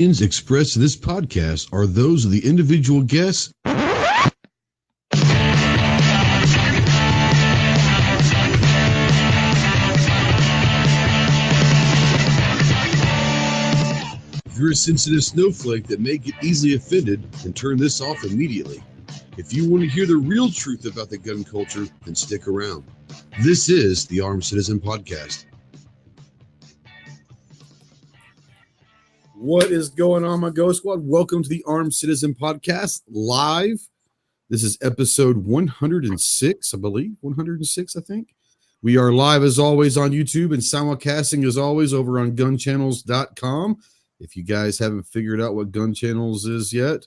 Opinions expressed in this podcast are those of the individual guests. If you're a sensitive snowflake that may get easily offended, then turn this off immediately. If you want to hear the real truth about the gun culture, then stick around. This is the Armed Citizen Podcast. What is going on, my Ghost Squad? Welcome to the Armed Citizen Podcast live. This is episode 106, I believe. 106, I think. We are live as always on YouTube and simulcasting as always over on gunchannels.com. If you guys haven't figured out what Gun Channels is yet,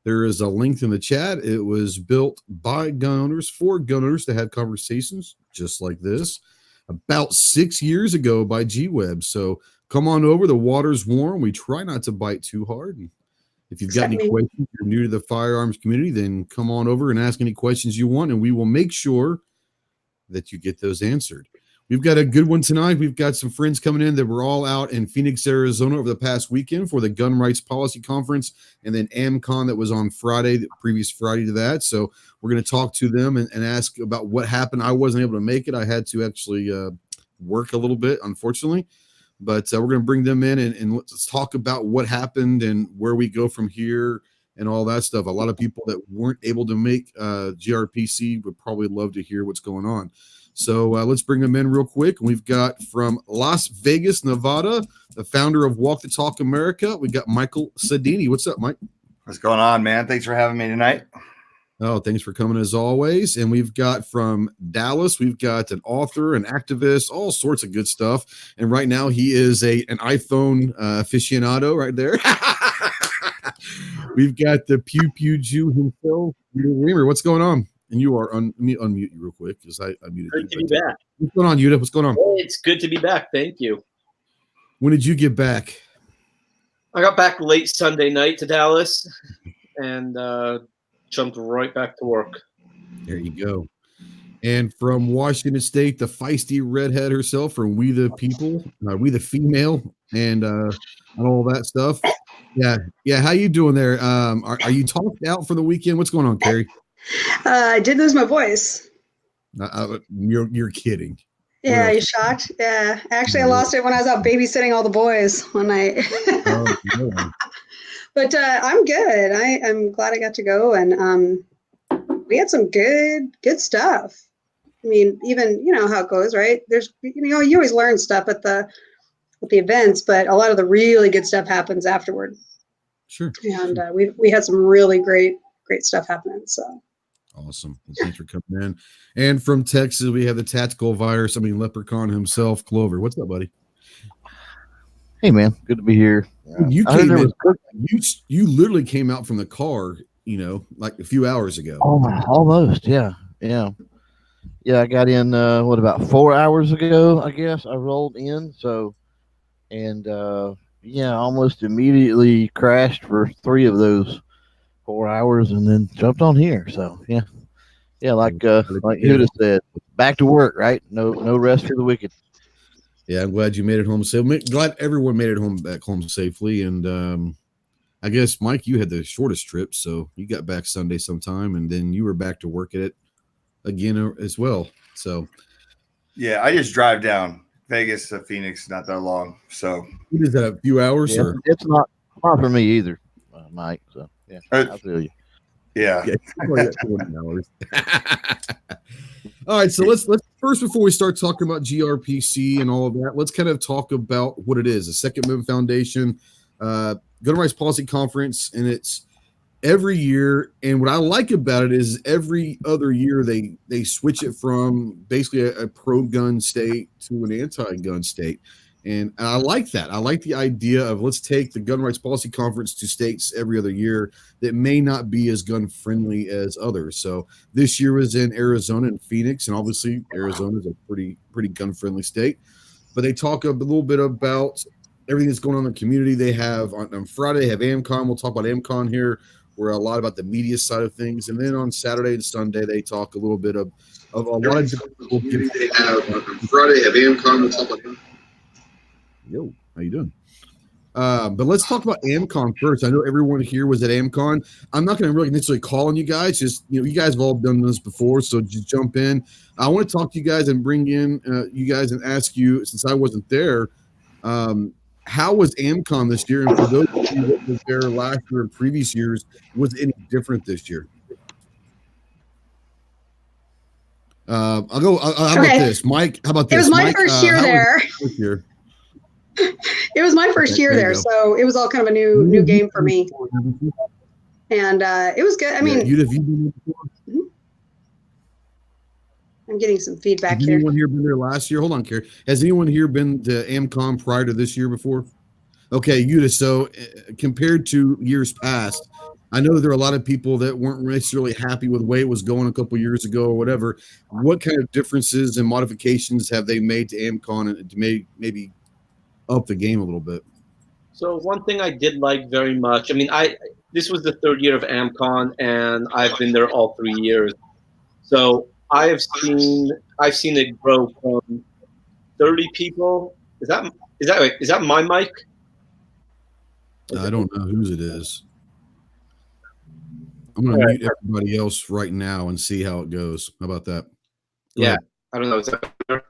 there is a link in the chat. It was built by gun owners for gun owners to have conversations just like this about 6 years ago by Gwebs. So come on over. The water's warm. We try not to bite too hard. And if you've got any questions, you're new to the firearms community, then come on over and ask any questions you want, and we will make sure that you get those answered. We've got a good one tonight. We've got some friends coming in that were all out in Phoenix, Arizona over the past weekend for the Gun Rights Policy Conference, and then AmCon that was on Friday, the previous Friday to that. So we're going to talk to them and ask about what happened. I wasn't able to make it. I had to actually work a little bit, unfortunately. But we're going to bring them in and let's talk about what happened and where we go from here and all that stuff. A lot of people that weren't able to make GRPC would probably love to hear what's going on. So let's bring them in real quick. We've got from Las Vegas, Nevada, the founder of Walk the Talk America. We got Michael Sodini. What's up, Mike? What's going on, man? Thanks for having me tonight. Oh, thanks for coming as always. And we've got from Dallas, we've got an author, an activist, all sorts of good stuff. And right now he is an iPhone aficionado right there. We've got the Pew Pew Jew himself, Yehuda Remer. What's going on? And you are unmute you real quick because I muted you. Good to be back. What's going on, Yehuda? What's going on? It's good to be back. Thank you. When did you get back? I got back late Sunday night to Dallas and jumped right back to work. There you go. And from Washington State, the feisty redhead herself from We the People, We the Female, and all that stuff. Yeah. How you doing there? Are you talked out for the weekend? What's going on, Kerry? I did lose my voice. You're kidding. Yeah, you shocked? Yeah. Actually, I lost it when I was out babysitting all the boys one night. Oh, no. But I'm good. I'm glad I got to go, and we had some good stuff. I mean, even how it goes, right? There's you always learn stuff at the events, but a lot of the really good stuff happens afterward. Sure. And we had some really great stuff happening. So. Awesome. Well, thanks for coming in. And from Texas, we have the tactical virus. Leprechaun himself, Clover. What's up, buddy? Hey, man. Good to be here. You literally came out from the car, like a few hours ago. Oh, almost. Yeah. I got in, about 4 hours ago, I guess. I rolled in. So, and almost immediately crashed for 3 of those 4 hours and then jumped on here. So like Yehuda said, back to work, right? No rest for the wicked. Yeah, I'm glad you made it home safe. Glad everyone made it back home safely. And I guess Mike, you had the shortest trip, so you got back Sunday sometime, and then you were back to work at it again as well. So yeah, I just drive down Vegas to Phoenix, not that long. So is that a few hours? Yeah, or it's not for me either, Mike. So yeah, I feel you. Yeah. Hours. All right, so let's first, before we start talking about GRPC and all of that, let's kind of talk about what it is. The Second Amendment Foundation Gun Rights Policy Conference, and it's every year. And what I like about it is every other year they switch it from basically a pro-gun state to an anti-gun state. And I like that. I like the idea of let's take the Gun Rights Policy Conference to states every other year that may not be as gun friendly as others. So this year was in Arizona and Phoenix, and obviously Arizona is a pretty gun friendly state. But they talk a little bit about everything that's going on in the community. They have on Friday, they have AmCon. We'll talk about AmCon here. We're a lot about the media side of things. And then on Saturday and Sunday, they talk a little bit of a lot of different people. They have on Friday, have AmCon. We'll talk about AmCon. Yo, how you doing? But let's talk about AmCon first. I know everyone here was at AmCon. I'm not going to really necessarily call on you guys. Just, you guys have all done this before, so just jump in. I want to talk to you guys and bring in you guys and ask you, since I wasn't there, how was AmCon this year? And for those of you that were there last year and previous years, was it any different this year? I'll go. How about this, Mike? How about this? It was my Mike, first year there. This year? It was my first year there, so it was all kind of a new game for me, and it was good. I mean, have you been there before? I'm getting some feedback Has here. anyone here been there last year? Hold on, Kerry. Has anyone here been to AmCon prior to this year before? Okay, Yehuda. So compared to years past, I know there are a lot of people that weren't necessarily happy with the way it was going a couple years ago or whatever. What kind of differences and modifications have they made to AmCon and to maybe up the game a little bit? So one thing I did like very much, I mean, this was the third year of AmCon, and I've been there all 3 years. So I've seen it grow from 30 people. Is that my mic? I don't know whose it is. I'm going to mute everybody else right now and see how it goes. How about that? Go ahead. I don't know. Is that better?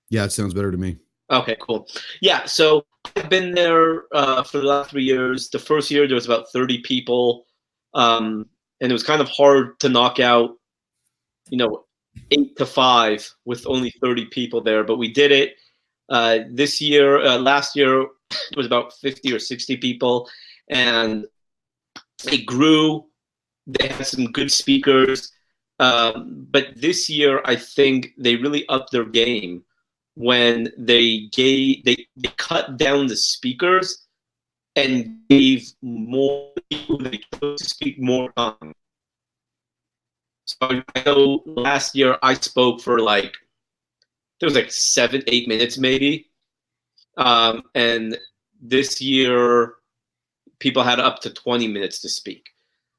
Yeah, it sounds better to me. Okay, cool. Yeah, so I've been there for the last 3 years. The first year there was about 30 people, and it was kind of hard to knock out, 8 to 5 with only 30 people there. But we did it. Last year it was about 50 or 60 people, and it grew. They had some good speakers, but this year I think they really upped their game when they cut down the speakers and gave more people they chose to speak more time. So I know last year I spoke for it was 7-8 minutes maybe, and this year people had up to 20 minutes to speak.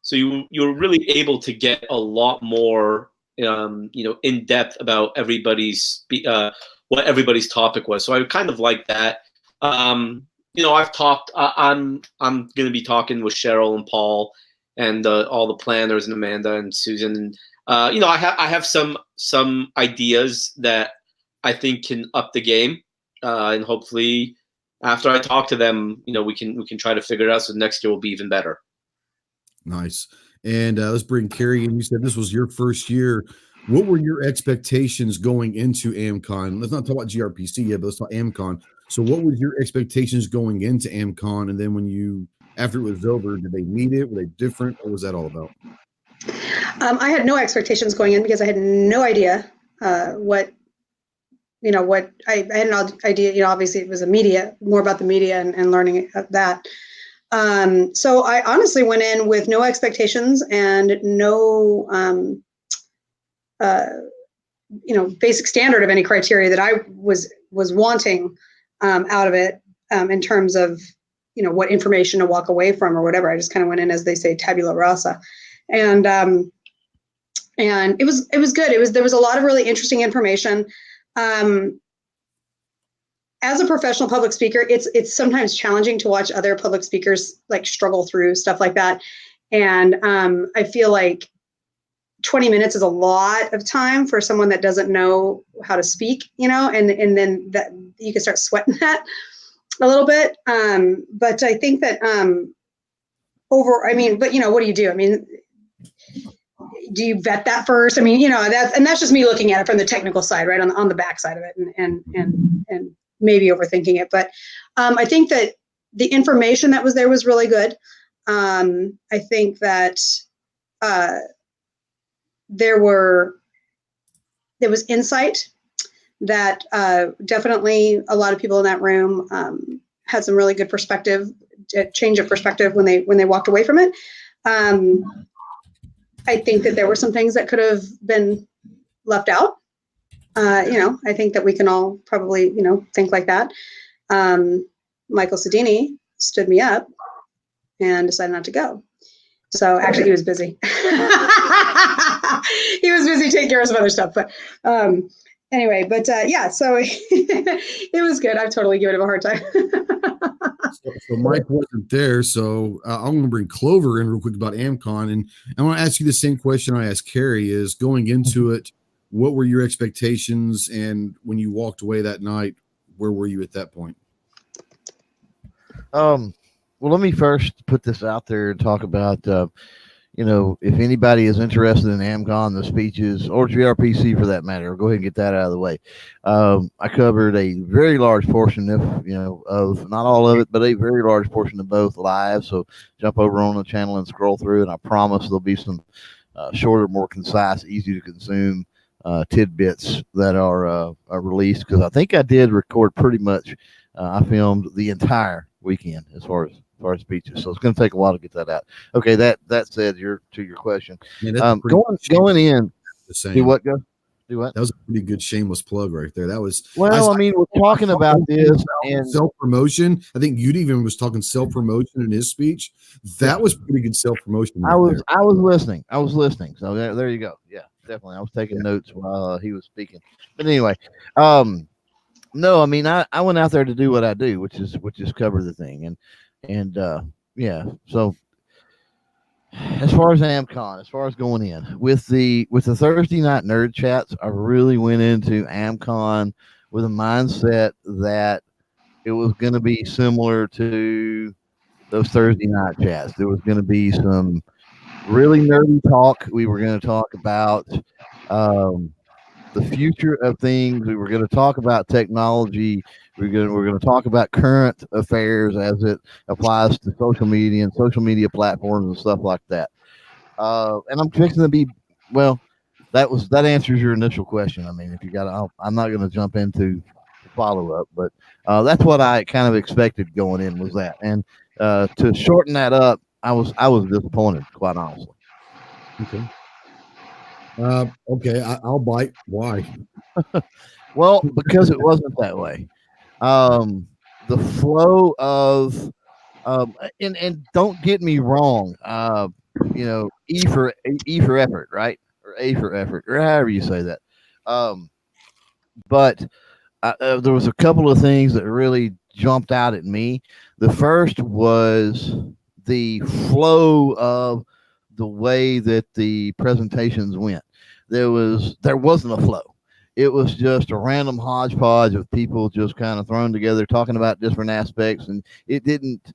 So you're really able to get a lot more in depth about everybody's what everybody's topic was. So I kind of like that. I've talked. I'm going to be talking with Cheryl and Paul and all the planners and Amanda and Susan. And I have some ideas that I think can up the game, and hopefully after I talk to them, we can try to figure it out. So next year will be even better. Nice. And let's bring Kerry in. You said this was your first year. What were your expectations going into AmCon? Let's not talk about GRPC yet, but let's talk AmCon. So what was your expectations going into AmCon? And then after it was over, did they meet it? Were they different? What was that all about? I had no expectations going in because I had no idea what I had no idea, obviously it was more about the media and learning that. So I honestly went in with no expectations and no, basic standard of any criteria that I was wanting out of it in terms of, what information to walk away from or whatever. I just kind of went in, as they say, tabula rasa. And it was good. There was a lot of really interesting information. As a professional public speaker, it's sometimes challenging to watch other public speakers struggle through stuff like that. And I feel like 20 minutes is a lot of time for someone that doesn't know how to speak, and then that you can start sweating that a little bit. But I think that what do you do? I mean, do you vet that first? I mean, that's just me looking at it from the technical side, right, on the back side of it, and maybe overthinking it. But I think that the information that was there was really good. I think that there was insight that definitely a lot of people in that room had some really good perspective, change of perspective when they walked away from it. I think that there were some things that could have been left out. I think that we can all probably, think like that. Michael Sodini stood me up and decided not to go. So actually he was busy. He was busy taking care of some other stuff, but anyway, but yeah, so it was good. I've totally given him a hard time. So Mike wasn't there, so I'm going to bring Clover in real quick about AmCon, and I want to ask you the same question I asked Kerry: is going into it, what were your expectations, and when you walked away that night, where were you at that point? Well, let me first put this out there and talk about, if anybody is interested in AmCon, the speeches, or GRPC for that matter, go ahead and get that out of the way. I covered a very large portion of not all of it, but a very large portion of both live. So jump over on the channel and scroll through, and I promise there'll be some shorter, more concise, easy to consume tidbits that are released, because I think I did record pretty much. I filmed the entire weekend as far as speeches, so it's going to take a while to get that out. Okay, that said, to your question, going in, do what? That was a pretty good shameless plug right there. That was well. We're talking about this and self promotion. I think Yehuda even was talking self promotion in his speech. That was pretty good self promotion. I was listening. So there you go. Yeah, definitely. I was taking notes while he was speaking. But anyway, no, I went out there to do what I do, which is cover the thing, and So as far as AmCon, as far as going in with the Thursday night nerd chats, I really went into AmCon with a mindset that it was going to be similar to those Thursday night chats. There was going to be some really nerdy talk. We were going to talk about the future of things. We were going to talk about technology. We're going to talk about current affairs as it applies to social media and social media platforms and stuff like that. And I'm fixing to be that answers your initial question. If you got, I'm not going to jump into follow up, but that's what I kind of expected going in was that. And to shorten that up, I was disappointed, quite honestly. Okay. Okay, I'll bite. Why? Well, because it wasn't that way. The flow of, and don't get me wrong. E for effort, right? Or A for effort, or however you say that. But there was a couple of things that really jumped out at me. The first was the flow of the way that the presentations went. There wasn't a flow. It was just a random hodgepodge of people just kind of thrown together talking about different aspects, and it didn't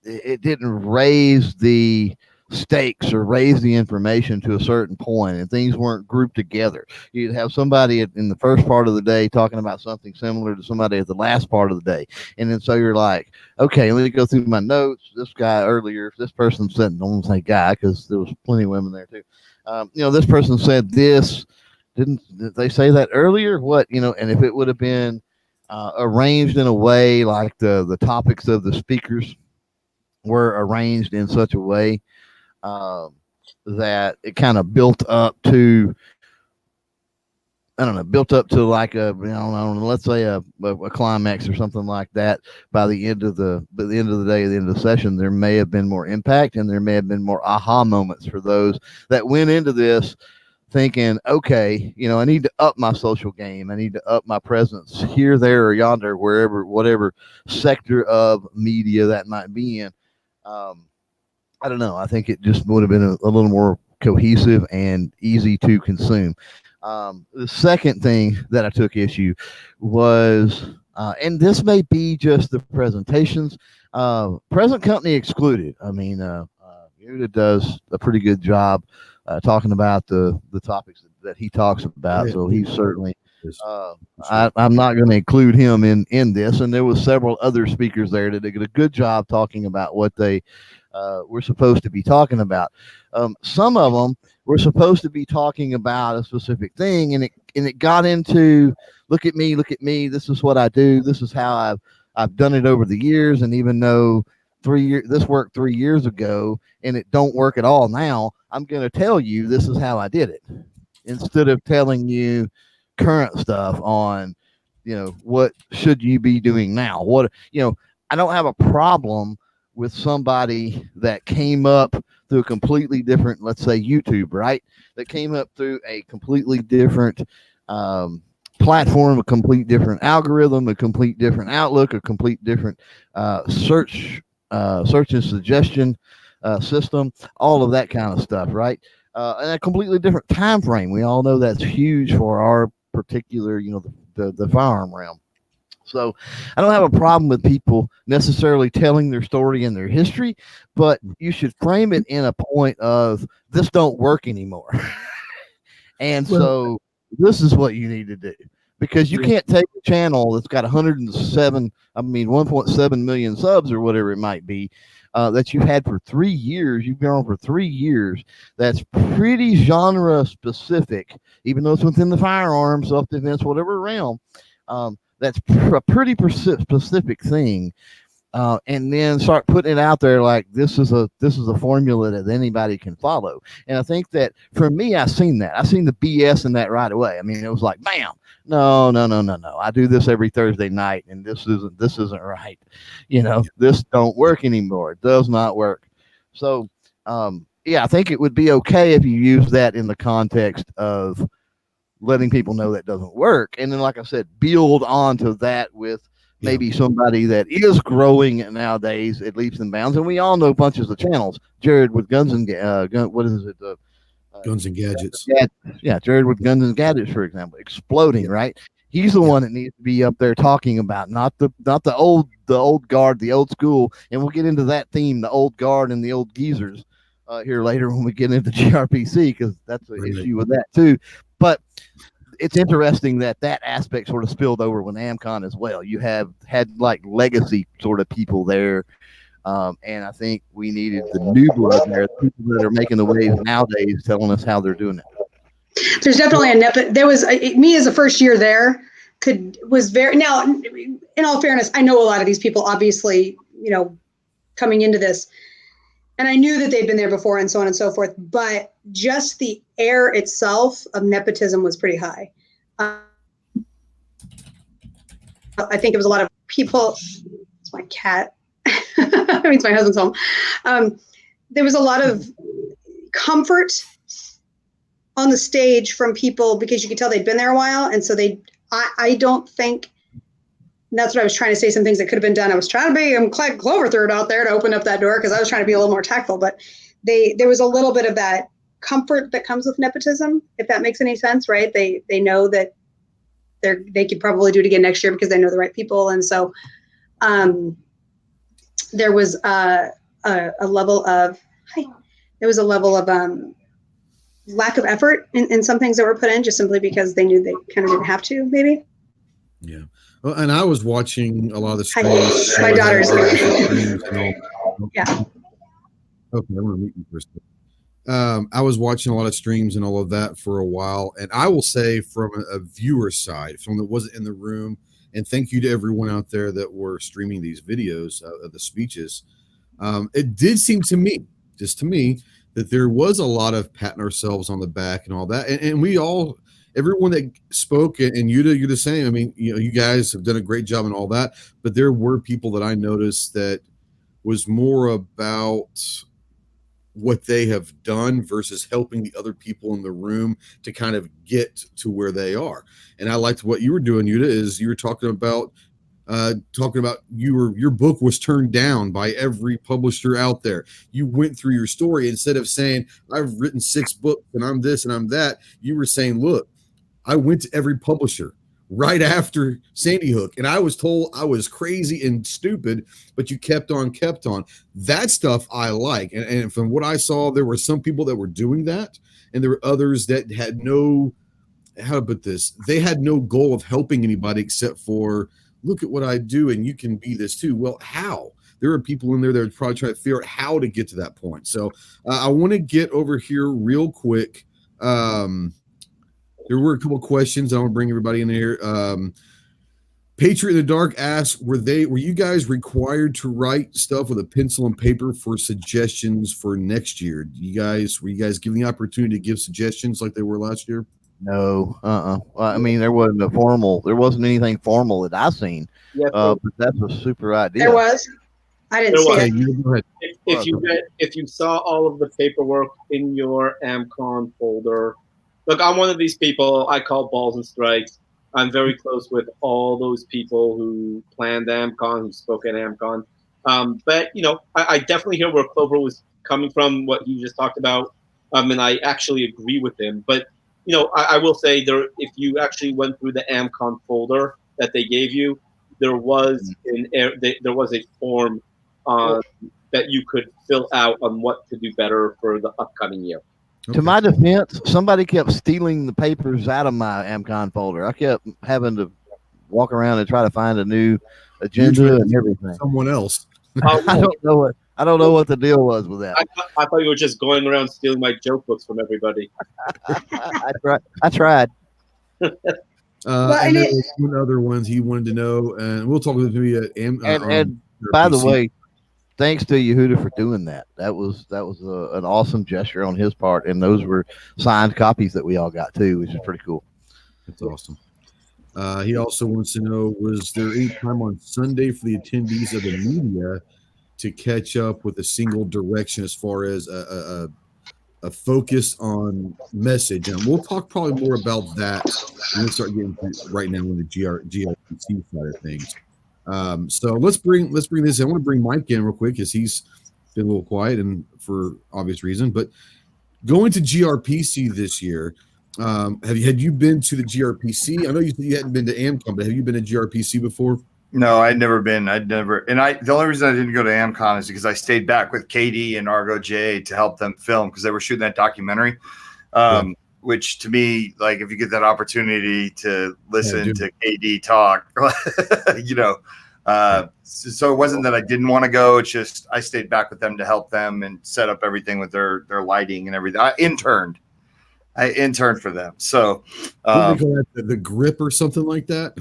raise the stakes or raise the information to a certain point, and things weren't grouped together. You'd have somebody in the first part of the day talking about something similar to somebody at the last part of the day, and then so you're like, okay, let me go through my notes. This guy earlier, this person said, don't say guy because there was plenty of women there too. This person said this. Did they say that earlier? What, and if it would have been arranged in a way like the topics of the speakers were arranged in such a way that it kind of built up to like let's say a climax or something like that. By the end of the day, the end of the session, there may have been more impact and there may have been more aha moments for those that went into this thinking, okay, I need to up my social game. I need to up my presence here, there, or yonder, wherever, whatever sector of media that might be in. I don't know. I think it just would have been a little more cohesive and easy to consume. The second thing that I took issue was, and this may be just the presentations, present company excluded. Yehuda does a pretty good job talking about the topics that he talks about. So he's certainly, I'm not going to include him in this. And there was several other speakers there that did a good job talking about what they were supposed to be talking about. Some of them were supposed to be talking about a specific thing, and it got into look at me, this is what I do, this is how I've done it over the years, and even though this worked 3 years ago and it don't work at all now, I'm going to tell you this is how I did it, instead of telling you current stuff on what should you be doing now. I don't have a problem with somebody that came up through a completely different, let's say YouTube, right? That came up through a completely different platform, a complete different algorithm, a complete different outlook, a complete different search and suggestion system, all of that kind of stuff, right? And a completely different time frame. We all know that's huge for our particular, the firearm realm. So I don't have a problem with people necessarily telling their story and their history, but you should frame it in a point of this don't work anymore. And so this is what you need to do, because you can't take a channel that's got 1.7 million subs or whatever it might be, that you've had for 3 years. You've been on for 3 years. That's pretty genre specific, even though it's within the firearms, self-defense, whatever realm. That's a pretty specific thing. And then start putting it out there like this is a formula that anybody can follow. And I think that for me, I seen the BS in that right away. I mean, it was like, bam, no. I do this every Thursday night, and this isn't right. This don't work anymore. It does not work. So, I think it would be okay if you use that in the context of letting people know that doesn't work. And then, like I said, build onto that with maybe somebody that is growing nowadays at leaps and bounds. And we all know bunches of channels. Jared with Guns and Guns and Gadgets. Jared with Guns and Gadgets, for example, exploding, right? He's the one that needs to be up there talking about, not the old guard, the old school. And we'll get into that theme, the old guard and the old geezers, here later when we get into GRPC, because that's an issue with that too. But it's interesting that aspect sort of spilled over with AmCon as well. You had like legacy sort of people there. And I think we needed the new blood there, the people that are making the waves nowadays, telling us how they're doing it. There's definitely there was me as a first year there was very, now in all fairness, I know a lot of these people, obviously, coming into this, and I knew that they'd been there before and so on and so forth, but just the air itself of nepotism was pretty high. I think it was a lot of people. It's my cat. That means my husband's home. There was a lot of comfort on the stage from people because you could tell they'd been there a while. And so I don't think, and that's what I was trying to say, some things that could have been done. I was trying to be, I'm glad Clover threw it out there to open up that door because I was trying to be a little more tactful, but there was a little bit of that comfort that comes with nepotism, if that makes any sense, right? They know that they could probably do it again next year because they know the right people. And so there was a level of lack of effort in some things that were put in just simply because they knew they kind of didn't have to, maybe. Yeah. Well, and I was watching a lot of the streams. My daughter's yeah. Okay, I'm gonna meet you for a second. I was watching a lot of streams and all of that for a while, and I will say from a viewer side, someone that wasn't in the room, and thank you to everyone out there that were streaming these videos of the speeches. It did seem to me, just to me, that there was a lot of patting ourselves on the back and all that, and we all. Everyone that spoke, and Yehuda, you're the same. I mean, you guys have done a great job and all that, but there were people that I noticed that was more about what they have done versus helping the other people in the room to kind of get to where they are. And I liked what you were doing, Yehuda, is you were talking about your book was turned down by every publisher out there. You went through your story instead of saying, I've written 6 books and I'm this and I'm that. You were saying, look, I went to every publisher right after Sandy Hook, and I was told I was crazy and stupid, but you kept on. That stuff I like. And from what I saw, there were some people that were doing that, and there were others that had no, how to put this, they had no goal of helping anybody except for, look at what I do, and you can be this too. Well, how? There are people in there that are probably trying to figure out how to get to that point. So I want to get over here real quick. There were a couple of questions. I want to bring everybody in here. Patriot in the Dark asks, were you guys required to write stuff with a pencil and paper for suggestions for next year? Were you guys given the opportunity to give suggestions like they were last year? No. Well, I mean, there wasn't anything formal that I seen. Yeah, but that's a super idea. There was. I didn't see it. Go ahead. If you saw all of the paperwork in your AmCon folder. Look, I'm one of these people I call balls and strikes. I'm very close with all those people who planned AmCon, who spoke at AmCon. But I definitely hear where Clover was coming from, what he just talked about, and I actually agree with him. But I will say if you actually went through the AmCon folder that they gave you, there was there was a form that you could fill out on what to do better for the upcoming year. Okay. To my defense, somebody kept stealing the papers out of my AmCon folder. I kept having to walk around and try to find a new agenda and everything. Someone else. I don't know what the deal was with that. I thought you were just going around stealing my joke books from everybody. I tried. And there was one other ones he wanted to know, and we'll talk with maybe and by the way, thanks to Yehuda for doing that. That was an awesome gesture on his part, and those were signed copies that we all got too, which is pretty cool. That's awesome. He also wants to know, was there any time on Sunday for the attendees of the media to catch up with a single direction as far as a focus on message? And we'll talk probably more about that when we start getting right now on the GRPC side of things. So let's bring this in. I want to bring Mike in real quick because he's been a little quiet and for obvious reason. But going to GRPC this year, had you been to the GRPC? I know you hadn't been to AmCon, but have you been to GRPC before? No, I'd never been. The only reason I didn't go to AmCon is because I stayed back with KD and Argo J to help them film because they were shooting that documentary. Which to me, like, if you get that opportunity to listen to KD talk, so it wasn't that I didn't want to go. It's just I stayed back with them to help them and set up everything with their lighting and everything. I interned for them. So what do they call that, the grip or something like that?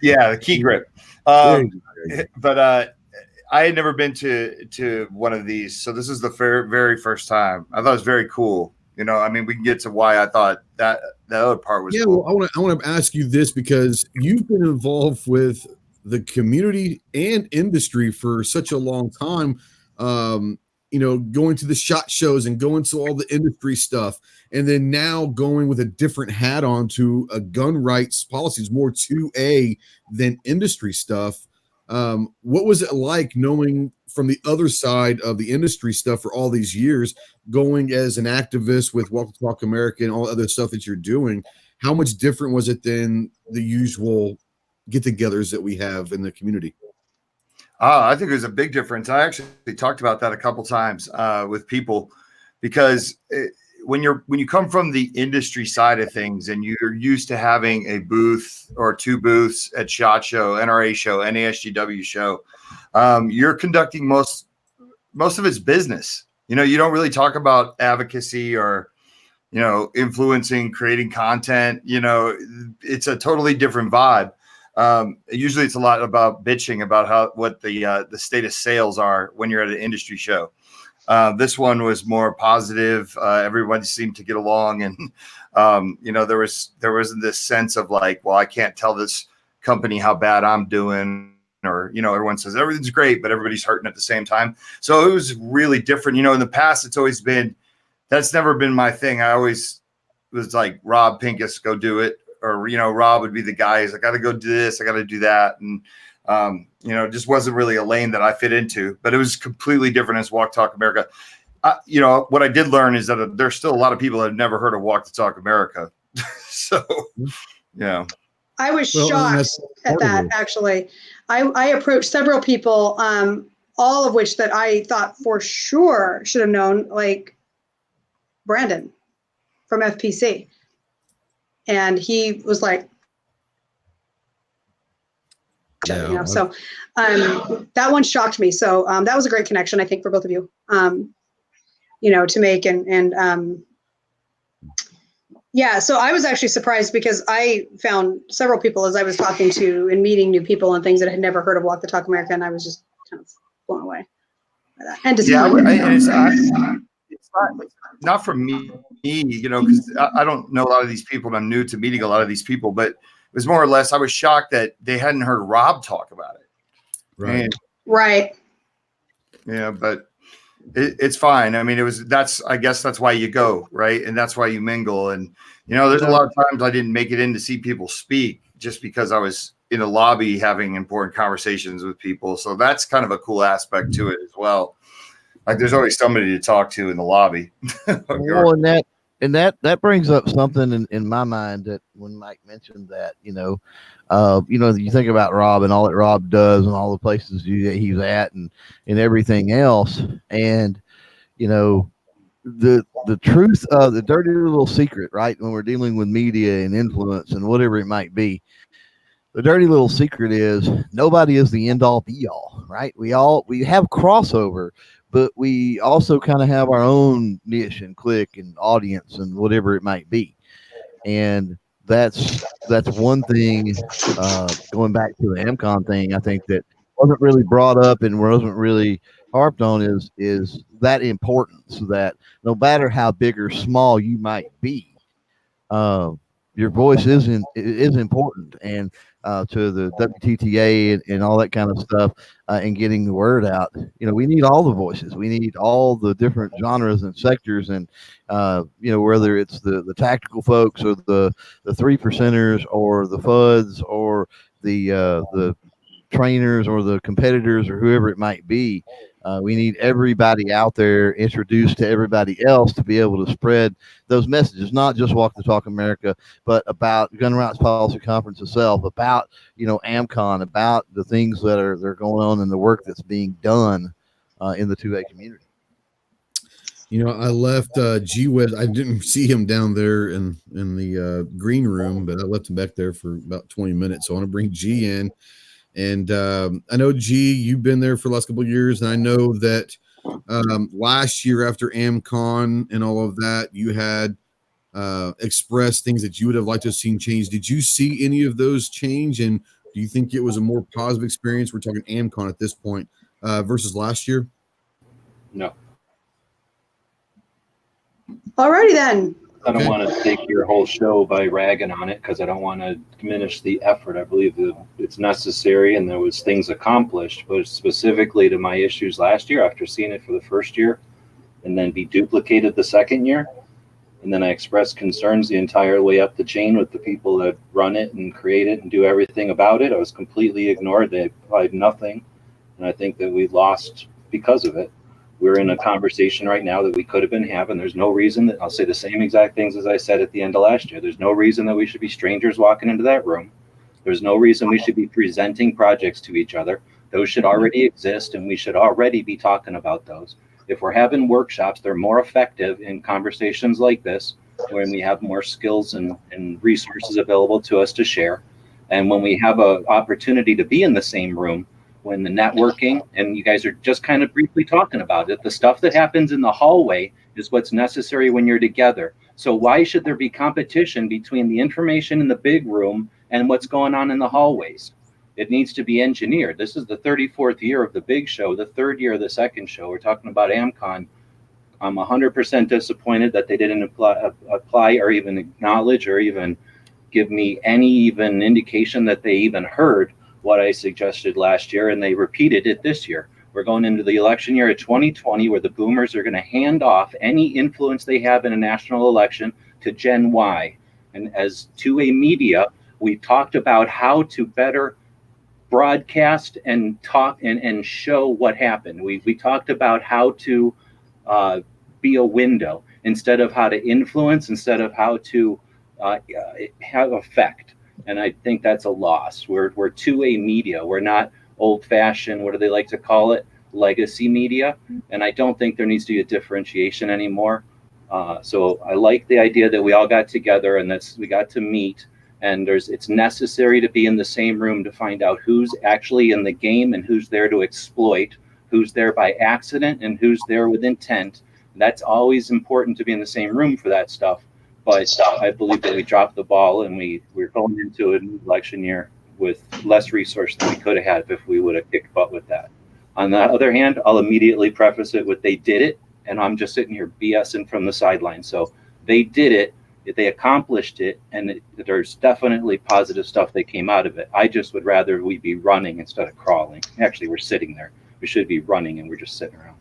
Yeah, the key grip. But I had never been to one of these, so this is the very first time. I thought it was very cool. We can get to why I thought that the other part was cool. Well, I want to ask you this because you've been involved with the community and industry for such a long time. Going to the SHOT Shows and going to all the industry stuff, and then now going with a different hat on to a gun rights policies, more 2A than industry stuff. What was it like knowing from the other side of the industry stuff for all these years, going as an activist with Walk the Talk America and all the other stuff that you're doing? How much different was it than the usual get-togethers that we have in the community? I think there's a big difference. I actually talked about that a couple times with people because when you come from the industry side of things and you're used to having a booth or two booths at SHOT Show, NRA Show, NASGW Show, you're conducting most of it's business. You don't really talk about advocacy or influencing, creating content. It's a totally different vibe. Usually it's a lot about bitching about what the state of sales are when you're at an industry show. This one was more positive. Everybody seemed to get along, and there wasn't this sense of like, well, I can't tell this company how bad I'm doing, or everyone says everything's great, but everybody's hurting at the same time. So it was really different. In the past, it's always been, that's never been my thing. I always was like, Rob Pincus, go do it. Or, Rob would be the guy who's like, I got to go do this, I got to do that. And, it just wasn't really a lane that I fit into, but it was completely different as Walk Talk America. What I did learn is that there's still a lot of people that have never heard of Walk the Talk America. So, yeah. I was shocked at that, actually. I approached several people, all of which that I thought for sure should have known, like Brandon from FPC. And he was like, so that one shocked me. So that was a great connection, I think, for both of you, to make. So I was actually surprised because I found several people as I was talking to and meeting new people and things that I had never heard of Walk the Talk America. And I was just kind of blown away by that. And it's not for me, because I don't know a lot of these people and I'm new to meeting a lot of these people, but it was more or less, I was shocked that they hadn't heard Rob talk about it. Right. Right. Yeah. But it's fine. I mean, I guess that's why you go, right? And that's why you mingle. And, there's a lot of times I didn't make it in to see people speak just because I was in a lobby having important conversations with people. So that's kind of a cool aspect to it as well. Like there's always somebody to talk to in the lobby. Well, and that brings up something in my mind that when Mike mentioned that, you think about Rob and all that Rob does and all the places he's at and everything else. And, the truth of the dirty little secret, right? When we're dealing with media and influence and whatever it might be, the dirty little secret is nobody is the end all be all, right? We have crossover, but we also kind of have our own niche and clique and audience and whatever it might be. And that's one thing, going back to the MCon thing, I think that wasn't really brought up and wasn't really harped on is that importance that no matter how big or small you might be, your voice is important, and to the WTTA and all that kind of stuff, and getting the word out. We need all the voices. We need all the different genres and sectors, and whether it's the tactical folks or the 3%ers or the FUDs or the trainers or the competitors or whoever it might be. We need everybody out there introduced to everybody else to be able to spread those messages, not just Walk the Talk America, but about Gun Rights Policy Conference itself, about, AMCON, about the things that are going on and the work that's being done in the 2A community. I left Gwebs. I didn't see him down there in the green room, but I left him back there for about 20 minutes. So I want to bring G in. And I know, G, you've been there for the last couple of years, and I know that last year after AmCon and all of that, you had expressed things that you would have liked to have seen change. Did you see any of those change, and do you think it was a more positive experience? We're talking AmCon at this point versus last year. No. Alrighty then. I don't want to take your whole show by ragging on it because I don't want to diminish the effort. I believe that it's necessary and there was things accomplished, but specifically to my issues last year after seeing it for the first year and then be duplicated the second year. And then I expressed concerns the entire way up the chain with the people that run it and create it and do everything about it. I was completely ignored. They applied nothing. And I think that we lost because of it. We're in a conversation right now that we could have been having. There's no reason that I'll say the same exact things as I said at the end of last year. There's no reason that we should be strangers walking into that room. There's no reason we should be presenting projects to each other. Those should already exist, and we should already be talking about those. If we're having workshops, they're more effective in conversations like this, when we have more skills and resources available to us to share. And when we have an opportunity to be in the same room, when the networking, and you guys are just kind of briefly talking about it, the stuff that happens in the hallway is what's necessary when you're together. So why should there be competition between the information in the big room and what's going on in the hallways? It needs to be engineered. This is the 34th year of the big show, the third year of the second show. We're talking about AmCon. I'm 100% disappointed that they didn't apply or even acknowledge or even give me any even indication that they even heard what I suggested last year, and they repeated it this year. We're going into the election year of 2020 where the boomers are going to hand off any influence they have in a national election to Gen Y. And as to a media, we talked about how to better broadcast and talk and show what happened. We talked about how to be a window instead of how to influence, instead of how to have effect. And I think that's a loss. We're 2A media. We're not old-fashioned, what do they like to call it, legacy media. And I don't think there needs to be a differentiation anymore. So I like the idea that we all got together and we got to meet. And it's necessary to be in the same room to find out who's actually in the game and who's there to exploit, who's there by accident and who's there with intent. That's always important to be in the same room for that stuff. But I believe that we dropped the ball and we're going into an election year with less resource than we could have had if we would have kicked butt with that. On the other hand, I'll immediately preface it with they did it, and I'm just sitting here BSing from the sidelines. So they did it, they accomplished it, and there's definitely positive stuff that came out of it. I just would rather we be running instead of crawling. Actually, we're sitting there. We should be running, and we're just sitting around.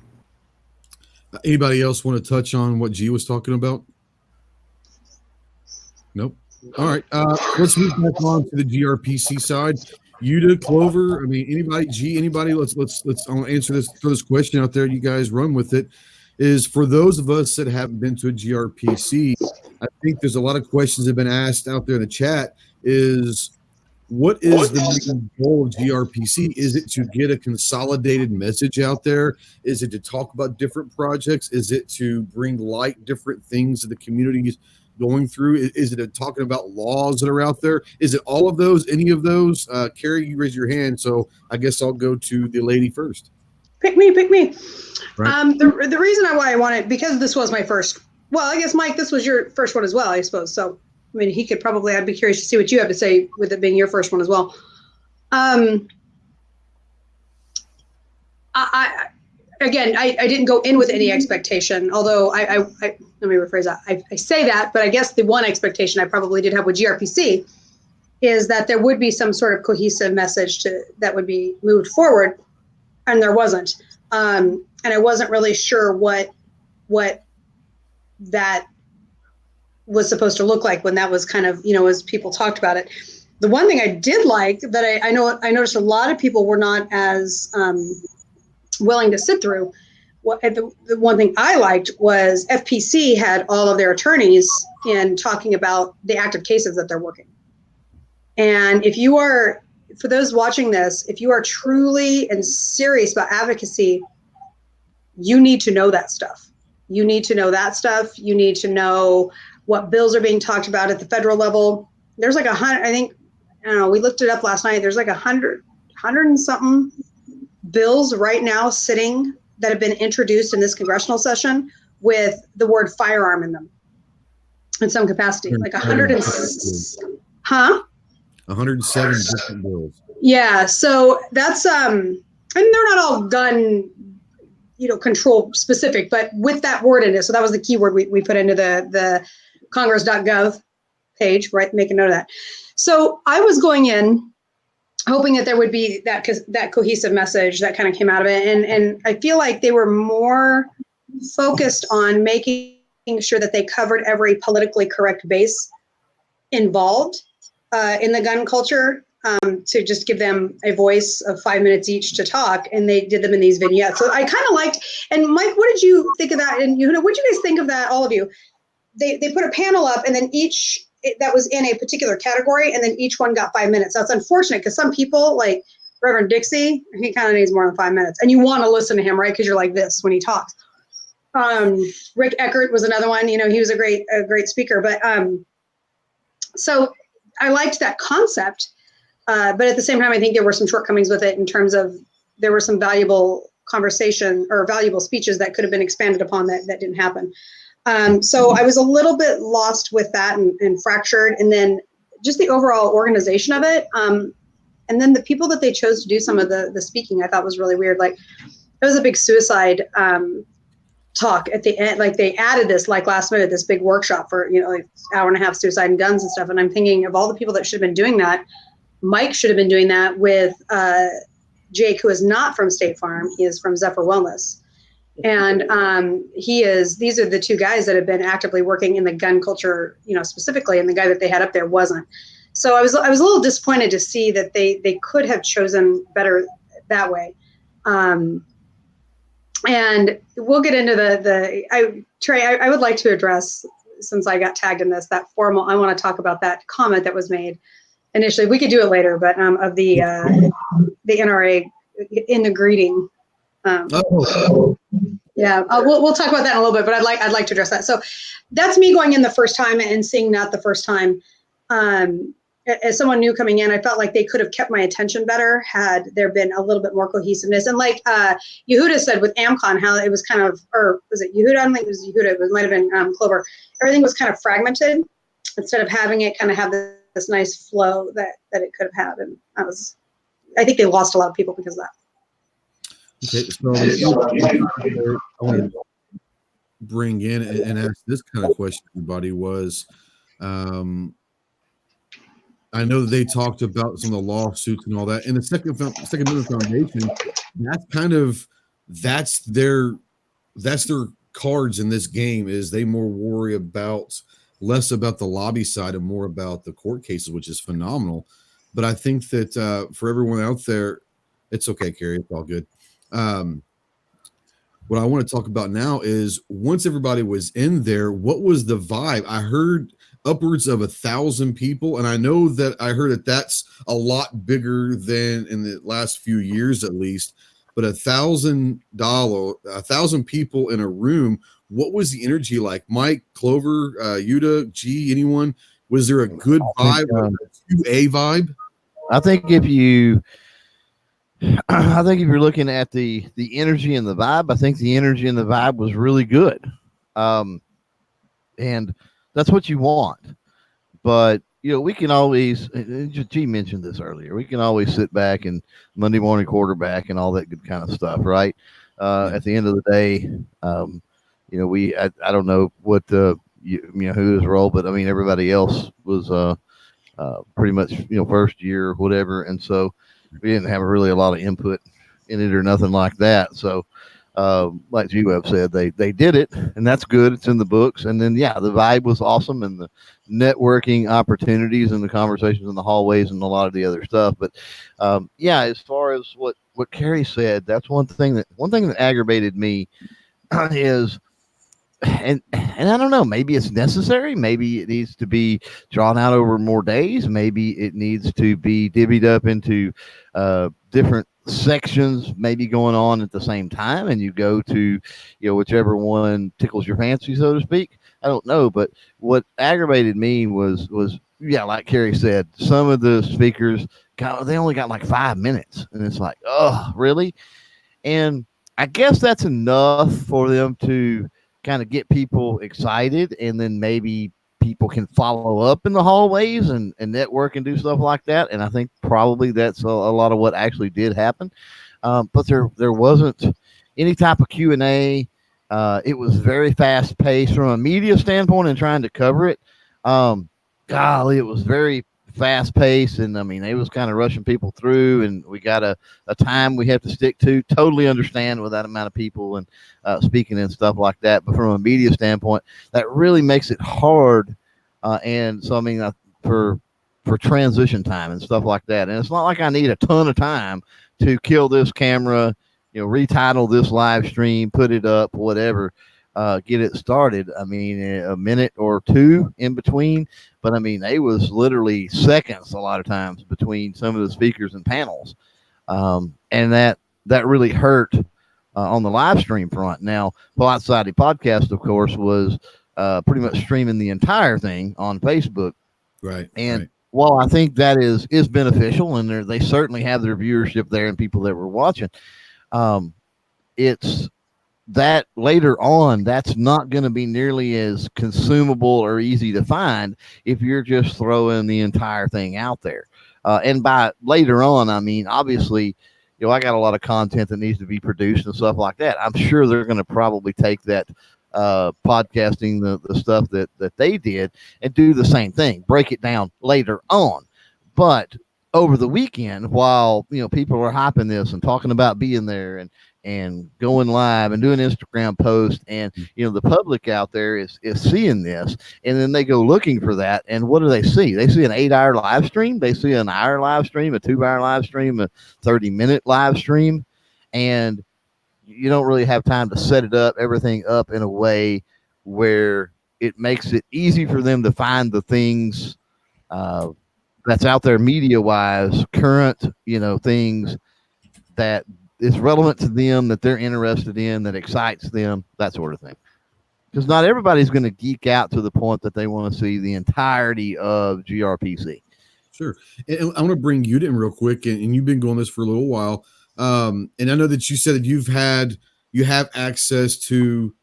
Anybody else want to touch on what G was talking about? Nope. All right. Let's move back on to the GRPC side. Yehuda, Clover. I mean, anybody, G, anybody. Let's. I'll answer this. Throw this question out there. You guys run with it. Is for those of us that haven't been to a GRPC, I think there's a lot of questions that have been asked out there in the chat. Is what is the main goal of GRPC? Is it to get a consolidated message out there? Is it to talk about different projects? Is it to bring light different things that the community is going through? Is it talking about laws that are out there? Is it all of those? Any of those? Kerry, you raise your hand, so I guess I'll go to the lady first. Pick me. Right. The reason why I wanted, because this was my first. Well, I guess Mike, this was your first one as well, I suppose. So, I mean, he could probably. I'd be curious to see what you have to say with it being your first one as well. I didn't go in with any expectation. Although I let me rephrase that. I say that, but I guess the one expectation I probably did have with GRPC is that there would be some sort of cohesive message that would be moved forward. And there wasn't, and I wasn't really sure what that was supposed to look like when that was kind of, as people talked about it. The one thing I did like that I noticed a lot of people were not as willing to sit through. The one thing I liked was FPC had all of their attorneys in talking about the active cases that they're working. And for those watching this, if you are truly and serious about advocacy, you need to know that stuff. You need to know that stuff. You need to know what bills are being talked about at the federal level. There's like 100, I think, I don't know, we looked it up last night. There's like 100 and something bills right now sitting that have been introduced in this congressional session with the word firearm in them in some capacity. Like 107 different bills. Yeah, so that's and they're not all gun, control specific, but with that word in it. So that was the keyword we put into the Congress.gov page, right? Make a note of that. So I was going in hoping that there would be that cohesive message that kind of came out of it, and I feel like they were more focused on making sure that they covered every politically correct base involved in the gun culture, to just give them a voice of 5 minutes each to talk, and they did them in these vignettes. So I kind of liked, and Mike, what did you think of that? And Yehuda, what did you guys think of that, all of you? They put a panel up, and then that was in a particular category, and then each one got 5 minutes. That's unfortunate, because some people, like Reverend Dixie, he kind of needs more than 5 minutes, and you want to listen to him, right? Because you're like this when he talks. Rick Eckert was another one. He was a great speaker, but so I liked that concept, but at the same time, I think there were some shortcomings with it in terms of there were some valuable conversation or valuable speeches that could have been expanded upon that didn't happen. So I was a little bit lost with that and fractured, and then just the overall organization of it. And then the people that they chose to do some of the speaking, I thought was really weird. Like, it was a big suicide talk at the end. Like, they added this like last minute, this big workshop for, like hour and a half suicide and guns and stuff. And I'm thinking of all the people that should have been doing that. Mike should have been doing that with Jake, who is not from State Farm. He is from Zephyr Wellness. And these are the two guys that have been actively working in the gun culture, specifically, and the guy that they had up there wasn't. So I was a little disappointed to see that they could have chosen better that way. And we'll get into Trey, I would like to address, since I got tagged in this, that formal, I want to talk about that comment that was made initially. We could do it later, but of the NRA in the greeting. Yeah, we'll talk about that in a little bit, but I'd like to address that. So that's me going in the first time and seeing that the first time. As someone new coming in, I felt like they could have kept my attention better had there been a little bit more cohesiveness. And like Yehuda said with AmCon, how it was kind of, or was it Yehuda? I don't think it was Yehuda. It might have been Clover. Everything was kind of fragmented instead of having it kind of have this nice flow that it could have had. And I think they lost a lot of people because of that. Okay, so I want to bring in and ask this kind of question, everybody, was I know that they talked about some of the lawsuits and all that. And the Second Amendment Foundation, that's their cards in this game is they more worry about less about the lobby side and more about the court cases, which is phenomenal. But I think that for everyone out there, it's okay, Kerry. It's all good. What I want to talk about now is once everybody was in there, what was the vibe? I heard upwards of 1,000 people, and I know that I heard that that's a lot bigger than in the last few years, at least. But $1,000 people in a room. What was the energy like? Mike, Clover, Yehuda, G, anyone? Was there a good vibe, a 2A vibe? I think if you're looking at the energy and the vibe, I think the energy and the vibe was really good. And that's what you want. But, we can always, G mentioned this earlier, we can always sit back and Monday morning quarterback and all that good kind of stuff, right? At the end of the day, I don't know what whose role, but I mean, everybody else was pretty much, first year or whatever. And so we didn't have really a lot of input in it or nothing like that. So, like Gwebs said, they did it, and that's good. It's in the books. And then, the vibe was awesome, and the networking opportunities and the conversations in the hallways and a lot of the other stuff. But, as far as what Kerry said, that's one thing that aggravated me is, and I don't know, maybe it's necessary. Maybe it needs to be drawn out over more days. Maybe it needs to be divvied up into different sections, maybe going on at the same time, and you go to whichever one tickles your fancy, so to speak. I don't know, but what aggravated me was like Kerry said, some of the speakers they only got like 5 minutes, and it's like, oh, really? And I guess that's enough for them to kind of get people excited, and then maybe people can follow up in the hallways and network and do stuff like that. And I think probably that's a lot of what actually did happen. But there wasn't any type of Q&A. It was very fast paced from a media standpoint and trying to cover it. Golly, it was very fast paced. And I mean, they was kind of rushing people through, and we got a time we have to stick to. Totally understand with that amount of people and speaking and stuff like that. But from a media standpoint, that really makes it hard. And so, I mean, for transition time and stuff like that. And it's not like I need a ton of time to kill this camera, retitle this live stream, put it up, whatever, get it started. I mean, a minute or two in between. But I mean, it was literally seconds a lot of times between some of the speakers and panels. And that really hurt on the live stream front. Now, Polite Society Podcast, of course, was pretty much streaming the entire thing on Facebook. Right. And while I think that is beneficial, and they certainly have their viewership there and people that were watching, it's that later on, that's not going to be nearly as consumable or easy to find if you're just throwing the entire thing out there. And by later on, I mean, obviously, I got a lot of content that needs to be produced and stuff like that. I'm sure they're going to probably take that podcasting, the stuff that they did, and do the same thing, break it down later on. But over the weekend, while people are hyping this and talking about being there and going live and doing Instagram posts, and the public out there is seeing this, and then they go looking for that, and what do they see? They see an 8-hour live stream, they see an hour live stream, a 2-hour live stream, a 30-minute live stream, and you don't really have time to set everything up in a way where it makes it easy for them to find the things that's out there media wise, current, things that is relevant to them, that they're interested in, that excites them, that sort of thing. Because not everybody's going to geek out to the point that they want to see the entirety of GRPC. Sure. And I want to bring you in real quick, and you've been going this for a little while. And I know that you said that you have access to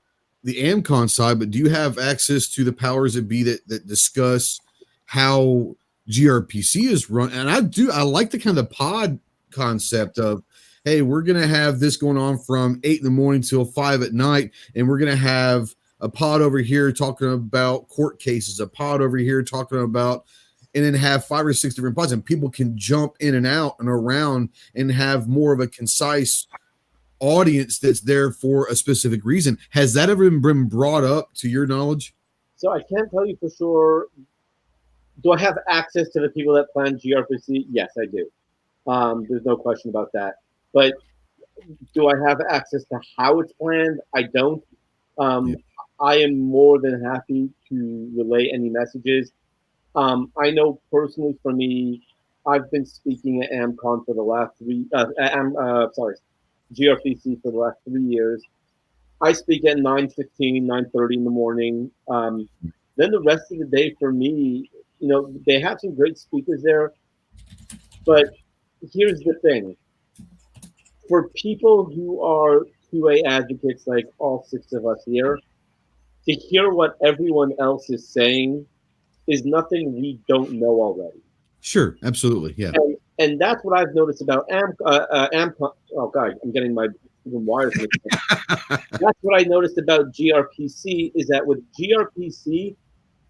the AmCon side, but do you have access to the powers that be that discuss how GRPC is run? And I like the kind of pod concept of, hey, we're going to have this going on from 8 a.m. till 5 p.m, and we're going to have a pod over here talking about court cases, a pod over here talking about, and then have 5 or 6 different pods, and people can jump in and out and around and have more of a concise audience that's there for a specific reason. Has that ever been brought up to your knowledge? So I can't tell you for sure. Do I have access to the people that plan GRPC? Yes, I do. There's no question about that. But do I have access to how it's planned? I don't. I am more than happy to relay any messages. I know personally for me, I've been speaking at AmCon for the last GRPC for the last 3 years. I speak at 9:15, 9:30 in the morning. Then the rest of the day for me, they have some great speakers there. But here's the thing. For people who are QA advocates like all 6 of us here, to hear what everyone else is saying is nothing we don't know already. Sure, absolutely, yeah. And that's what I've noticed about AmCon. Oh God, I'm getting my wires mixed up. That's what I noticed about GRPC is that with GRPC,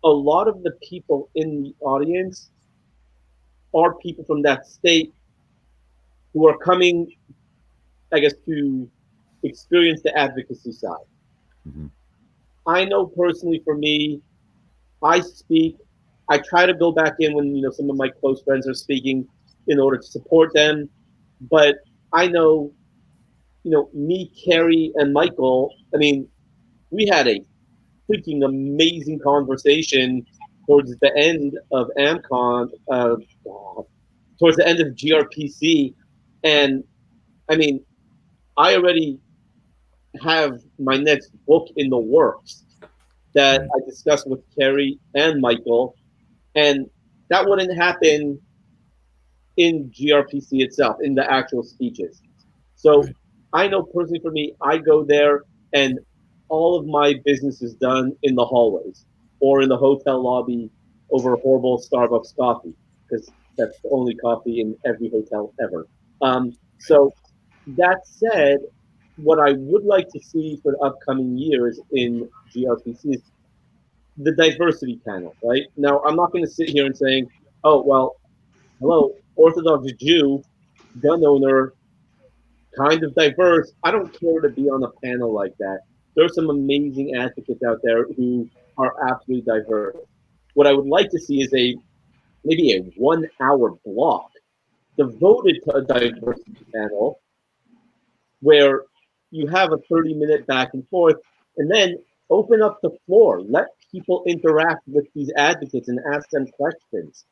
a lot of the people in the audience are people from that state who are coming, I guess, to experience the advocacy side. Mm-hmm. I know personally for me, I speak. I try to go back in when some of my close friends are speaking in order to support them. But I know, me, Kerry, and Michael. I mean, we had a freaking amazing conversation towards the end of AmCon, towards the end of GRPC, and I mean, I already have my next book in the works that I discussed with Kerry and Michael, and that wouldn't happen in GRPC itself, in the actual speeches. So I know personally for me, I go there and all of my business is done in the hallways or in the hotel lobby over horrible Starbucks coffee, because that's the only coffee in every hotel ever. So that said, what I would like to see for the upcoming years in GRPC is the diversity panel, right? Now, I'm not going to sit here and saying, oh, well, hello, Orthodox Jew, gun owner, kind of diverse. I don't care to be on a panel like that. There's some amazing advocates out there who are absolutely diverse. What I would like to see is maybe a 1-hour block devoted to a diversity panel where you have a 30-minute back and forth, and then open up the floor. Let people interact with these advocates and ask them questions.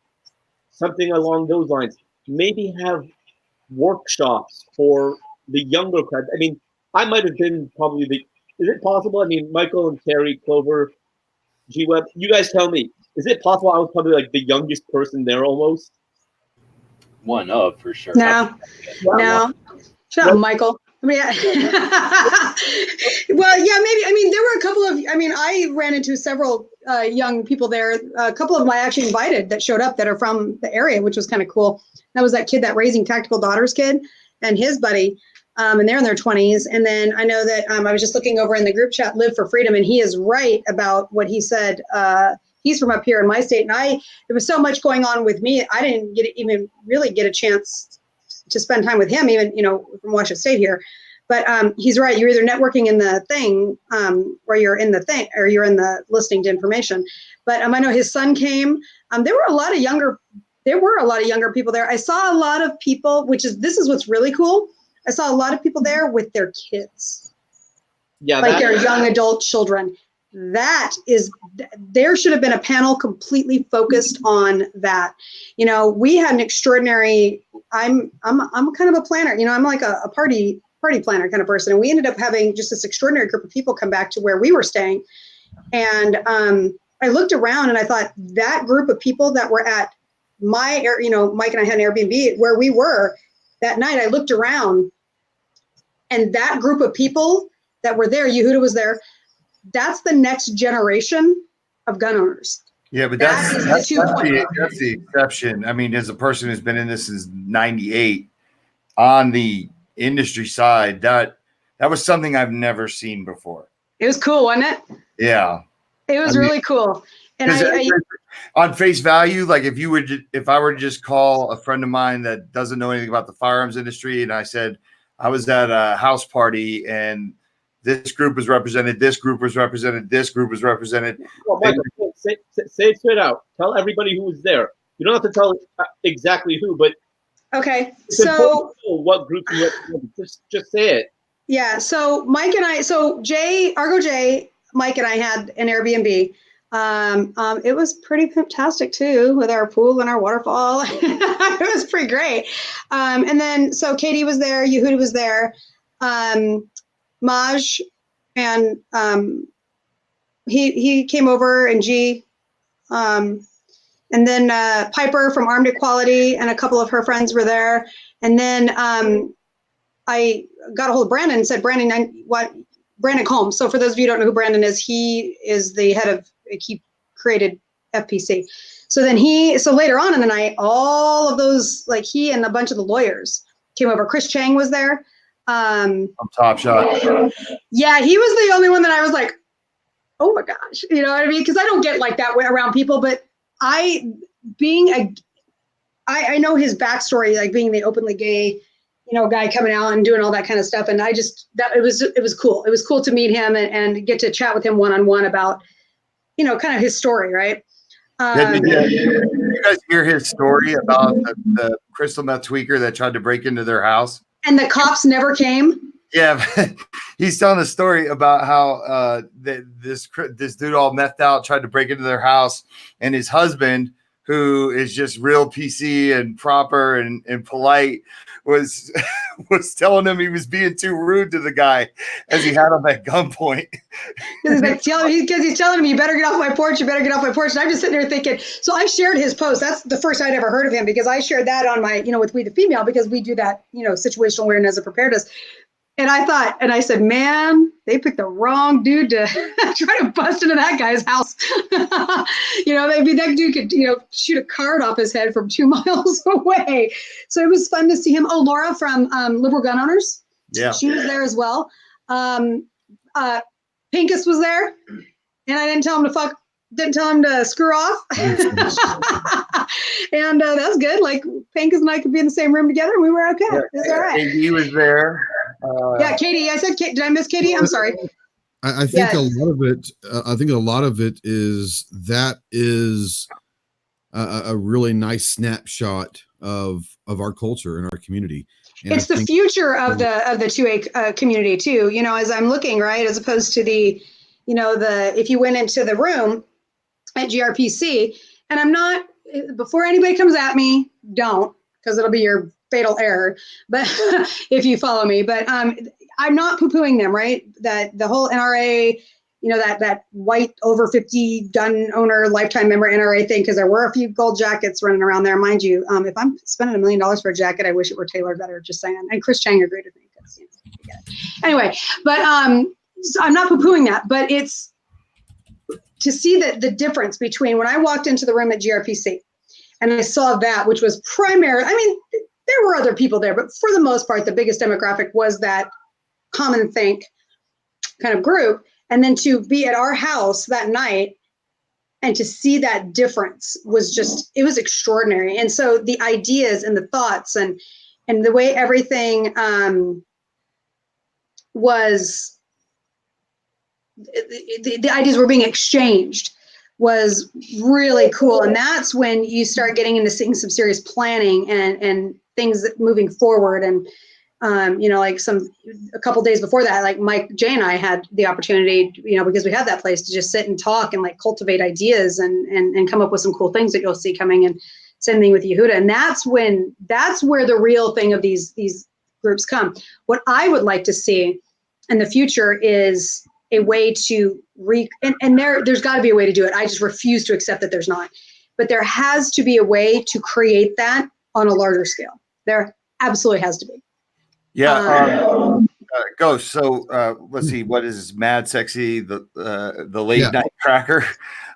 Something along those lines. Maybe have workshops for the younger crowd. I mean, I might have been probably is it possible? I mean, Michael and Kerry, Clover, Gwebs, you guys tell me, is it possible I was probably like the youngest person there almost? One of, for sure. No. Shut up, Michael. I mean, well, yeah, maybe. I mean, there were a couple of. I mean, I ran into several young people there. A couple of them I actually invited that showed up that are from the area, which was kind of cool. That was that kid, that Raising Tactical Daughters kid, and his buddy, and they're in their 20s. And then I know that I was just looking over in the group chat, Live for Freedom, and he is right about what he said. He's from up here in my state, and there was so much going on with me. I didn't even really get a chance to spend time with him, even, from Washington State here. But he's right. You're either networking in the thing, or you're in the thing, or you're in the listening to information. But I know his son came. There were a lot of younger people there. I saw a lot of people, this is what's really cool. I saw a lot of people there with their kids. Yeah, like their young adult children. There should have been a panel completely focused on that. We had an extraordinary, I'm kind of a planner, I'm like a party planner kind of person. And we ended up having just this extraordinary group of people come back to where we were staying. And I looked around and I thought that group of people that were at Mike and I had an Airbnb where we were that night. I looked around and that group of people that were there, Yehuda was there. That's the next generation of gun owners. Yeah, but that's the exception. I mean, as a person who's been in this since '98, on the industry side, that was something I've never seen before. It was cool, wasn't it? Yeah, it was really cool. And on face value, like if I were to just call a friend of mine that doesn't know anything about the firearms industry, and I said, I was at a house party and this group was represented, this group was represented, this group was represented. Well, Michael, say it straight out. Tell everybody who was there. You don't have to tell exactly who, but Okay, it's so important to know what group you represented. Just say it. yeah, so Mike and I, so Argo J, Mike and I had an Airbnb. It was pretty fantastic too, with our pool and our waterfall. It was pretty great. And then so Katie was there, Yehuda was there, Maj, and he came over, and G, and then Piper from Armed Equality and a couple of her friends were there. And then I got a hold of Brandon and said, Brandon Combs. So for those of you who don't know who Brandon is, he is the head of, he created FPC. So then so later on in the night, all of those, like he and a bunch of the lawyers came over. Chris Chang was there. From Top Shot. Yeah, he was the only one that I was like, oh my gosh, you know what I mean? Because I don't get like that way around people, but I know his backstory, like being the openly gay, guy coming out and doing all that kind of stuff. And it was cool. It was cool to meet him and get to chat with him one-on-one about, kind of his story. Right. Did you guys hear his story about the crystal meth tweaker that tried to break into their house? And the cops never came. Yeah, he's telling a story about how this dude all methed out tried to break into their house, and his husband, who is just real PC and proper and polite, was telling him he was being too rude to the guy as he had him at gunpoint. Because he's telling him, you better get off my porch, you better get off my porch. And I'm just sitting there thinking, so I shared his post. That's the first I'd ever heard of him, because I shared that on my, with We the Female, because we do that, situational awareness and preparedness. And I said, man, they picked the wrong dude to try to bust into that guy's house. Maybe that dude could, shoot a card off his head from 2 miles away. So it was fun to see him. Oh, Laura from Liberal Gun Owners. Yeah. She was there as well. Pincus was there. And I didn't tell him to screw off. And that was good. Like Pincus and I could be in the same room together and we were okay. Yeah, it was all right. He was there. Yeah, Katie. I said, did I miss Katie? I'm sorry. I think yes. A lot of it is a really nice snapshot of our culture and our community. And it's the future of the 2A community too. As I'm looking, right, as opposed to the if you went into the room at GRPC, and I'm not, before anybody comes at me, don't, because it'll be your fatal error, but if you follow me, but I'm not poo-pooing them, right? That the whole NRA, that white over 50 gun owner lifetime member NRA thing, because there were a few gold jackets running around there, mind you. If I'm spending $1 million for a jacket, I wish it were tailored better, just saying. And Chris Chang agreed with me. Anyway, but so I'm not poo-pooing that, but it's to see the difference between when I walked into the room at GRPC and I saw that, which was primary. I mean, there were other people there, but for the most part, the biggest demographic was that common think kind of group. And then to be at our house that night and to see that difference was it was extraordinary. And so the ideas and the thoughts and the way everything was, the ideas were being exchanged was really cool. And that's when you start getting into seeing some serious planning and things moving forward. And, like a couple days before that, like Mike, Jay and I had the opportunity, because we had that place to just sit and talk and like cultivate ideas and come up with some cool things that you'll see coming. And same thing with Yehuda. And that's where the real thing of these groups come. What I would like to see in the future is a way to there's got to be a way to do it. I just refuse to accept that there's not, but there has to be a way to create that on a larger scale. There absolutely has to be. Yeah. Ghost. So let's see. What is Mad Sexy? The late night cracker.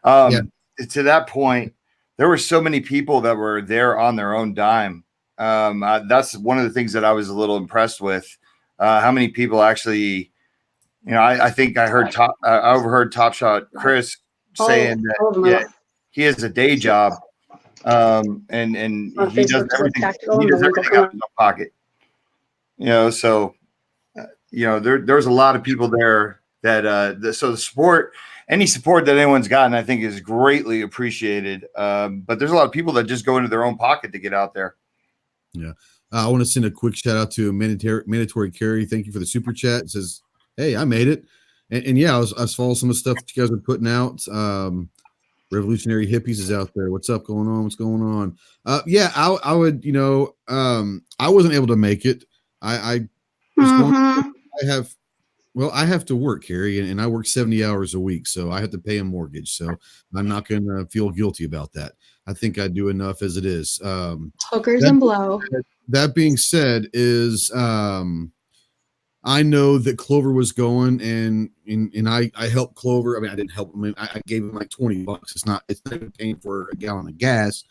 To that point, there were so many people that were there on their own dime. That's one of the things that I was a little impressed with. How many people actually, I think I overheard Top Shot Chris saying that he has a day job, and he does everything. He does everything out of his pocket. So there's a lot of people there that so the support, any support that anyone's gotten, I think is greatly appreciated. But there's a lot of people that just go into their own pocket to get out there. Yeah. I want to send a quick shout out to Mandatory Kerry. Thank you for the super chat. It says, hey, I made it. And yeah, I was following some of the stuff that you guys are putting out. Revolutionary Hippies is out there. What's up going on? What's going on? I would, I wasn't able to make it. I have to work, Kerry, and I work 70 hours a week, so I have to pay a mortgage. So I'm not going to feel guilty about that. I think I do enough as it is. Hookers and blow. That being said, is I know that Clover was going, and I helped Clover. I mean, I didn't help him. I gave him like $20. It's not even paying for a gallon of gas,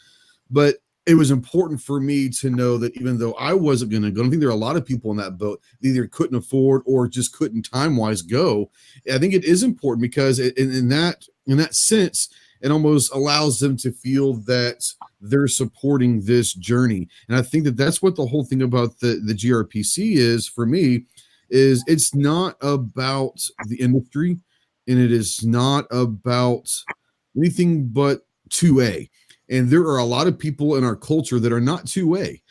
but it was important for me to know that even though I wasn't going to go, I think there are a lot of people in that boat that either couldn't afford or just couldn't time-wise go. I think it is important because in that sense, it almost allows them to feel that they're supporting this journey. And I think that that's what the whole thing about the GRPC is for me, is it's not about the industry, and it is not about anything but 2A. And there are a lot of people in our culture that are not 2A.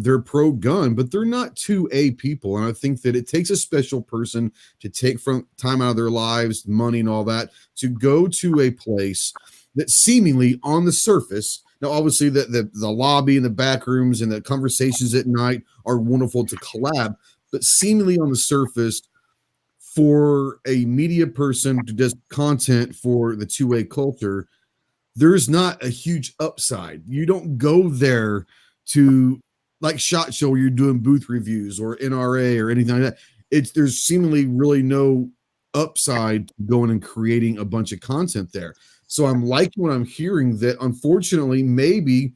They're pro-gun, but they're not 2A people. And I think that it takes a special person to take from time out of their lives, money and all that, to go to a place that seemingly on the surface, now obviously the lobby and the back rooms and the conversations at night are wonderful to collab, but seemingly on the surface, for a media person who does content for the 2A culture, there's not a huge upside. You don't go there to like SHOT Show where you're doing booth reviews or NRA or anything like that. There's seemingly really no upside to going and creating a bunch of content there. So I'm liking what I'm hearing, that unfortunately maybe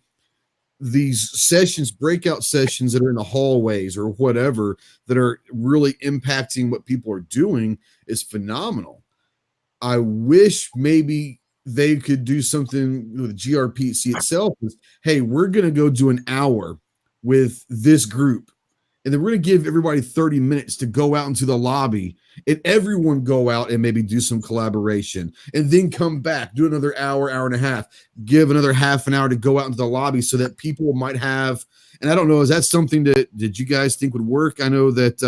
these sessions, breakout sessions that are in the hallways or whatever, that are really impacting what people are doing is phenomenal. I wish maybe they could do something with GRPC itself. Is, hey, we're going to go do an hour with this group, and then we're going to give everybody 30 minutes to go out into the lobby, and everyone go out and maybe do some collaboration, and then come back, do another hour, hour and a half, give another half an hour to go out into the lobby so that people might have, and I don't know, is that something that you guys think would work? I know that,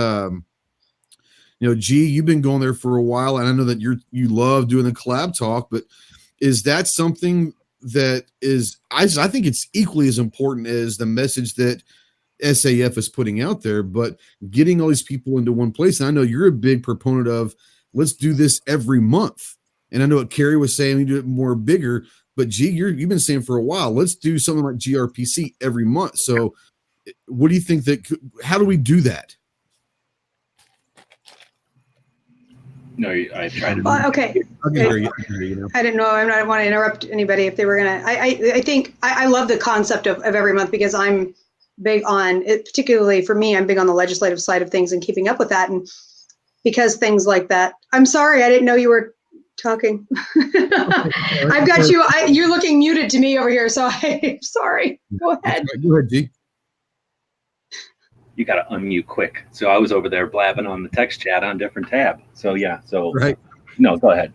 G, you've been going there for a while, and I know that you love doing the collab talk, but is that something that is, I think it's equally as important as the message that SAF is putting out there, but getting all these people into one place. And I know you're a big proponent of, let's do this every month. And I know what Kerry was saying, we do it more bigger, but G, you've been saying for a while, let's do something like GRPC every month. So what do you think how do we do that? No, I tried to. Okay. I can hear you. I didn't know. I don't want to interrupt anybody if they were going to. I think I love the concept of every month, because I'm big on it, particularly for me, I'm big on the legislative side of things and keeping up with that. And because things like that, I'm sorry, I didn't know you were talking. I've got you. You're looking muted to me over here. So I'm sorry. Go ahead. Go ahead, G. You got to unmute quick. So I was over there blabbing on the text chat on different tab. So yeah. So right. No, go ahead.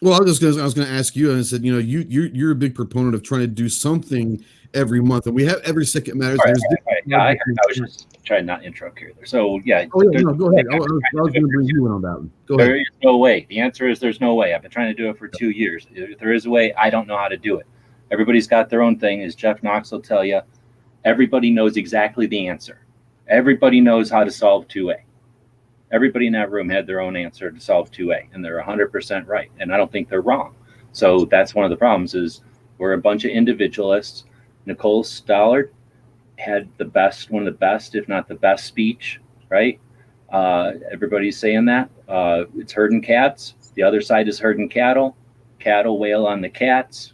Well, I was going to ask you, and I said, you're a big proponent of trying to do something every month, and we have Every Second Matters. Right. Yeah, I was just trying not to interrupt here. So yeah. Oh, yeah, no, go ahead. I was going to bring you in on that one. Go ahead. There is no way. The answer is there's no way. I've been trying to do it for 2 years. If there is a way, I don't know how to do it. Everybody's got their own thing. As Jeff Knox will tell you, everybody knows exactly the answer. Everybody knows how to solve 2A. Everybody in that room had their own answer to solve 2A, and they're 100% right. And I don't think they're wrong. So that's one of the problems, is we're a bunch of individualists. Nicole Stollard had one of the best, if not the best speech, right? Everybody's saying that. It's herding cats. The other side is herding cattle. Cattle wail on the cats.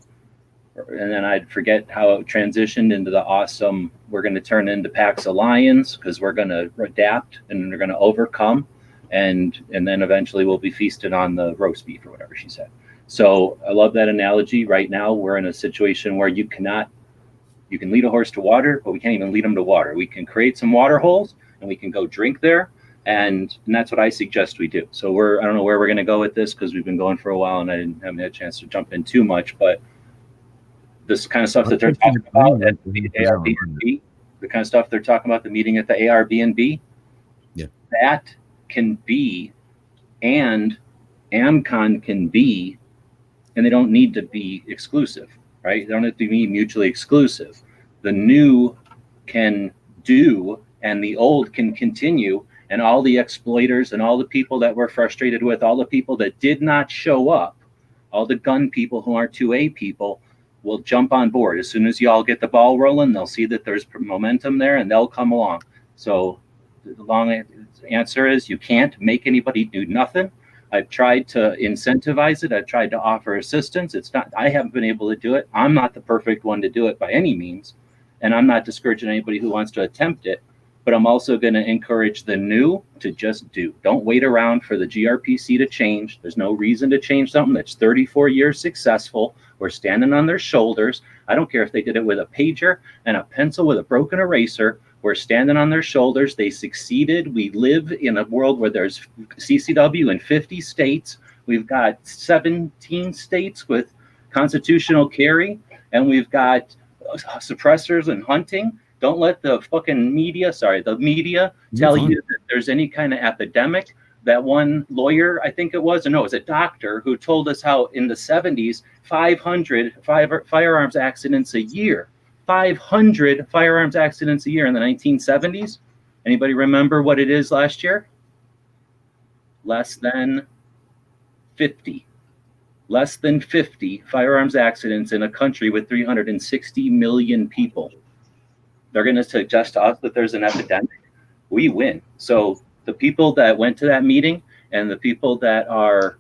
And then I'd forget how it transitioned into the awesome, we're going to turn into packs of lions because we're going to adapt and they're going to overcome. And then eventually we'll be feasted on the roast beef or whatever she said. So I love that analogy. Right now, we're in a situation where you cannot You can lead a horse to water, but we can't even lead them to water. We can create some water holes and we can go drink there. And that's what I suggest we do. So I don't know where we're going to go with this because we've been going for a while and I haven't had a chance to jump in too much, but this kind of stuff that they're talking about at the Airbnb, the kind of stuff they're talking about, the meeting at the Airbnb, that can be, and AmCon can be, and they don't need to be exclusive, right? They don't have to be mutually exclusive. The new can do, and the old can continue, and all the exploiters and all the people that we're frustrated with, all the people that did not show up, all the gun people who aren't 2A people, will jump on board. As soon as y'all get the ball rolling, they'll see that there's momentum there and they'll come along. So the long answer is you can't make anybody do nothing. I've tried to incentivize it. I've tried to offer assistance. I haven't been able to do it. I'm not the perfect one to do it by any means. And I'm not discouraging anybody who wants to attempt it, but I'm also going to encourage the new to just do. Don't wait around for the GRPC to change. There's no reason to change something that's 34 years successful. We're standing on their shoulders. I don't care if they did it with a pager and a pencil with a broken eraser. We're standing on their shoulders. They succeeded. We live in a world where there's CCW in 50 states. We've got 17 states with constitutional carry, and we've got suppressors and hunting. Don't let the media tell you that there's any kind of epidemic. That one lawyer, I think it was a doctor who told us how in the 70s, 500 firearms accidents a year. 500 firearms accidents a year in the 1970s. Anybody remember what it is last year? Less than 50. Less than 50 firearms accidents in a country with 360 million people. They're going to suggest to us that there's an epidemic. We win. So the people that went to that meeting and the people that are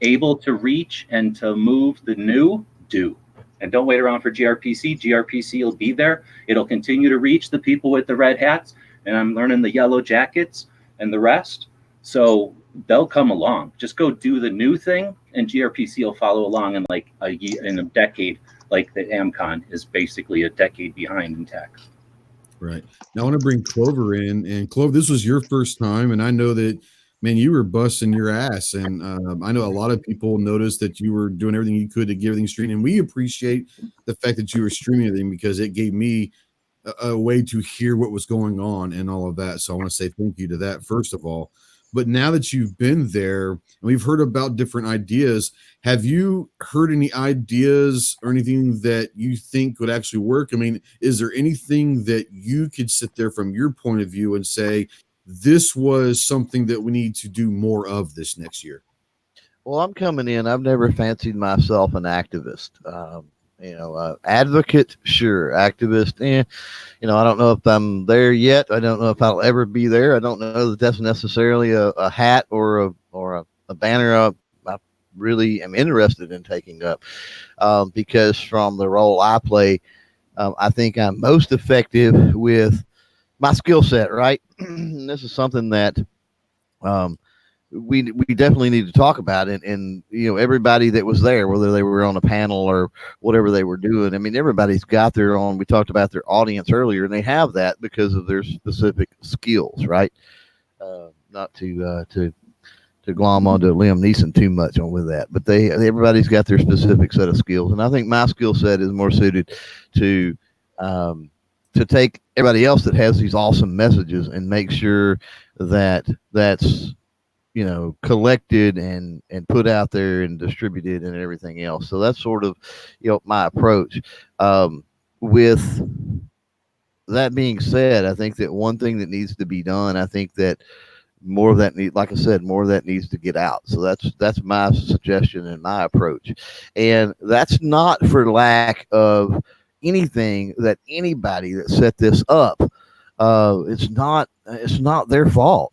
able to reach and to move the new, do. And don't wait around for GRPC. GRPC will be there. It'll continue to reach the people with the red hats. And I'm learning the yellow jackets and the rest. So they'll come along. Just go do the new thing, and GRPC will follow along in like a year, in a decade, like the AmCon is basically a decade behind in tech. Right. Now I want to bring Clover in, and Clover, this was your first time, and I know that, man, you were busting your ass, and I know a lot of people noticed that you were doing everything you could to get everything streamed, and we appreciate the fact that you were streaming everything because it gave me a way to hear what was going on and all of that. So I want to say thank you to that, first of all. But now that you've been there and we've heard about different ideas, have you heard any ideas or anything that you think would actually work? I mean, is there anything that you could sit there from your point of view and say, this was something that we need to do more of this next year? Well, I'm coming in. I've never fancied myself an activist. Advocate, sure. Activist, I don't know if I'm there yet. I don't know if I'll ever be there. I don't know that that's necessarily a hat or a banner I really am interested in taking up, because from the role I play, I think I'm most effective with my skill set, right? This is something that we definitely need to talk about it. And everybody that was there, whether they were on a panel or whatever they were doing, I mean, everybody's got their own. We talked about their audience earlier, and they have that because of their specific skills, right? Not to glom onto Liam Neeson too much with that, but everybody's got their specific set of skills, and I think my skill set is more suited to take everybody else that has these awesome messages and make sure that that's collected and put out there and distributed and everything else. So that's sort of, my approach. With that being said, I think that one thing that needs to be done, I think that more of that more of that needs to get out. So that's my suggestion and my approach. And that's not for lack of anything that anybody that set this up. It's not their fault.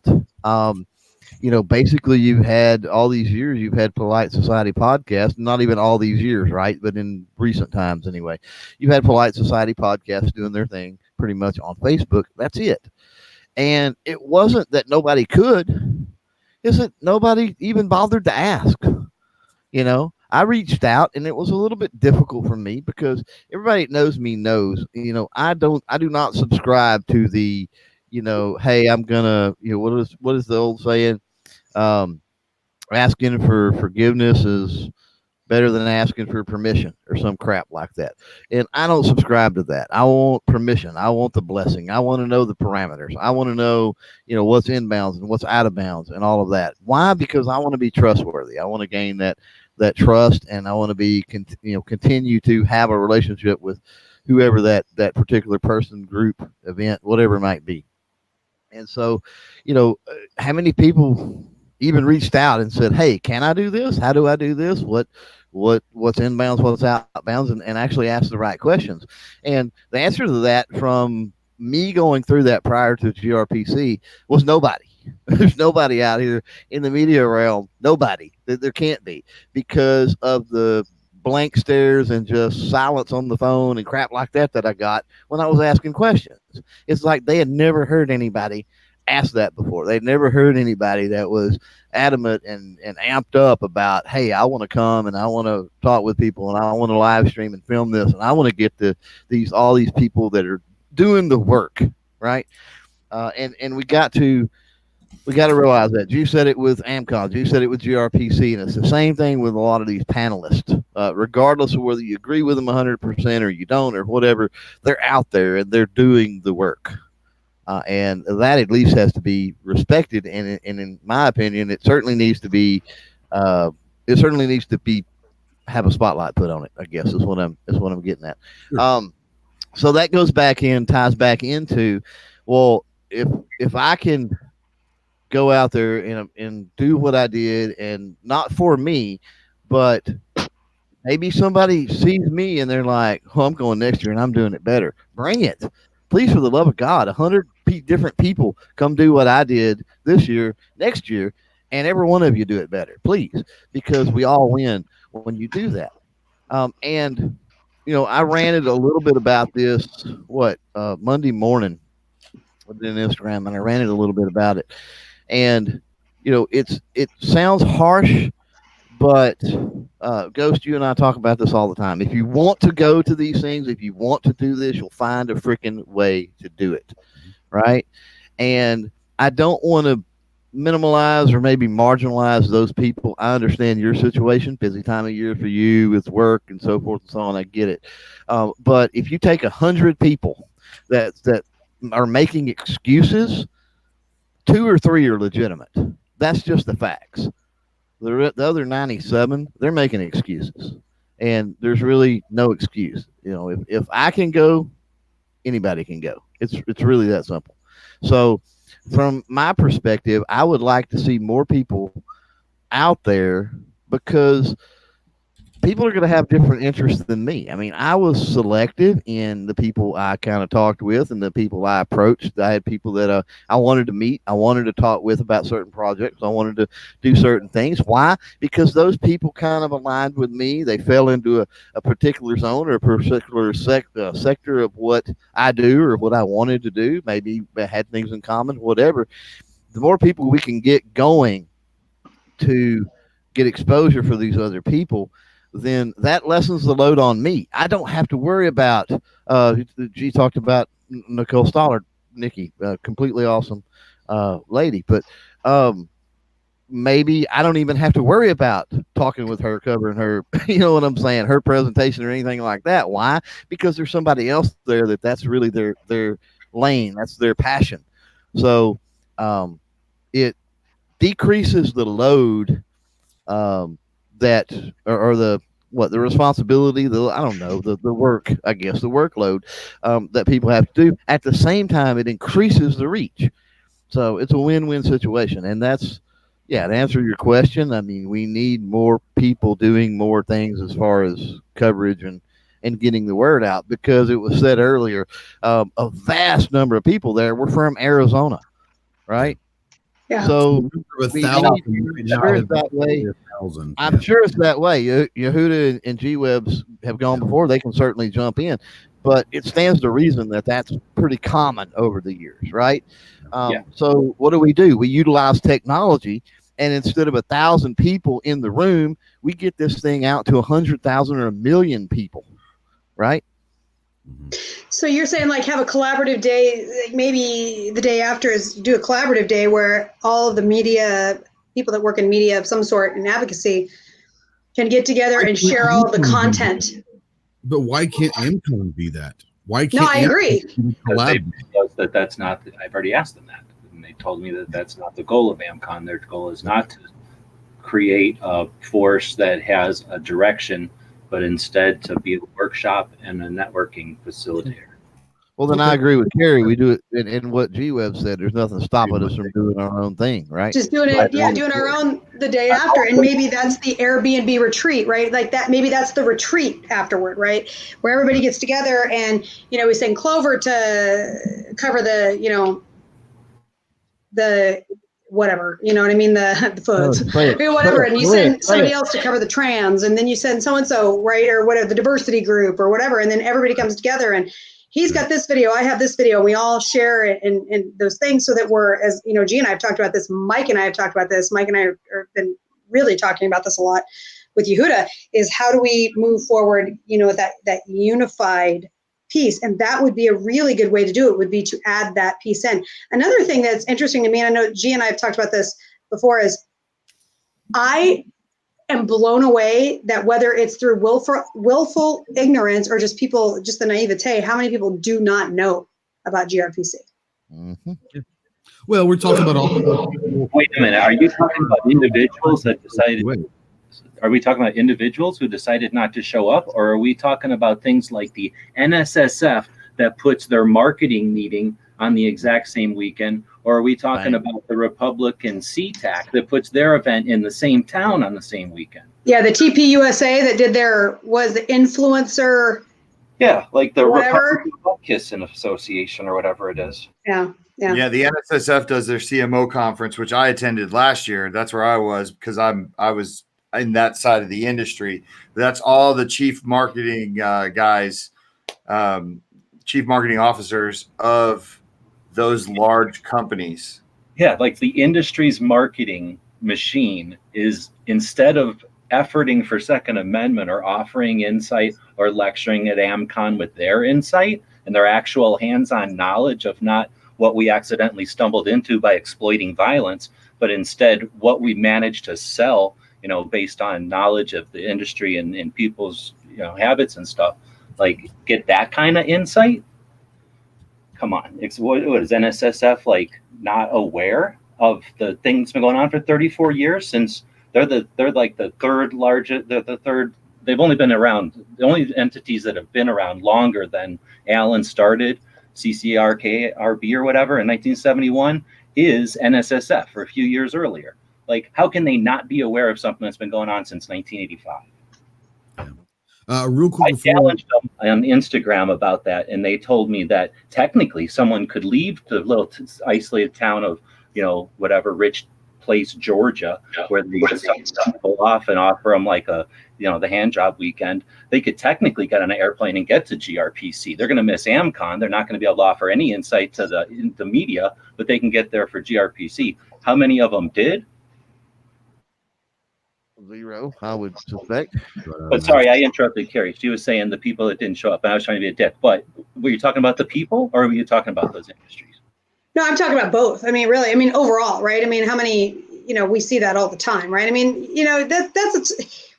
Basically you've had all these years, you've had Polite Society podcast, not even all these years, right? But in recent times anyway, you've had Polite Society podcast doing their thing pretty much on Facebook. That's it. And it wasn't that nobody could, it's that nobody even bothered to ask. I reached out, and it was a little bit difficult for me because everybody that knows me knows, I do not subscribe to the, hey, I'm gonna, what is the old saying? Asking for forgiveness is better than asking for permission or some crap like that. And I don't subscribe to that. I want permission. I want the blessing. I want to know the parameters. I want to know, what's inbounds and what's out of bounds and all of that. Why? Because I want to be trustworthy. I want to gain that trust, and I want to be, continue to have a relationship with whoever that particular person, group, event, whatever it might be. And so, how many people even reached out and said, hey, can I do this? How do I do this? What's inbounds, what's outbounds, and actually ask the right questions. And the answer to that from me going through that prior to GRPC was nobody. There's nobody out here in the media realm. Nobody. There can't be, because of the blank stares and just silence on the phone and crap like that I got when I was asking questions. It's like they had never heard anybody ask that before. They'd never heard anybody that was adamant and amped up about, hey, I want to come and I want to talk with people and I want to live stream and film this and I want to get all these people that are doing the work, right? And we got to realize that. You said it with AMCON, you said it with GRPC, and it's the same thing with a lot of these panelists. Regardless of whether you agree with them 100% or you don't or whatever, they're out there and they're doing the work. And that at least has to be respected. And in my opinion, it certainly needs to be, have a spotlight put on it, I guess is what I'm getting at. Sure. So that ties back into, well, if I can go out there and do what I did, and not for me, but maybe somebody sees me and they're like, oh, I'm going next year and I'm doing it better. Bring it. Please, for the love of God, 100 different people come do what I did this year, next year, and every one of you do it better, please, because we all win when you do that. And, I ranted a little bit about this, Monday morning within Instagram, and I ranted a little bit about it. And, it sounds harsh, but Ghost, you and I talk about this all the time. If you want to go to these things, if you want to do this, you'll find a freaking way to do it, right? And I don't want to minimalize or maybe marginalize those people. I understand your situation, busy time of year for you with work and so forth and so on. I get it. But if you take 100 people that are making excuses, 2 or 3 are legitimate. That's just the facts. The other 97, they're making excuses, and there's really no excuse. If I can go, anybody can go. It's really that simple. So from my perspective, I would like to see more people out there, because people are going to have different interests than me. I mean, I was selective in the people I kind of talked with and the people I approached. I had people that I wanted to meet. I wanted to talk with about certain projects. I wanted to do certain things. Why? Because those people kind of aligned with me. They fell into a particular zone or a particular sector of what I do or what I wanted to do. Maybe had things in common, whatever. The more people we can get going to get exposure for these other people, then that lessens the load on me. I don't have to worry about, she talked about Nicole Stoller, Nikki, completely awesome lady, but maybe I don't even have to worry about talking with her, covering her, you know what I'm saying, her presentation or anything like that. Why? Because there's somebody else there that's really their lane, that's their passion. So it decreases the load that or the responsibility, the work, I guess, the workload that people have to do. At the same time, it increases the reach. So it's a win-win situation. And that's, to answer your question, I mean, we need more people doing more things as far as coverage and getting the word out, because it was said earlier, a vast number of people there were from Arizona, right? Yeah. So I'm sure it's that way. Yehuda and Gwebs have gone before. They can certainly jump in, but it stands to reason that that's pretty common over the years, right? So what do? We utilize technology And instead of 1,000 people in the room, we get this thing out to 100,000 or 1,000,000 people, right? So you're saying like have a collaborative day, like maybe the day after is do a collaborative day where all of the media, people that work in media of some sort in advocacy can get together and share all the content. But why can't AMCON be that? Why can't No, I agree. That's not. I've already asked them that, and they told me that that's not the goal of AMCON. Their goal is not to create a force that has a direction, but instead to be a workshop and a networking facilitator. Well, then I agree with Kerry. We do it in what Gwebs said. There's nothing stopping us from doing our own thing, right? Just doing it, doing our own the day after. And maybe that's the Airbnb retreat, right? Like that, maybe that's the retreat afterward, right? Where everybody gets together and, we sing Clover to cover the, the whatever, you know what I mean? The foods, whatever. And you send somebody else to cover the trans, and then you send so-and-so, right? Or whatever, the diversity group or whatever. And then everybody comes together and he's got this video, I have this video, we all share it and those things so that we're, as G and I have talked about this, Mike and I have talked about this, Mike and I have been really talking about this a lot with Yehuda, is how do we move forward, that unified piece. And that would be a really good way to do it, would be to add that piece in. Another thing that's interesting to me, and I know G and I have talked about this before, is I am blown away that whether it's through willful ignorance or just the naivete, how many people do not know about GRPC? Mm-hmm. Well, we're talking about all. Wait a minute. Are you talking about individuals that decided? Are we talking about individuals who decided not to show up, or are we talking about things like the NSSF that puts their marketing meeting on the exact same weekend? Or are we talking about the Republican CTAC that puts their event in the same town on the same weekend? Yeah, the TPUSA that did was the influencer. Yeah, like the whatever. Republican Butt Kissing Association or whatever it is. Yeah. Yeah, the NSSF does their CMO conference, which I attended last year. That's where I was because I was in that side of the industry. That's all the chief marketing guys, chief marketing officers of those large companies. Yeah, like the industry's marketing machine is, instead of efforting for Second Amendment or offering insight or lecturing at AmCon with their insight and their actual hands-on knowledge of not what we accidentally stumbled into by exploiting violence, but instead what we managed to sell, based on knowledge of the industry and people's, habits and stuff, like get that kind of insight. Come on, what is NSSF like not aware of the thing that's been going on for 34 years since they're like the third largest, the third, they've only been around, the only entities that have been around longer than Allen started, CCRB or whatever in 1971 is NSSF for a few years earlier. Like, how can they not be aware of something that's been going on since 1985? Real quick, I challenged them on Instagram about that, and they told me that technically someone could leave the little isolated town of, whatever rich place, Georgia, where they send people off and offer them like a, the hand job weekend. They could technically get on an airplane and get to GRPC. They're going to miss AmCon. They're not going to be able to offer any insight to the media, but they can get there for GRPC. How many of them did? 0, I would suspect. But sorry, I interrupted Kerry. She was saying the people that didn't show up. I was trying to be a dick. But were you talking about the people, or were you talking about those industries? No, I'm talking about both. I mean, really. I mean, overall, right? I mean, how many? We see that all the time, right? I mean,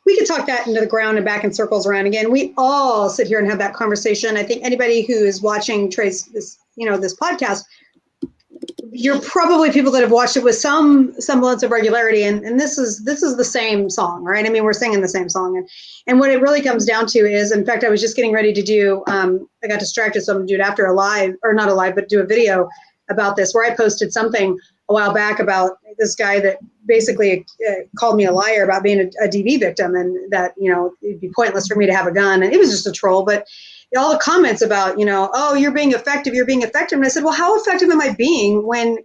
we could talk that into the ground and back in circles around again. We all sit here and have that conversation. I think anybody who is watching Trey's this podcast, you're probably people that have watched it with some semblance of regularity, and this is the same song, right? I mean, we're singing the same song, and what it really comes down to is, in fact, I was just getting ready to do, I got distracted, so I'm gonna do it after not a live, but do a video about this, where I posted something a while back about this guy that basically called me a liar about being a DV victim, and that it'd be pointless for me to have a gun, and it was just a troll, but all the comments about, oh, you're being effective. And I said, well, how effective am I being when,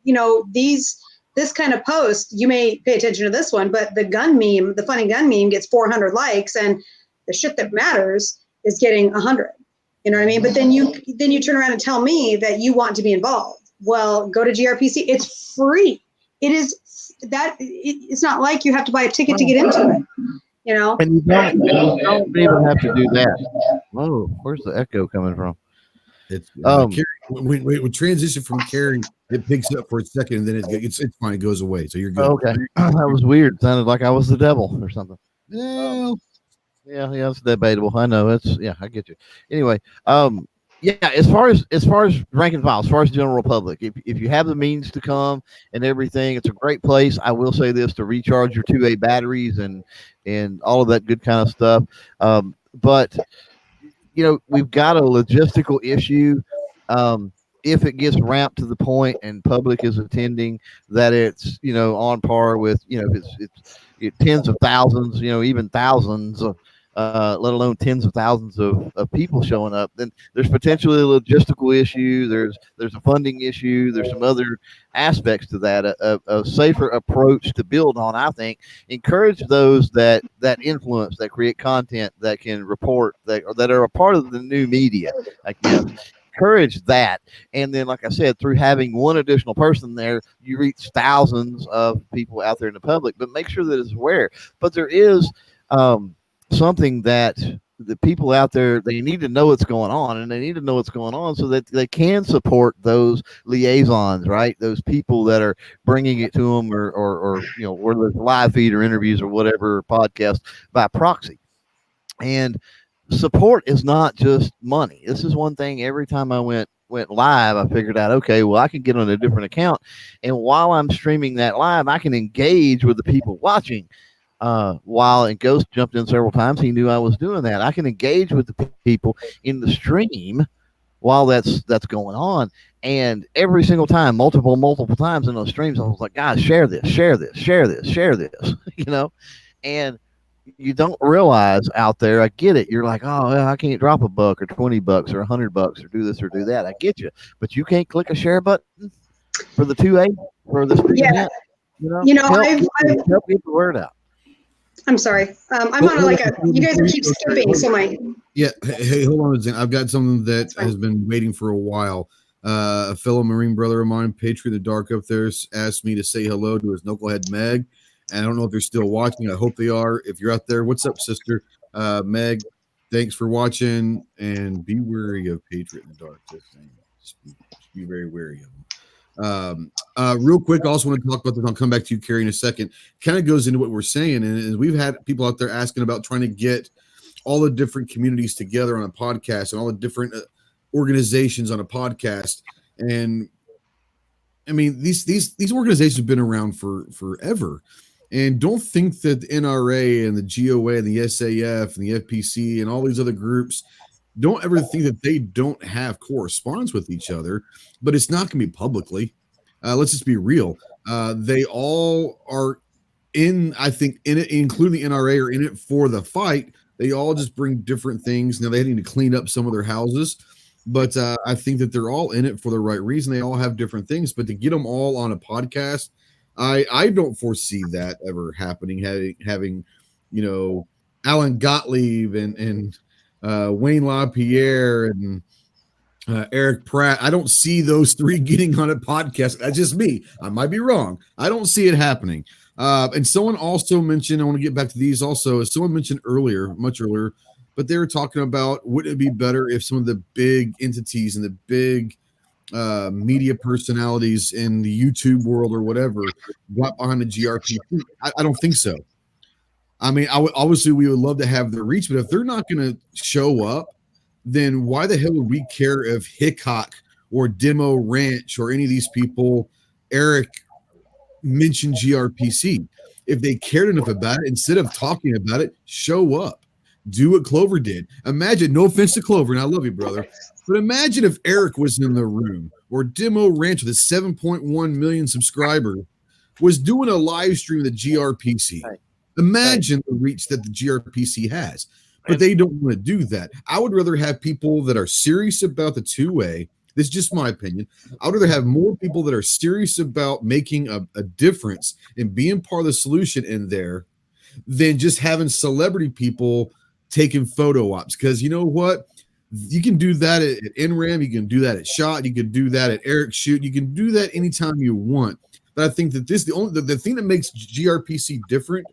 this kind of post, you may pay attention to this one, but the gun meme, the funny gun meme gets 400 likes, and the shit that matters is getting 100. You know what I mean? But then you turn around and tell me that you want to be involved. Well, go to GRPC. It's free. It is it's not like you have to buy a ticket to get into it, you know. And you don't even have to do that. Whoa, where's the echo coming from? It's Carrie, when we transition from Carrie, it picks up for a second, and then it's fine. It goes away, so you're good. Okay, that was weird. It sounded like I was the devil or something. Well, yeah, it's debatable. I know. I get you. Anyway, yeah. As far as rank and file, as far as general public, if you have the means to come and everything, it's a great place. I will say this, to recharge your 2A batteries and all of that good kind of stuff. But we've got a logistical issue. If it gets ramped to the point and public is attending, that it's on par with it's tens of thousands, even thousands of let alone tens of thousands of people showing up, then there's potentially a logistical issue. There's a funding issue. There's some other aspects to that. A safer approach to build on, I think. Encourage those that influence, that create content, that can report, that are a part of the new media, I guess. Encourage that, and then, like I said, through having one additional person there, you reach thousands of people out there in the public. But make sure that it's aware. But there is something that the people out there, they need to know what's going on, and they need to know what's going on so that they can support those liaisons, right? Those people that are bringing it to them, or whether it's live feed or interviews or whatever, podcast by proxy. And support is not just money. This is one thing. Every time I went live, I figured out, okay, well, I can get on a different account, and while I'm streaming that live, I can engage with the people watching. And Ghost jumped in several times. He knew I was doing that. I can engage with the people in the stream while that's going on. And every single time, multiple times in those streams, I was like, guys, share this, and you don't realize out there, I get it. You're like, oh, well, I can't drop $1 or $20 or $100 or do this or do that. I get you, but you can't click a share button for the 2A for this big event. Help get the word out. I'm sorry. I'm on you guys keep skipping, so Hey, hold on a second. I've got something that has been waiting for a while. A fellow Marine brother of mine, Patriot in the Dark up there, asked me to say hello to his knucklehead Meg. And I don't know if they're still watching. I hope they are. If you're out there, what's up, sister? Meg, thanks for watching. And be wary of Patriot in the Dark. Just be very wary of him. Real quick, I also want to talk about this. I'll come back to you, Kerry, in a second. Kind of goes into what we're saying. And we've had people out there asking about trying to get all the different communities together on a podcast and all the different organizations on a podcast. And I mean, these organizations have been around for forever. And don't think that the NRA and the GOA and the SAF and the FPC and all these other groups, don't ever think that they don't have correspondence with each other, but it's not going to be publicly. Let's just be real. They all are in it, including the NRA, are in it for the fight. They all just bring different things. Now, they need to clean up some of their houses, but I think that they're all in it for the right reason. They all have different things, but to get them all on a podcast, I don't foresee that ever happening. Having Alan Gottlieb and Wayne LaPierre and Eric Pratt. I don't see those three getting on a podcast. That's just me. I might be wrong. I don't see it happening. And someone also mentioned, I want to get back to these also, as someone mentioned much earlier, but they were talking about, wouldn't it be better if some of the big entities and the big media personalities in the YouTube world or whatever got behind the GRPC? I don't think so. I mean, obviously we would love to have their reach, but if they're not going to show up, then why the hell would we care if Hickok or Demo Ranch or any of these people, Eric, mentioned GRPC? If they cared enough about it, instead of talking about it, show up. Do what Clover did. Imagine, no offense to Clover, and I love you, brother, but imagine if Eric was in the room or Demo Ranch with a 7.1 million subscribers was doing a live stream of the GRPC. Right. Imagine the reach that the GRPC has, but they don't want to do that. I would rather have people that are serious about the 2A. This is just my opinion. I would rather have more people that are serious about making a difference and being part of the solution in there than just having celebrity people taking photo ops. Because you know what? You can do that at NRAM. You can do that at SHOT. You can do that at Eric Shoot. You can do that anytime you want. But I think that the thing that makes GRPC different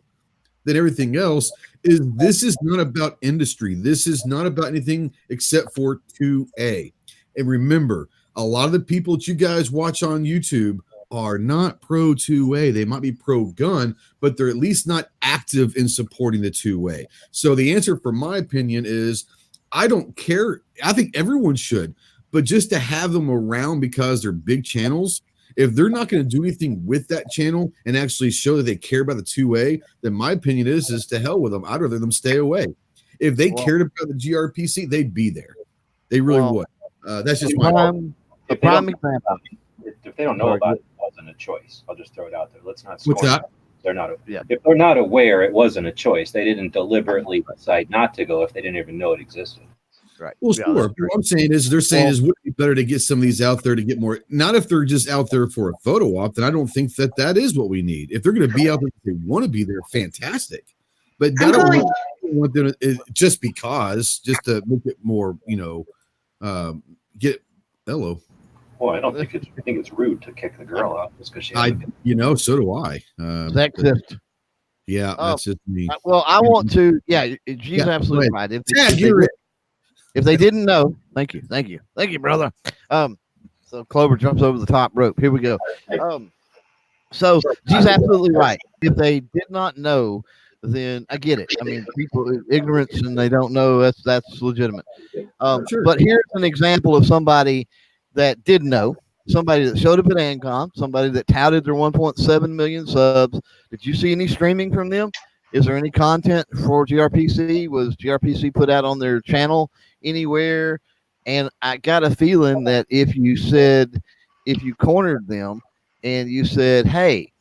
than everything else is this is not about industry. This is not about anything except for 2A. And remember, a lot of the people that you guys watch on YouTube are not pro 2A. They might be pro gun, but they're at least not active in supporting the 2A. So the answer, for my opinion, is I don't care. I think everyone should, but just to have them around because they're big channels, if they're not going to do anything with that channel and actually show that they care about the 2A, then my opinion is to hell with them. I'd rather them stay away. If they cared about the GRPC, they'd be there. They really would. That's just my prime example. If they don't know about it, it wasn't a choice. I'll just throw it out there. Let's not. What's that? They're not. If they're not aware, it wasn't a choice. They didn't deliberately decide not to go if they didn't even know it existed. Right. Well, sure. What I'm saying is, they're saying is, would it be better to get some of these out there to get more? Not if they're just out there for a photo op. Then I don't think that is what we need. If they're going to be out there, if they want to be there, fantastic. But I don't want them just to make it more, get hello. Well, I think it's rude to kick the girl out just because she. So do I. Sexist. Yeah, that's just me. Well, I want to. Yeah, she's absolutely right. If they didn't know, thank you, brother. So Clover jumps over the top rope. Here we go. So she's absolutely right. If they did not know, then I get it. I mean, people ignorance and they don't know, that's legitimate. Sure. But here's an example of somebody that did know. Somebody that showed up at ANCOM, somebody that touted their 1.7 million subs. Did you see any streaming from them? Is there any content for GRPC? Was GRPC put out on their channel anywhere? And I got a feeling that if you cornered them and you said, hey,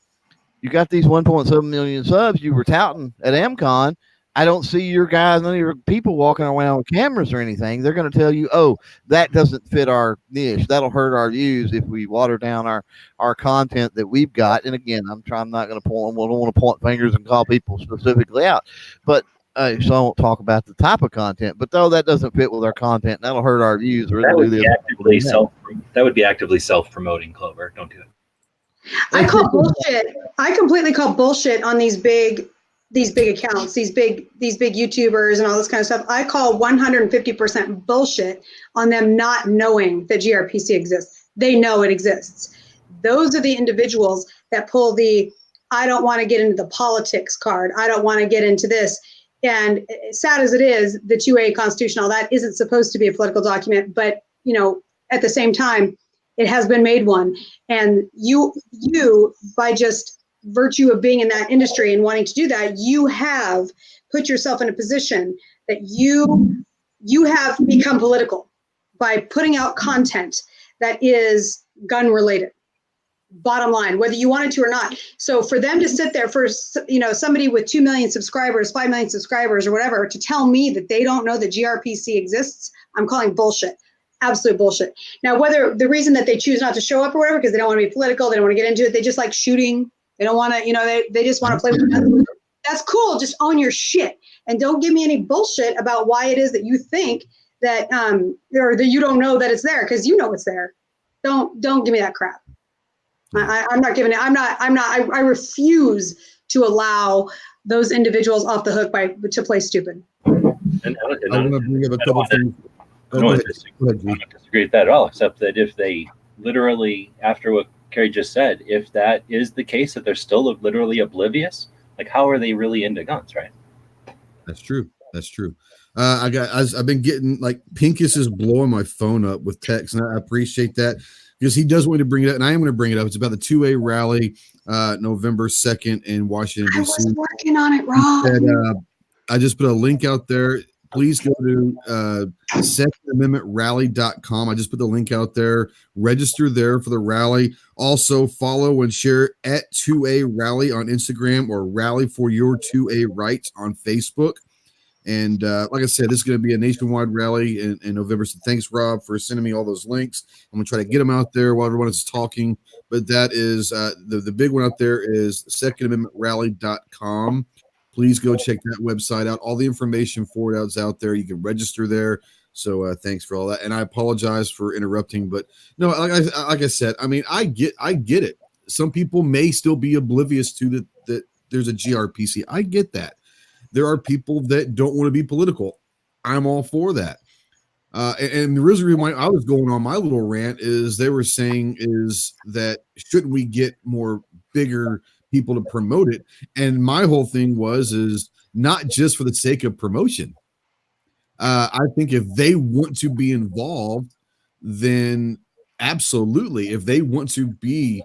you got these 1.7 million subs you were touting at AMCON, I don't see your guys, none of your people walking around with cameras or anything. They're going to tell you, oh, that doesn't fit our niche. That'll hurt our views if we water down our content that we've got. And again, I'm not going to point. I don't want to point fingers and call people specifically out. But so I won't talk about the type of content. But though that doesn't fit with our content, that'll hurt our views. That would be actively self-promoting, Clover. Don't do it. I call bullshit. I completely call bullshit on these big accounts, these big YouTubers and all this kind of stuff. I call 150% bullshit on them not knowing that GRPC exists. They know it exists. Those are the individuals that pull the I don't want to get into the politics card. I don't want to get into this. And sad as it is, the 2A Constitution, all that isn't supposed to be a political document, but at the same time, it has been made one. And you by just virtue of being in that industry and wanting to do that, you have put yourself in a position that you have become political by putting out content that is gun related. Bottom line, whether you wanted to or not. So for them to sit there for somebody with 2 million subscribers, 5 million subscribers or whatever, to tell me that they don't know that GRPC exists, I'm calling bullshit. Absolute bullshit. Now, whether the reason that they choose not to show up or whatever, because they don't want to be political, they don't want to get into it, they just like shooting. They don't want to, they just want to play with guns. That's cool. Just own your shit. And don't give me any bullshit about why it is that you think that, or that you don't know that it's there, because you know it's there. Don't give me that crap. I'm not giving it. I refuse to allow those individuals off the hook to play stupid. And I want to bring up a couple things. I don't disagree with that at all, except that if they literally, after what Kerry just said, if that is the case, that they're still literally oblivious, like how are they really into guns, right? That's true. I've been getting like Pincus is blowing my phone up with texts, and I appreciate that because he does want to bring it up, and I am going to bring it up. It's about the 2A rally, November 2nd in Washington, D.C. I was working on it, Rob. I just put a link out there. Please go to secondamendmentrally.com. I just put the link out there. Register there for the rally. Also follow and share at 2A Rally on Instagram or Rally for Your 2A Rights on Facebook. And like I said, this is going to be a nationwide rally in November. So thanks, Rob, for sending me all those links. I'm going to try to get them out there while everyone is talking. But that is the big one out there is secondamendmentrally.com. Please go check that website out. All the information for it is out there. You can register there. So thanks for all that. And I apologize for interrupting, but no, like I said, I mean, I get it. some people may still be oblivious to that there's a GRPC. I get that. There are people that don't want to be political. I'm all for that. And the reason why I was going on my little rant is they were saying is that shouldn't we get more bigger people to promote it? And my whole thing is not just for the sake of promotion. I think if they want to be involved, then absolutely. If they want to be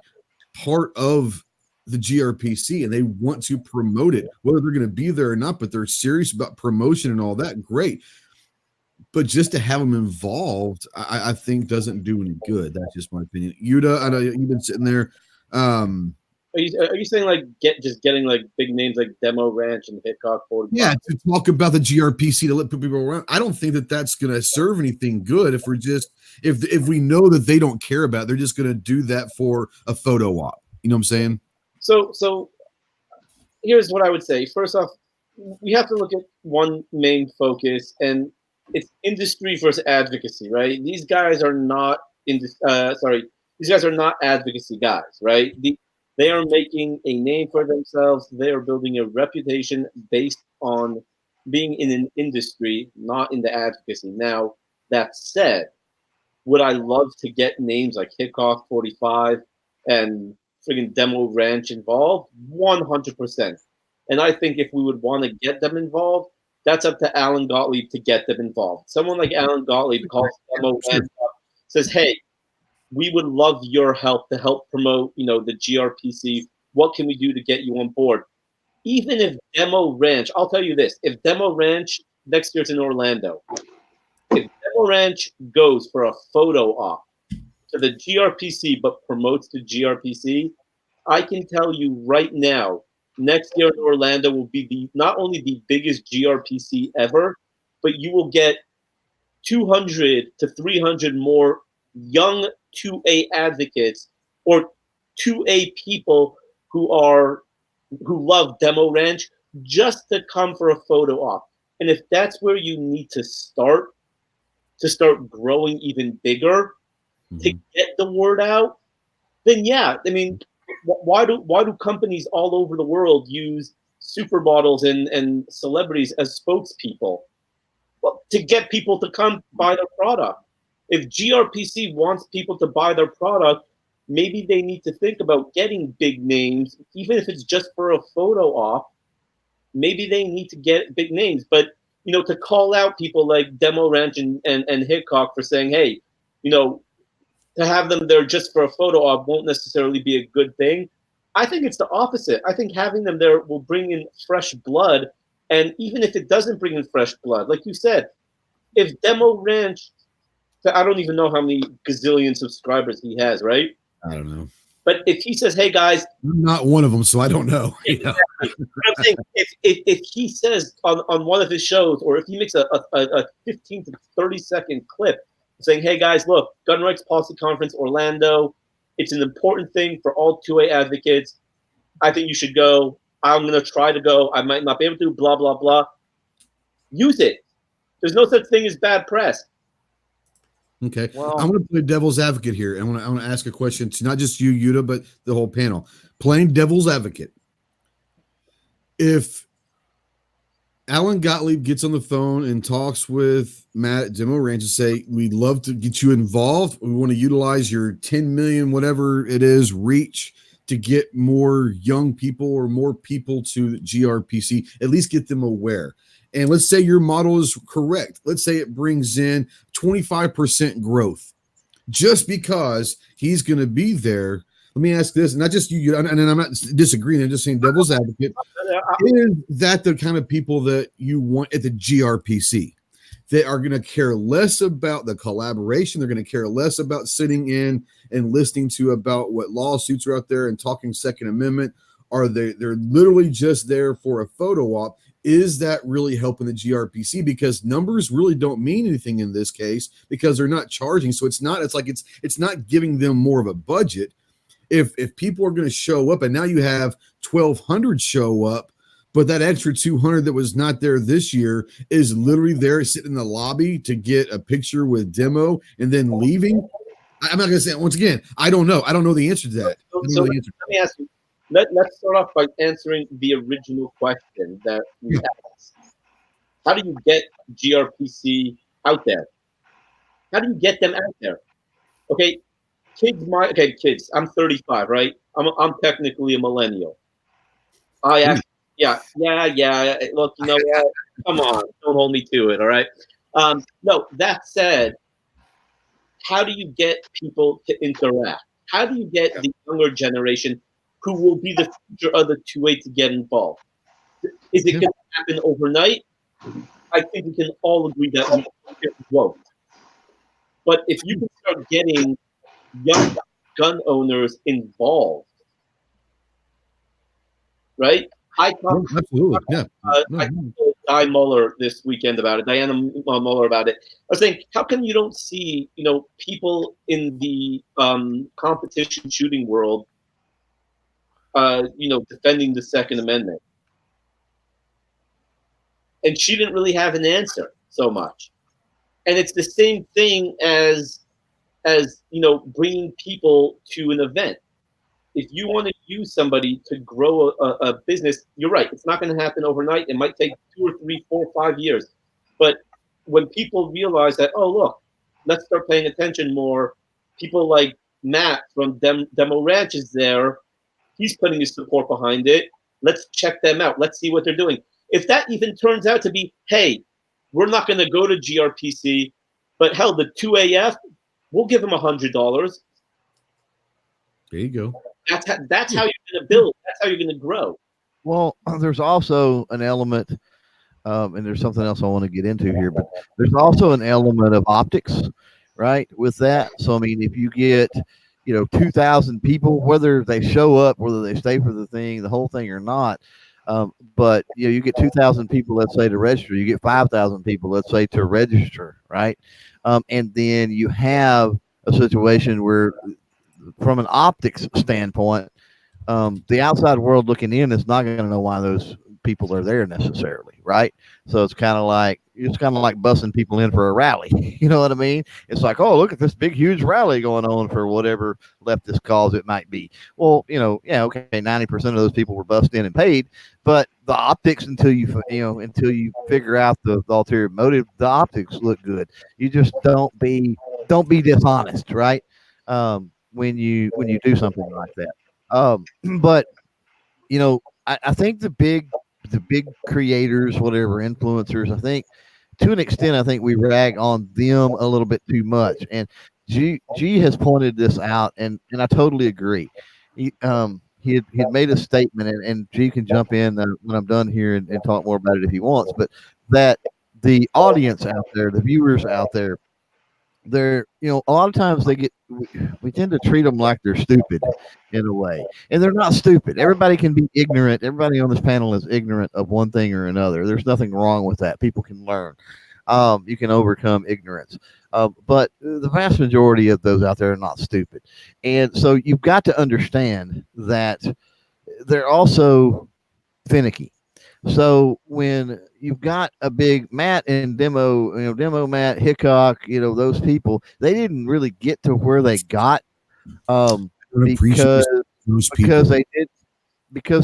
part of the GRPC and they want to promote it, whether they're going to be there or not, but they're serious about promotion and all that, great. But just to have them involved, I think doesn't do any good. That's just my opinion. Yehuda, I know you've been sitting there. Are you saying like getting like big names like Demo Ranch and Hitchcock 45? Yeah, to talk about the GRPC to let people around. I don't think that that's going to serve anything good if we're just if we know that they don't care about it, they're just going to do that for a photo op. You know what I'm saying? So here's what I would say. First off, we have to look at one main focus, and it's industry versus advocacy, right? These guys are not these guys are not advocacy guys, right? They are making a name for themselves. They are building a reputation based on being in an industry, not in the advocacy. Now, that said, would I love to get names like Hitchcock 45 and friggin' Demo Ranch involved? 100%. And I think if we would want to get them involved, that's up to Alan Gottlieb to get them involved. Someone like Alan Gottlieb calls Demo Ranch up, says, hey, we would love your help to help promote, the GRPC. What can we do to get you on board? Even if Demo Ranch, I'll tell you this, if Demo Ranch, next year's in Orlando, if Demo Ranch goes for a photo op to the GRPC but promotes the GRPC, I can tell you right now, next year in Orlando will be not only the biggest GRPC ever, but you will get 200 to 300 more young 2A advocates or 2A people who love Demo Ranch just to come for a photo op. And if that's where you need to start growing even bigger, to get the word out, then yeah, I mean, why do companies all over the world use supermodels and celebrities as spokespeople? Well, to get people to come buy their product. If GRPC wants people to buy their product, maybe they need to think about getting big names, even if it's just for a photo op. Maybe they need to get big names. But, to call out people like Demo Ranch and Hitchcock for saying, hey, to have them there just for a photo op won't necessarily be a good thing. I think it's the opposite. I think having them there will bring in fresh blood. And even if it doesn't bring in fresh blood, like you said, if Demo Ranch, I don't even know how many gazillion subscribers he has, right? I don't know. But if he says, hey, guys. I'm not one of them, so I don't know. Exactly. I'm saying if he says on one of his shows, or if he makes a 15 to 30-second clip saying, hey, guys, look, Gun Rights Policy Conference, Orlando, it's an important thing for all 2A advocates. I think you should go. I'm going to try to go. I might not be able to, blah, blah, blah. Use it. There's no such thing as bad press. Okay. Well, I'm going to play devil's advocate here. And I want to ask a question to not just you, Yehuda, but the whole panel. Playing devil's advocate. If Alan Gottlieb gets on the phone and talks with Matt at Demo Ranch and say, we'd love to get you involved. We want to utilize your 10 million, whatever it is, reach to get more young people or more people to the GRPC, at least get them aware. And let's say your model is correct. Let's say it brings in 25% growth just because he's going to be there. Let me ask this, not just you, and I'm not disagreeing. I'm just saying devil's advocate. Is that the kind of people that you want at the GRPC? They are going to care less about the collaboration. They're going to care less about sitting in and listening to about what lawsuits are out there and talking Second Amendment. Are they're literally just there for a photo op? Is that really helping the GRPC? Because numbers really don't mean anything in this case because they're not charging. So it's not giving them more of a budget. If people are going to show up and now you have 1,200 show up, but that extra 200 that was not there this year is literally there sitting in the lobby to get a picture with Demo and then leaving. I'm not going to say once again. I don't know. I don't know the answer to that. So let me ask you. Let's start off by answering the original question that we asked. How do you get GRPC out there? How do you get them out there? Okay, kids. I'm 35, right? I'm technically a millennial. Yeah. Look, you know what? Come on, don't hold me to it. All right. No, that said, how do you get people to interact? How do you get the younger generation, who will be the future of the 2A, to get involved? Is it going to happen overnight? I think we can all agree that it won't. But if you can start getting young gun owners involved, right? I talked to Di Muller this weekend about it, Diana Muller about it. I was saying, how come you don't see, people in the competition shooting world, defending the Second Amendment? And she didn't really have an answer so much. And it's the same thing as bringing people to an event. If you want to use somebody to grow a business, you're right. It's not going to happen overnight. It might take 2 or 3, 4, 5 years. But when people realize that, oh, look, let's start paying attention more. People like Matt from Demo Ranch is there. He's putting his support behind it. Let's check them out. Let's see what they're doing. If that even turns out to be, hey, we're not going to go to GRPC, but hell, the 2AF, we'll give them $100. There you go. That's how you're going to build. That's how you're going to grow. Well, there's also an element, and there's something else I want to get into here, but there's also an element of optics, right, with that. So, I mean, if you get, 2,000 people, whether they show up, whether they stay for the whole thing or not, but, you get 2,000 people, let's say, to register. You get 5,000 people, let's say, to register, right? And then you have a situation where, from an optics standpoint, the outside world looking in is not going to know why those people are there necessarily, right? So it's kind of like bussing people in for a rally. You know what I mean? It's like, oh, look at this big, huge rally going on for whatever leftist cause it might be. Well, okay, 90% of those people were bussed in and paid, but the optics, until you figure out the ulterior motive, the optics look good. You just don't be dishonest, right? When you do something like that. But I think the big creators, whatever, influencers, I think to an extent, I think we rag on them a little bit too much. And G has pointed this out, and I totally agree. He had made a statement, and G can jump in when I'm done here and talk more about it if he wants. But that the audience out there, the viewers out there, they're a lot of times we tend to treat them like they're stupid in a way, and they're not stupid. Everybody can be ignorant. Everybody on this panel is ignorant of one thing or another. There's nothing wrong with that. People can learn. You can overcome ignorance, but the vast majority of those out there are not stupid. And so you've got to understand that they're also finicky. So when you've got a big Matt and Demo Matt, Hickok, those people, they didn't really get to where they got because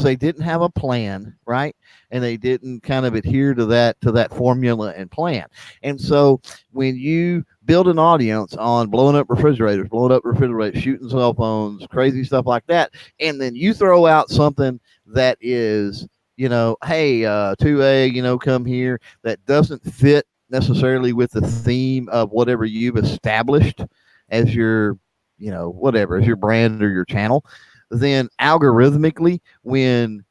they didn't have a plan, right? And they didn't kind of adhere to that formula and plan. And so when you build an audience on blowing up refrigerators, shooting cell phones, crazy stuff like that, and then you throw out something that is, hey, 2A, come here, that doesn't fit necessarily with the theme of whatever you've established as your, as your brand or your channel, then algorithmically, when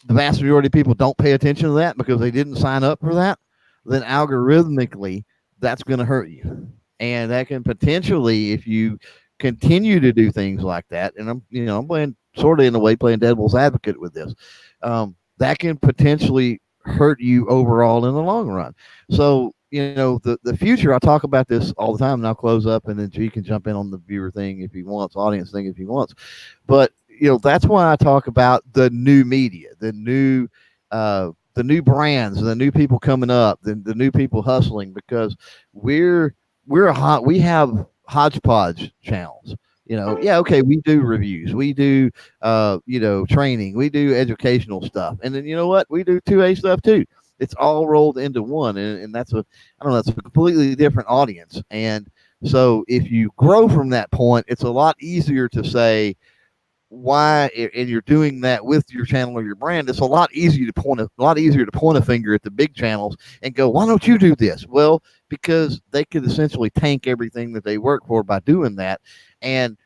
the vast majority of people don't pay attention to that because they didn't sign up for that, then algorithmically, that's going to hurt you. And that can potentially, if you continue to do things like that, and I'm playing sort of in a way playing devil's advocate with this, that can potentially hurt you overall in the long run. So, the future, I talk about this all the time, and I'll close up, and then G can jump in on the viewer thing if he wants, audience thing if he wants. But, that's why I talk about the new media, the new brands, the new people coming up, the new people hustling, because we have hodgepodge channels. Yeah, okay, we do reviews, we do training, we do educational stuff, and then you know what, we do 2A stuff too. It's all rolled into one, and that's that's a completely different audience. And so if you grow from that point, it's a lot easier to say why, and you're doing that with your channel or your brand. It's a lot easier to point a finger at the big channels and go, why don't you do this? Well, because they could essentially tank everything that they work for by doing that. And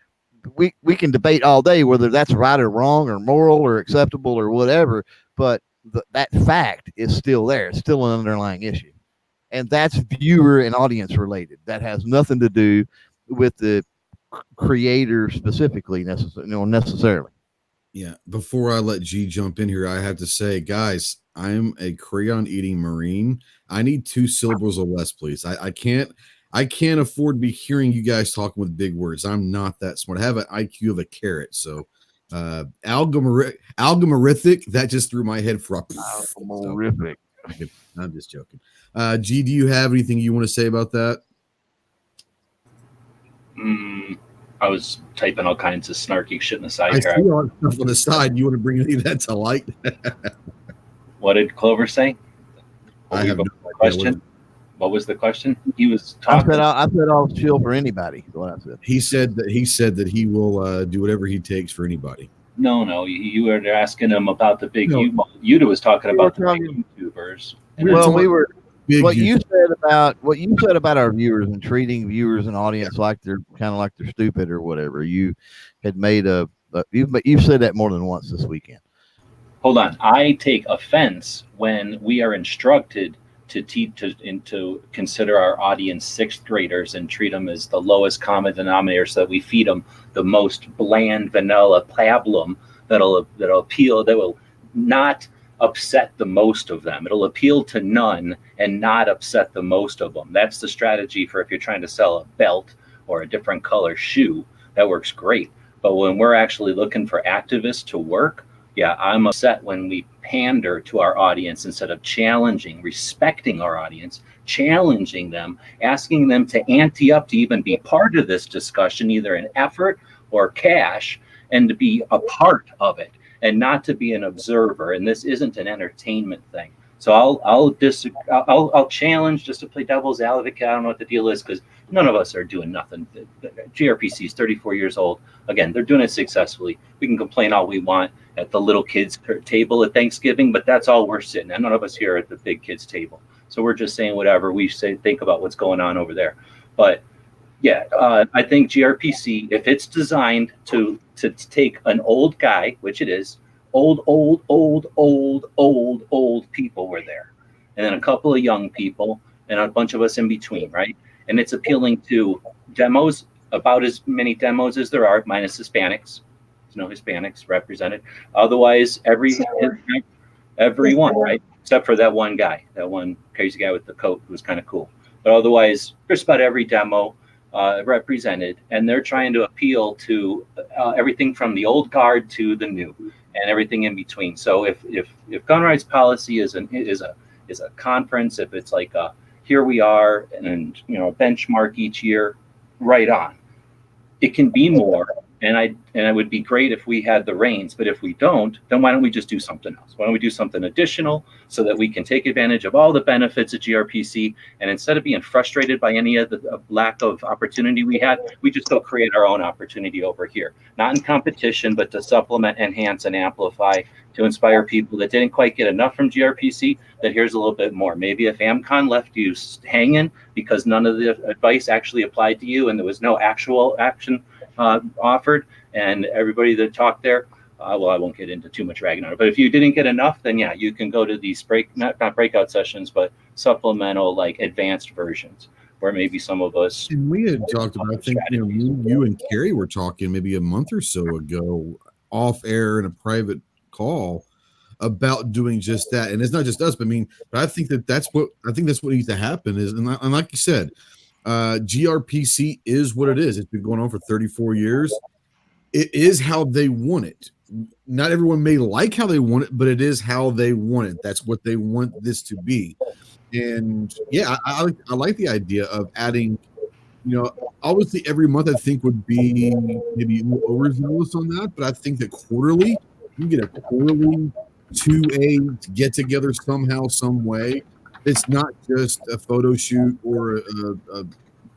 we can debate all day whether that's right or wrong or moral or acceptable or whatever, but that fact is still there. It's still an underlying issue, and that's viewer and audience related. That has nothing to do with the creator specifically necessarily. Yeah. Before I let G jump in here, I have to say, guys, I'm a crayon eating Marine. I need 2 syllables or less, please. I can't afford to be hearing you guys talking with big words. I'm not that smart. I have an IQ of a carrot. So algorithmic, that just threw my head for a algorithmic. I'm just joking. G, do you have anything you want to say about that? I was typing all kinds of snarky shit in the side here. I see all that stuff on the side. You want to bring any of that to light? What did Clover say? I have no question. What was the question? He was talking. I said I'll chill for anybody. Is what I said. He said that he will do whatever he takes for anybody. No. You were asking him about the big. No. Yehuda was talking about the big YouTubers. What you said about our viewers and treating viewers and audience like they're kind of like they're stupid or whatever. You had made you've said that more than once this weekend. Hold on. I take offense when we are instructed to teach to consider our audience 6th graders and treat them as the lowest common denominator, so that we feed them the most bland vanilla pablum that'll appeal, that will not upset the most of them. It'll appeal to none and not upset the most of them. That's the strategy for if you're trying to sell a belt or a different color shoe. That works great. But when we're actually looking for activists to work, yeah, I'm upset when we pander to our audience instead of respecting our audience, challenging them, asking them to ante up to even be part of this discussion, either in effort or cash, and to be a part of it and not to be an observer. And this isn't an entertainment thing. So I'll challenge, just to play devil's advocate. I don't know what the deal is, because none of us are doing nothing. GRPC is 34 years old. Again, they're doing it successfully. We can complain all we want at the little kids table at Thanksgiving, but that's all we're sitting at. None of us here at the big kids table. So we're just saying whatever we say, think about what's going on over there. But yeah, I think GRPC, if it's designed to take an old guy, which it is, old people were there, and then a couple of young people and a bunch of us in between, right? And it's appealing to demos, about as many demos as there are, minus Hispanics. There's no Hispanics represented. Otherwise, everyone, right? Except for that one guy, that one crazy guy with the coat who was kind of cool. But otherwise, just about every demo represented, and they're trying to appeal to everything from the old guard to the new, and everything in between. So if gun rights policy is a conference, if it's like here we are and benchmark each year, right on. It can be more, and it would be great if we had the reins. But if we don't, then why don't we just do something else? Why don't we do something additional so that we can take advantage of all the benefits of GRPC? And instead of being frustrated by any of the lack of opportunity we had, we just go create our own opportunity over here, not in competition, but to supplement, enhance, and amplify, to inspire people that didn't quite get enough from GRPC, that here's a little bit more. Maybe if AmCon left you hanging because none of the advice actually applied to you and there was no actual action offered, and everybody that talked there, well, I won't get into too much ragging on it, but if you didn't get enough, then yeah, you can go to these not breakout sessions, but supplemental, like advanced versions, where maybe some of us. And we had talked about, I think, you and Kerry were talking maybe a month or so ago off air in a private call about doing just that. And it's not just us, but I think that's what needs to happen is, and like you said, GRPC is what it is. It's been going on for 34 years. It is how they want it. Not everyone may like how they want it, but it is how they want it. That's what they want this to be. And yeah, I like the idea of adding Obviously every month I think would be maybe overzealous on that, but I think that quarterly, you can get a quarterly 2A get together somehow, some way. It's not just a photo shoot or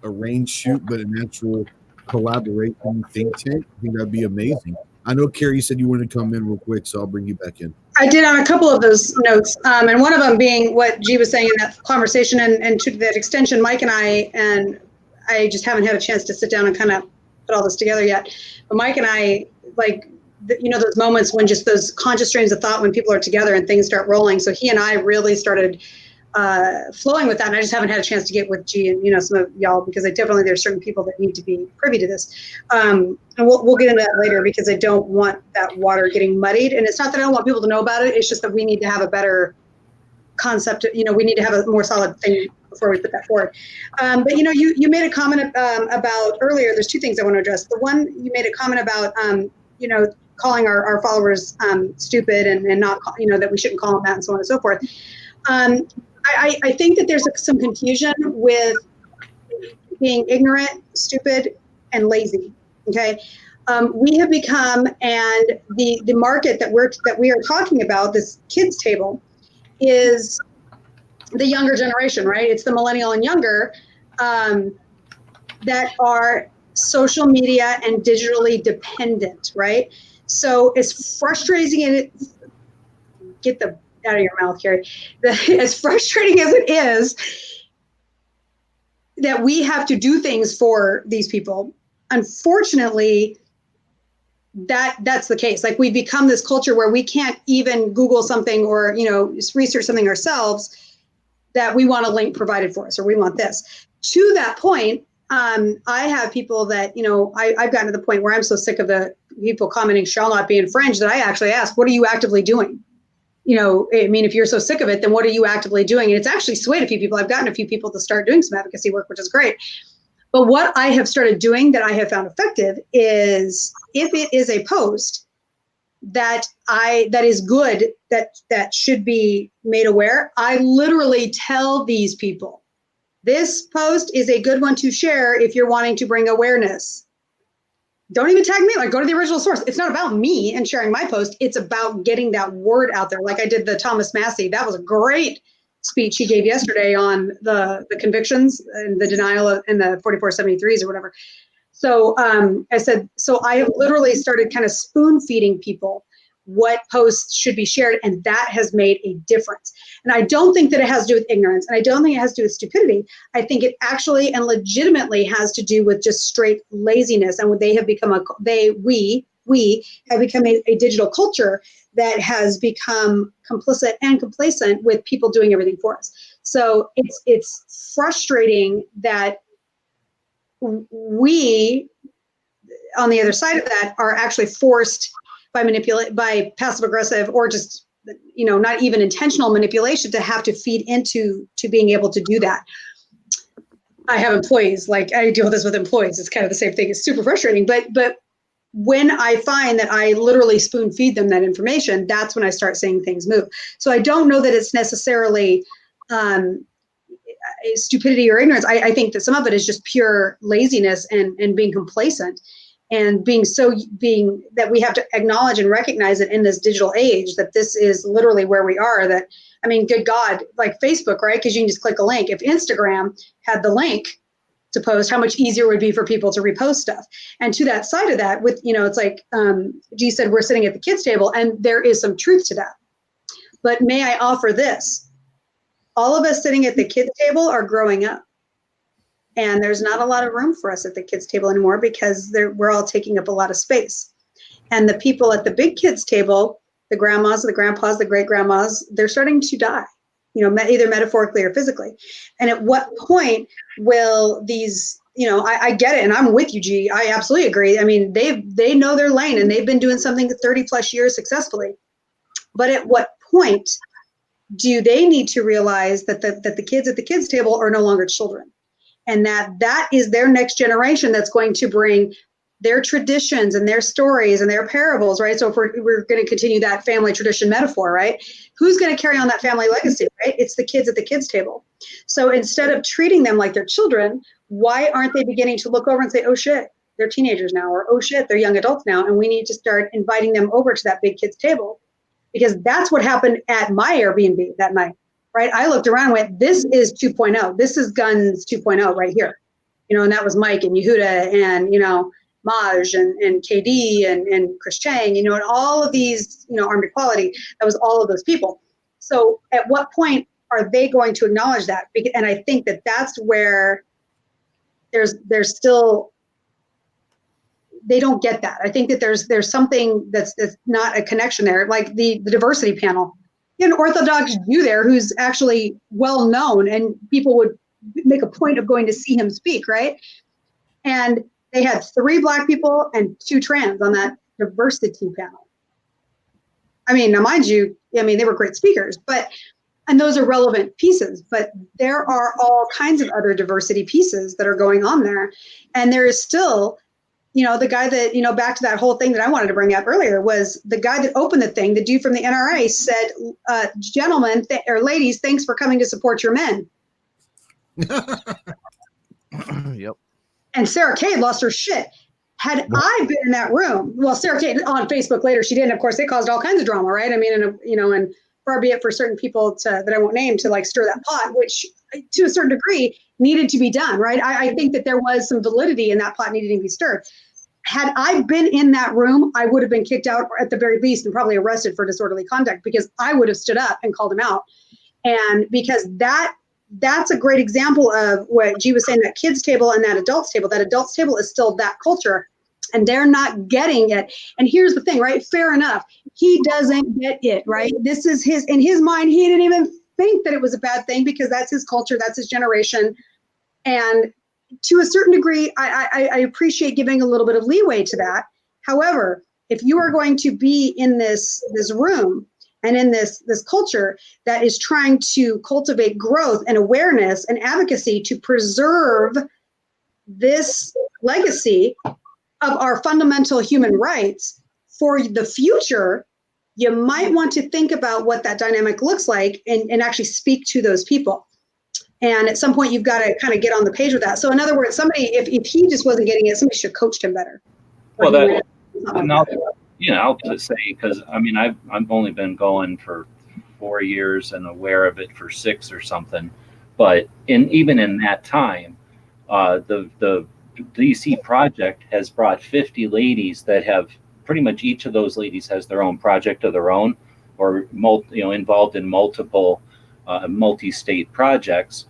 a range shoot, but an actual collaboration think tank. I think that'd be amazing. I know, Kerry, you said you wanted to come in real quick, so I'll bring you back in. I did on a couple of those notes, and one of them being what G was saying in that conversation, and to that extension, Mike and I just haven't had a chance to sit down and kind of put all this together yet. But Mike and I, those moments when just those conscious streams of thought when people are together and things start rolling. So he and I really started flowing with that, and I just haven't had a chance to get with G and some of y'all, because there's certain people that need to be privy to this, and we'll get into that later, because I don't want that water getting muddied. And it's not that I don't want people to know about it, it's just that we need to have a better concept. We need to have a more solid thing before we put that forward. But you made a comment about earlier. There's two things I want to address. The one, you made a comment about calling our followers stupid and not that we shouldn't call them that, and so on and so forth. I think that there's some confusion with being ignorant, stupid, and lazy. Okay, we have become, and the market that we are talking about, this kids table, is the younger generation, right? It's the millennial and younger that are social media and digitally dependent, right? So as frustrating as it, get the out of your mouth, Kerry. As frustrating as it is that we have to do things for these people, unfortunately, that's the case. Like, we've become this culture where we can't even Google something or research something ourselves that we want a link provided for us, or we want this. To that point, I have people that I've gotten to the point where I'm so sick of the people commenting shall not be infringed that I actually ask, what are you actively doing? If you're so sick of it, then what are you actively doing? And it's actually swayed a few people. I've gotten a few people to start doing some advocacy work, which is great. But what I have started doing that I have found effective is, if it is a post that is good, that should be made aware, I literally tell these people, this post is a good one to share if you're wanting to bring awareness. Don't even tag me, go to the original source. It's not about me and sharing my post. It's about getting that word out there. Like I did the Thomas Massey. That was a great speech he gave yesterday on the convictions and the denial and the 4473s or whatever. So I said, I have literally started kind of spoon feeding people what posts should be shared, and that has made a difference. And I don't think that it has to do with ignorance, and I don't think it has to do with stupidity. I think it actually and legitimately has to do with just straight laziness, and they have become we have become a digital culture that has become complicit and complacent with people doing everything for us. So it's frustrating that we, on the other side of that, are actually forced by passive aggressive, or just not even intentional manipulation, to have to feed into being able to do that. I have employees, I deal with this with employees. It's kind of the same thing. It's super frustrating, but when I find that I literally spoon feed them that information, that's when I start seeing things move. So I don't know that it's necessarily stupidity or ignorance. I think that some of it is just pure laziness and being complacent, and being that we have to acknowledge and recognize it in this digital age, that this is literally where we are. That, good God, like Facebook, right? Because you can just click a link. If Instagram had the link to post, how much easier it would be for people to repost stuff. And to that side of that, with, it's like G said, we're sitting at the kids' table, and there is some truth to that. But may I offer this? All of us sitting at the kids' table are growing up. And there's not a lot of room for us at the kids' table anymore, because we're all taking up a lot of space. And the people at the big kids' table, the grandmas, the grandpas, the great-grandmas, they're starting to die, either metaphorically or physically. And at what point will these, I get it, and I'm with you, G. I absolutely agree. They know their lane, and they've been doing something 30 plus years successfully. But at what point do they need to realize that the kids at the kids' table are no longer children? And that is their next generation that's going to bring their traditions and their stories and their parables, right? So if we're going to continue that family tradition metaphor, right? Who's going to carry on that family legacy, right? It's the kids at the kids' table. So instead of treating them like they're children, why aren't they beginning to look over and say, oh shit, they're teenagers now, or oh shit, they're young adults now, and we need to start inviting them over to that big kids table? Because that's what happened at my Airbnb that night, right? I looked around and went, this is 2.0. This is Guns 2.0 right here. And that was Mike and Yehuda and, Maj and KD and Chris Chang, and all of these, Armed Equality. That was all of those people. So at what point are they going to acknowledge that? And I think that that's where there's still, they don't get that. I think that there's something that's not a connection there, like the diversity panel. You have an Orthodox Jew there who's actually well known, and people would make a point of going to see him speak, right? And they had 3 Black people and 2 trans on that diversity panel. I mean, now mind you, they were great speakers, and those are relevant pieces, but there are all kinds of other diversity pieces that are going on there. And there is still, the guy that, back to that whole thing that I wanted to bring up earlier, was the guy that opened the thing, the dude from the NRA said, gentlemen or ladies, thanks for coming to support your men. Yep. And Sarah Kay lost her shit. Had I been in that room, well, Sarah Kay on Facebook later, she didn't. Of course, it caused all kinds of drama, right? I mean, and far be it for certain people that I won't name to like stir that pot, which to a certain degree needed to be done, right? I think that there was some validity in that pot needing to be stirred. Had I been in that room, I would have been kicked out, or at the very least, and probably arrested for disorderly conduct, because I would have stood up and called him out. And because that's a great example of what G was saying, that kids table and that adults table is still that culture, and they're not getting it. And here's the thing, right? Fair enough. He doesn't get it, right? This is in his mind, he didn't even think that it was a bad thing, because that's his culture, that's his generation. And to a certain degree, I appreciate giving a little bit of leeway to that. However, if you are going to be in this room and in this culture that is trying to cultivate growth and awareness and advocacy to preserve this legacy of our fundamental human rights for the future, you might want to think about what that dynamic looks like and actually speak to those people. And at some point, you've got to kind of get on the page with that. So in other words, somebody, if he just wasn't getting it, somebody should have coached him better. Well, I'll just say, because I've only been going for 4 years and aware of it for 6 or something, but even in that time, the DC project has brought 50 ladies that have pretty much, each of those ladies has their own project of their own, or involved in multiple multi-state projects.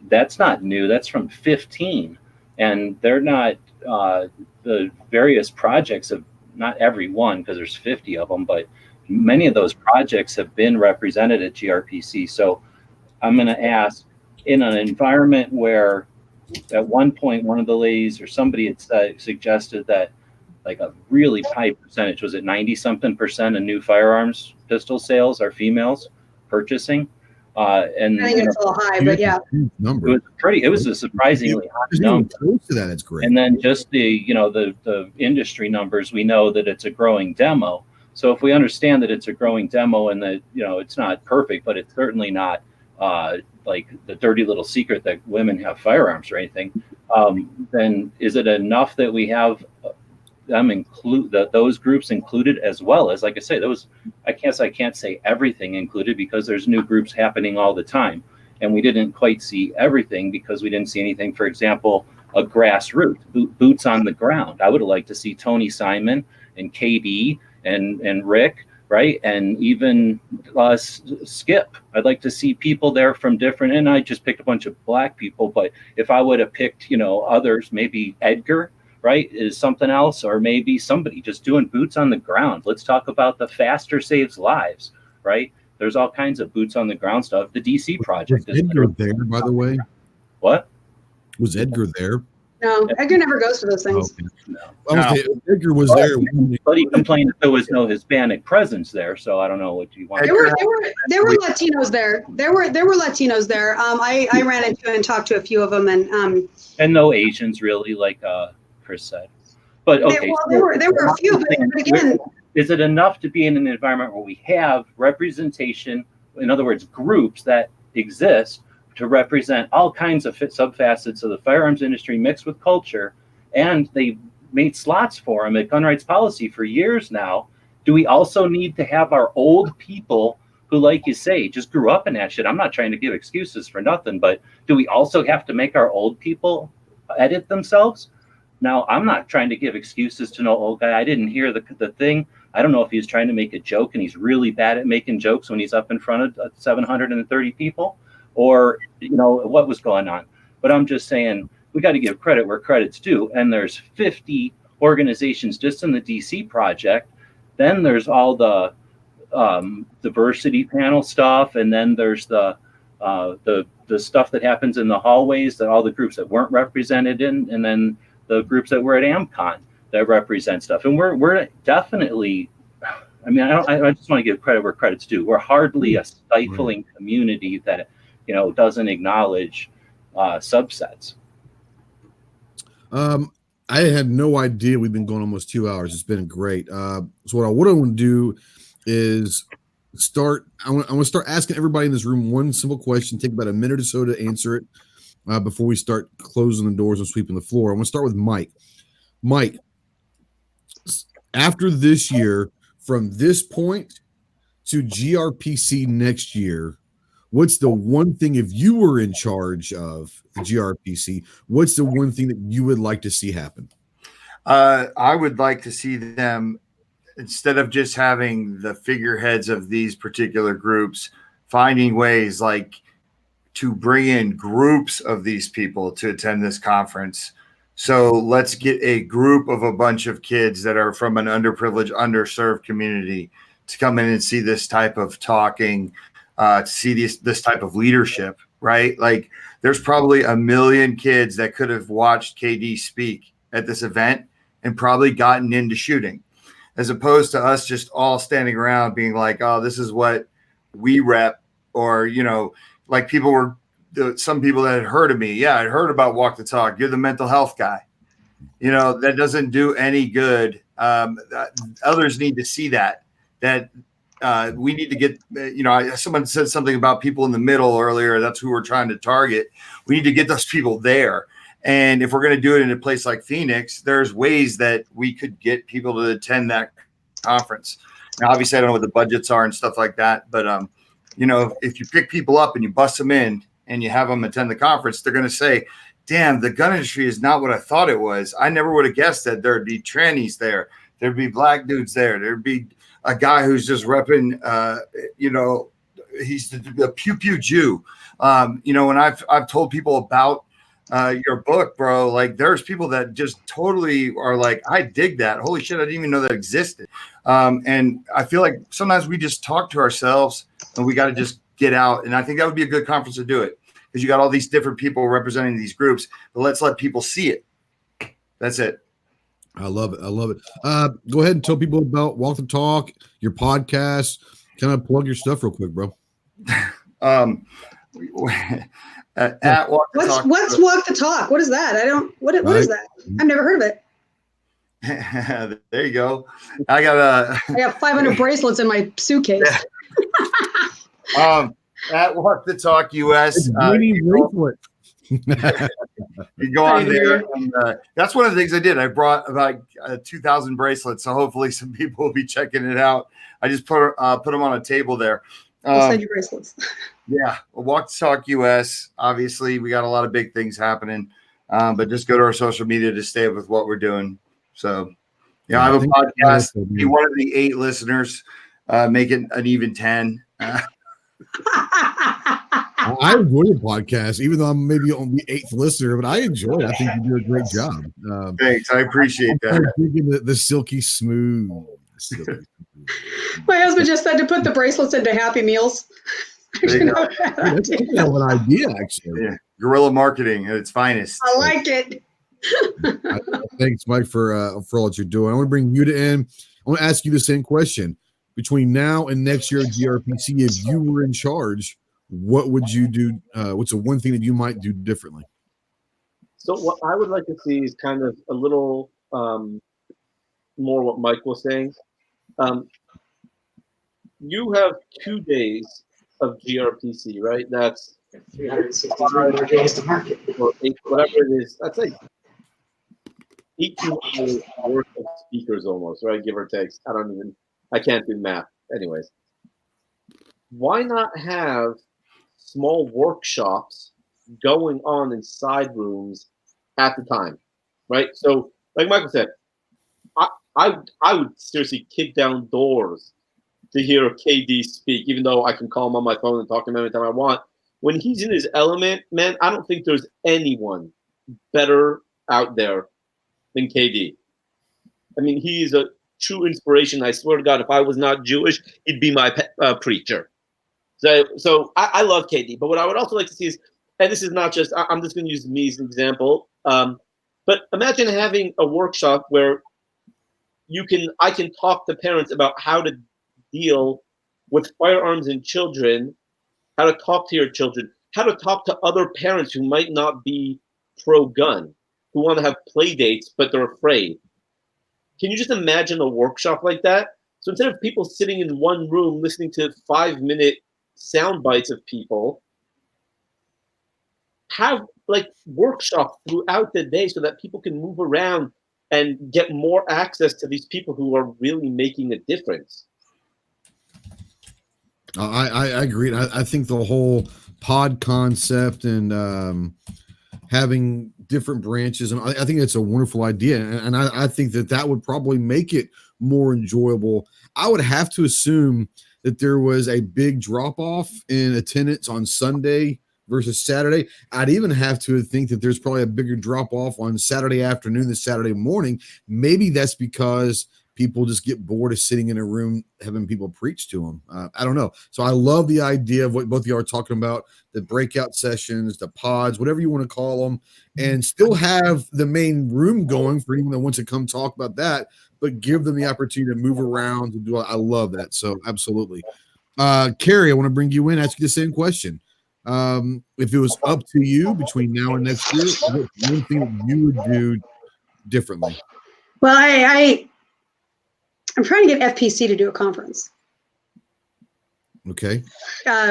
That's not new. That's from 15, and they're not the various projects of, not every one, because there's 50 of them, but many of those projects have been represented at GRPC. So I'm going to ask, in an environment where at one point one of the ladies or somebody had suggested that like a really high percentage, was it 90-something% of new firearms pistol sales are females purchasing? And I think it's a little high, but yeah, number. It was a surprisingly high number. Close to that, it's great. And then just the industry numbers, we know that it's a growing demo. So if we understand that it's a growing demo and that, it's not perfect, but it's certainly not like the dirty little secret that women have firearms or anything, then is it enough that we have them those groups included, as well as, like I say, those, I can't say everything included, because there's new groups happening all the time, and we didn't quite see everything because we didn't see anything, for example, a grassroots boots on the ground. I would have liked to see Tony Simon and KD and Rick, right, and even Skip. I'd like to see people there from different, and I just picked a bunch of Black people, but if I would have picked others, maybe Edgar, right, is something else, or maybe somebody just doing boots on the ground. Let's talk about the Faster Saves Lives, right? There's all kinds of boots on the ground stuff. The DC project was Edgar there, by the way? What? Was Edgar there? no, Edgar never goes to those things. Oh, okay. No. Edgar was there. But he complained that there was no Hispanic presence there, so I don't know what you want. There were Latinos there. There were Latinos there. I ran into and talked to a few of them, and no Asians really, like Chris said. But okay, there were a few, but again, is it enough to be in an environment where we have representation, in other words, groups that exist to represent all kinds of subfacets of the firearms industry mixed with culture, and they made slots for them at gun rights policy for years now. Do we also need to have our old people who, like you say, just grew up in that shit? I'm not trying to give excuses for nothing, but do we also have to make our old people edit themselves? Now, I'm not trying to give excuses to no old guy. I didn't hear the thing. I don't know if he was trying to make a joke and he's really bad at making jokes when he's up in front of 730 people, or, what was going on. But I'm just saying, we got to give credit where credit's due. And there's 50 organizations just in the DC project. Then there's all the diversity panel stuff. And then there's the stuff that happens in the hallways that all the groups that weren't represented in, and then the groups that were at AmCon that represent stuff. And we're definitely, I just want to give credit where credit's due. We're hardly a stifling community that, doesn't acknowledge subsets. I had no idea we've been going almost 2 hours. It's been great. So what I want to do is I want to start asking everybody in this room one simple question. Take about a minute or so to answer it before we start closing the doors and sweeping the floor. I want to start with Mike. Mike, after this year, from this point to GRPC next year, what's the one thing, if you were in charge of the GRPC, what's the one thing that you would like to see happen? I would like to see them, instead of just having the figureheads of these particular groups, finding ways like to bring in groups of these people to attend this conference. So let's get a group of a bunch of kids that are from an underprivileged, underserved community to come in and see this type of talking, to see this type of leadership, right? Like, there's probably 1 million kids that could have watched KD speak at this event and probably gotten into shooting, as opposed to us just all standing around being like, oh, this is what we rep, or, like some people that had heard of me. Yeah, I'd heard about Walk the Talk. You're the mental health guy. That doesn't do any good. Others need to see that we need to get, someone said something about people in the middle earlier. That's who we're trying to target. We need to get those people there. And if we're going to do it in a place like Phoenix, there's ways that we could get people to attend that conference. Now, obviously, I don't know what the budgets are and stuff like that. But, if you pick people up and you bust them in and you have them attend the conference, they're going to say, damn, the gun industry is not what I thought it was. I never would have guessed that there'd be trannies there. There'd be black dudes there. There'd be a guy who's just repping, he's the pew pew Jew. And I've told people about your book, bro. Like, there's people that just totally are like, I dig that. Holy shit, I didn't even know that existed. And I feel like sometimes we just talk to ourselves and we got to just get out. And I think that would be a good conference to do it, because you got all these different people representing these groups, but let's let people see it. That's it. I love it. Go ahead and tell people about Walk the Talk, your podcast. Kind of plug your stuff real quick, bro. At Walk the Talk. What's Walk the Talk? What is that? What is that? I've never heard of it. There you go. I got 500 bracelets in my suitcase. At Walk the Talk US. You go on there, and that's one of the things I did. I brought about 2,000 bracelets, so hopefully some people will be checking it out. I just put them on a table there. I'll send you bracelets. Yeah, Walk the Talk US. Obviously, we got a lot of big things happening, but just go to our social media to stay up with what we're doing. So, I have a podcast. Be one of the 8 listeners, make it an even 10. I enjoy the podcast, even though I'm maybe on the 8th listener, but I enjoy it. I think you do a great job. Thanks. I appreciate that. The silky smooth. My husband just said to put the bracelets into Happy Meals. That's an idea, actually. Yeah. Guerrilla marketing at its finest. I like it. Thanks, Mike, for all that you're doing. I want to bring Yehuda in. I want to ask you the same question. Between now and next year at GRPC, if you were in charge, what would you do? What's the one thing that you might do differently? So what I would like to see is kind of a little more what Mike was saying. You have 2 days of GRPC, right? That's 363 more days to market. Or 8, whatever it is. That's like 18 hours worth of speakers almost, right? Give or take. I can't do math. Anyways, why not have small workshops going on in side rooms at the time, right? So, like Michael said, I would seriously kick down doors to hear KD speak, even though I can call him on my phone and talk to him anytime I want. When he's in his element, man, I don't think there's anyone better out there than KD. I mean, he's a true inspiration. I swear to God, if I was not Jewish, he'd be my preacher. So I love KD. But what I would also like to see is, and this is not just, I'm just going to use me as an example, but imagine having a workshop where I can talk to parents about how to deal with firearms and children, how to talk to your children, how to talk to other parents who might not be pro-gun, who want to have play dates, but they're afraid. Can you just imagine a workshop like that? So instead of people sitting in one room listening to 5-minute sound bites of people, have like workshops throughout the day so that people can move around and get more access to these people who are really making a difference. I agree. I think the whole pod concept and having different branches, and I think it's a wonderful idea. And I think that would probably make it more enjoyable. I would have to assume that there was a big drop off in attendance on Sunday versus Saturday. I'd even have to think that there's probably a bigger drop off on Saturday afternoon than Saturday morning. Maybe that's because people just get bored of sitting in a room having people preach to them. I don't know. So I love the idea of what both of you are talking about, the breakout sessions, the pods, whatever you want to call them, and still have the main room going for anyone that wants to come talk about that, but give them the opportunity to move around and do. I love that. So absolutely. Kerry, I want to bring you in, ask you the same question. If it was up to you between now and next year, what's one thing that you would do differently? Well, I'm trying to get FPC to do a conference. Okay.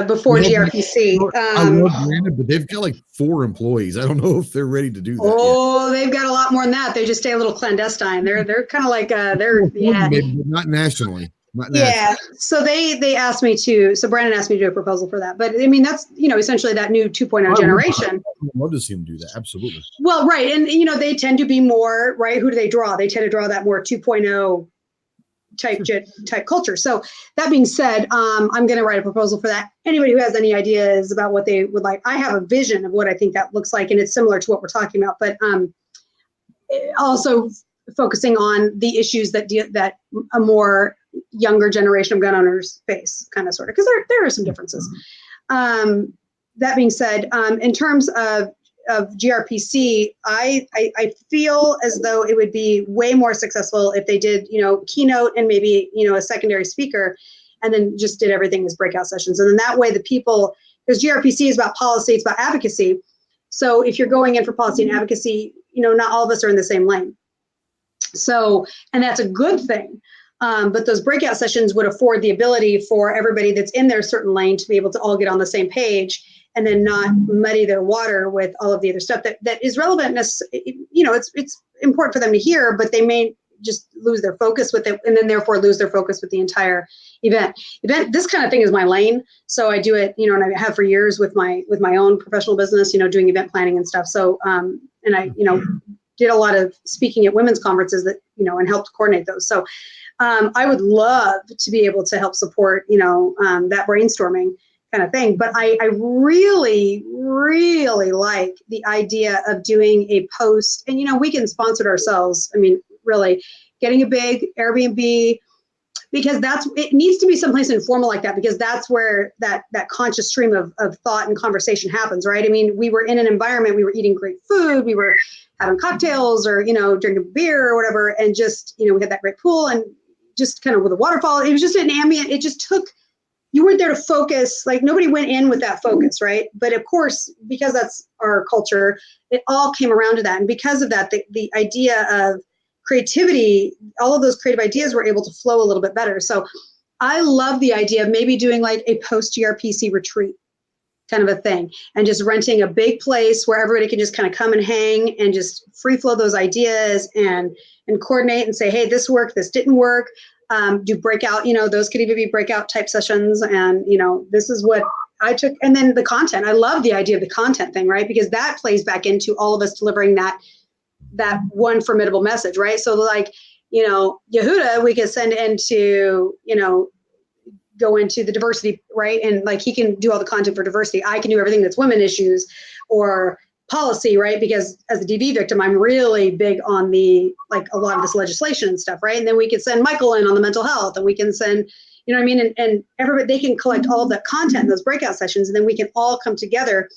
Before GRPC. I love Brandon, but they've got like 4 employees. I don't know if they're ready to do that. Oh, yet. They've got a lot more than that. They just stay a little clandestine. They're kind of like maybe, but not nationally. Yeah. So they asked me to. So Brandon asked me to do a proposal for that. But I mean, that's essentially that new 2.0 generation. I would love to see them do that. Absolutely. Well, right, and they tend to be more right. Who do they draw? They tend to draw that more 2.0 type culture. So that being said, I'm going to write a proposal for that. Anybody who has any ideas about what they would like, I have a vision of what I think that looks like, and it's similar to what we're talking about, but also focusing on the issues that a more younger generation of gun owners face, kind of sort of, because there are some differences. That being said, in terms of GRPC, I feel as though it would be way more successful if they did, keynote and maybe, a secondary speaker, and then just did everything as breakout sessions. And then that way the people, because GRPC is about policy, it's about advocacy. So if you're going in for policy and advocacy, not all of us are in the same lane. So, and that's a good thing. But those breakout sessions would afford the ability for everybody that's in their certain lane to be able to all get on the same page and then not muddy their water with all of the other stuff that is relevant. It's important for them to hear, but they may just lose their focus with it, and then therefore lose their focus with the entire event. This kind of thing is my lane, so I do it, and I have for years with my own professional business, doing event planning and stuff. So, and I, did a lot of speaking at women's conferences that, and helped coordinate those. So, I would love to be able to help support, that brainstorming kind of thing. But I really, really like the idea of doing a post, and, we can sponsor it ourselves. I mean, really getting a big Airbnb, because it needs to be someplace informal like that, because that's where that conscious stream of thought and conversation happens, right? I mean, we were in an environment, we were eating great food, we were having cocktails or, drinking beer or whatever. And just, we had that great pool and just kind of with a waterfall. It was just an ambient, it just took, you weren't there to focus, like nobody went in with that focus, right? But of course, because that's our culture, it all came around to that. And because of that, the idea of creativity, all of those creative ideas were able to flow a little bit better. So I love the idea of maybe doing like a post GRPC retreat, kind of a thing, and just renting a big place where everybody can just kind of come and hang and just free flow those ideas and coordinate and say, hey, this worked, this didn't work. Do breakout, those could even be breakout type sessions. And, this is what I took. And then the content, I love the idea of the content thing, right? Because that plays back into all of us delivering that one formidable message, right? So like, Yehuda, we could send into, go into the diversity, right? And like, he can do all the content for diversity. I can do everything that's women issues or policy, right? Because as a DV victim, I'm really big on a lot of this legislation and stuff, right? And then we can send Michael in on the mental health, and we can send, you know what I mean? And everybody, they can collect all of that content in those breakout sessions, and then we can all come together,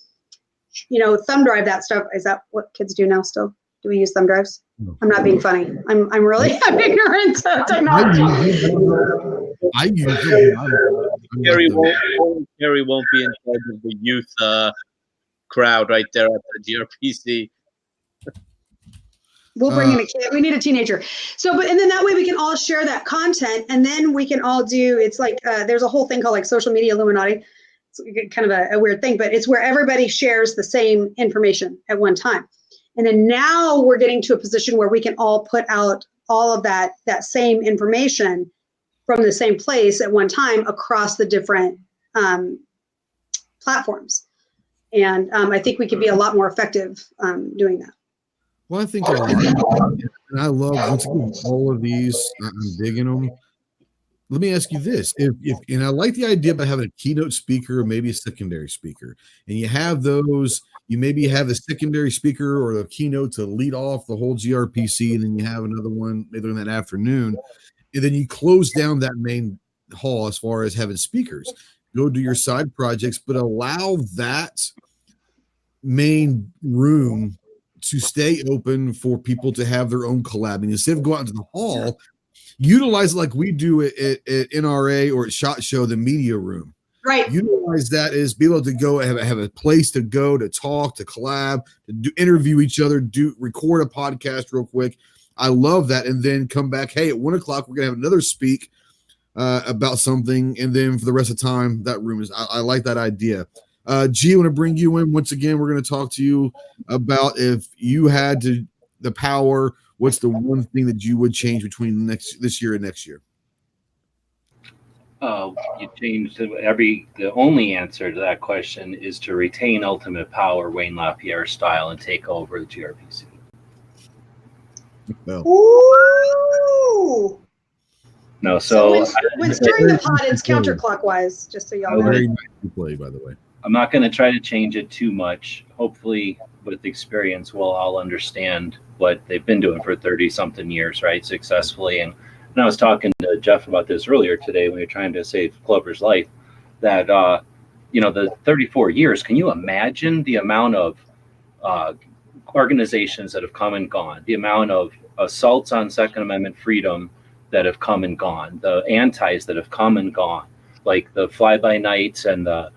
thumb drive that stuff. Is that what kids do now still? Do we use thumb drives? I'm not being funny. I'm really ignorant to technology. I use them. Kerry won't be in charge of the youth crowd right there at the GRPC. We'll bring in a kid. We need a teenager. And then that way we can all share that content, and then we can all do, it's like, there's a whole thing called like social media Illuminati. It's kind of a weird thing, but it's where everybody shares the same information at one time. And then now we're getting to a position where we can all put out all of that same information from the same place at one time across the different platforms. And I think we could be a lot more effective doing that. Well, I think and I love once again, all of these. I'm digging them. Let me ask you this: if and I like the idea about having a keynote speaker or maybe a secondary speaker, and you have those. You maybe have a secondary speaker or the keynote to lead off the whole GRPC, and then you have another one later in that afternoon, and then you close down that main hall as far as having speakers. Go do your side projects, but allow that main room to stay open for people to have their own collab. And instead of going out to the hall, utilize it like we do at NRA or at SHOT Show, the media room. Right. Utilize that as be able to go have a place to go to talk, to collab, to interview each other, record a podcast real quick. I love that. And then come back. Hey, at 1:00, we're going to have another speak about something. And then for the rest of the time, that room is, I like that idea. G, I want to bring you in. Once again, we're going to talk to you about if you had the power, what's the one thing that you would change between this year and next year? You change the only answer to that question is to retain ultimate power, Wayne LaPierre style, and take over the GRPC. Well. Ooh. No, so when stirring the pot, it's counterclockwise, just so y'all know. Very nice play, by the way. I'm not going to try to change it too much. Hopefully, with experience, we'll all understand what they've been doing for 30-something years, right, successfully. And I was talking to Jeff about this earlier today when we were trying to save Clover's life, that, the 34 years, can you imagine the amount of organizations that have come and gone, the amount of assaults on Second Amendment freedom that have come and gone, the antis that have come and gone, like the fly-by-nights and the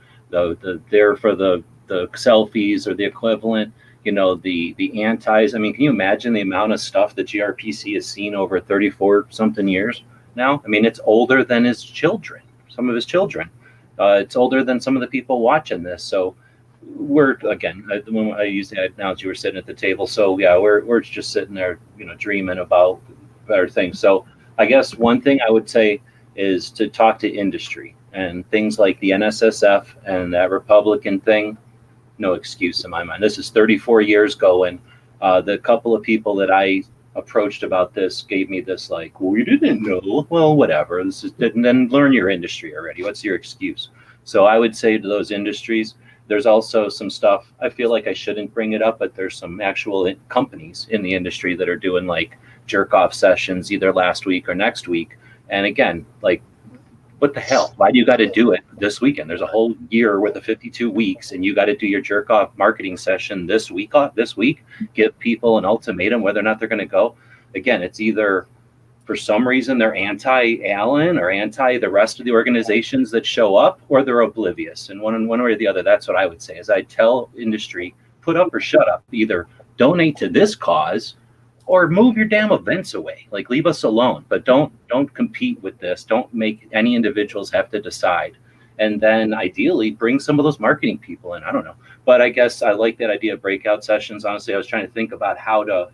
there for the selfies or the equivalent, the antis. I mean, can you imagine the amount of stuff that GRPC has seen over 34-something years now? I mean, it's older than his children, some of his children. It's older than some of the people watching this. So we're, again, when I use the analogy, we're sitting at the table. So yeah, we're just sitting there, dreaming about better things. So I guess one thing I would say is to talk to industry and things like the NSSF and that Republican thing. No excuse in my mind. This is 34 years going. The couple of people that I approached about this gave me this like, well, you didn't know. Well, whatever. This is then learn your industry already. What's your excuse? So I would say to those industries, there's also some stuff. I feel like I shouldn't bring it up, but there's some actual companies in the industry that are doing like jerk off sessions either last week or next week. And again, like, what the hell? Why do you got to do it this weekend? There's a whole year worth of 52 weeks, and you got to do your jerk off marketing session this week. Give people an ultimatum whether or not they're going to go. Again, it's either for some reason they're anti-Allen or anti the rest of the organizations that show up, or they're oblivious. And one way or the other, that's what I would say. Is I tell industry, put up or shut up. Either donate to this cause, or move your damn events away. Like, leave us alone, but don't compete with this. Don't make any individuals have to decide. And then ideally bring some of those marketing people in. I don't know. But I guess I like that idea of breakout sessions. Honestly, I was trying to think about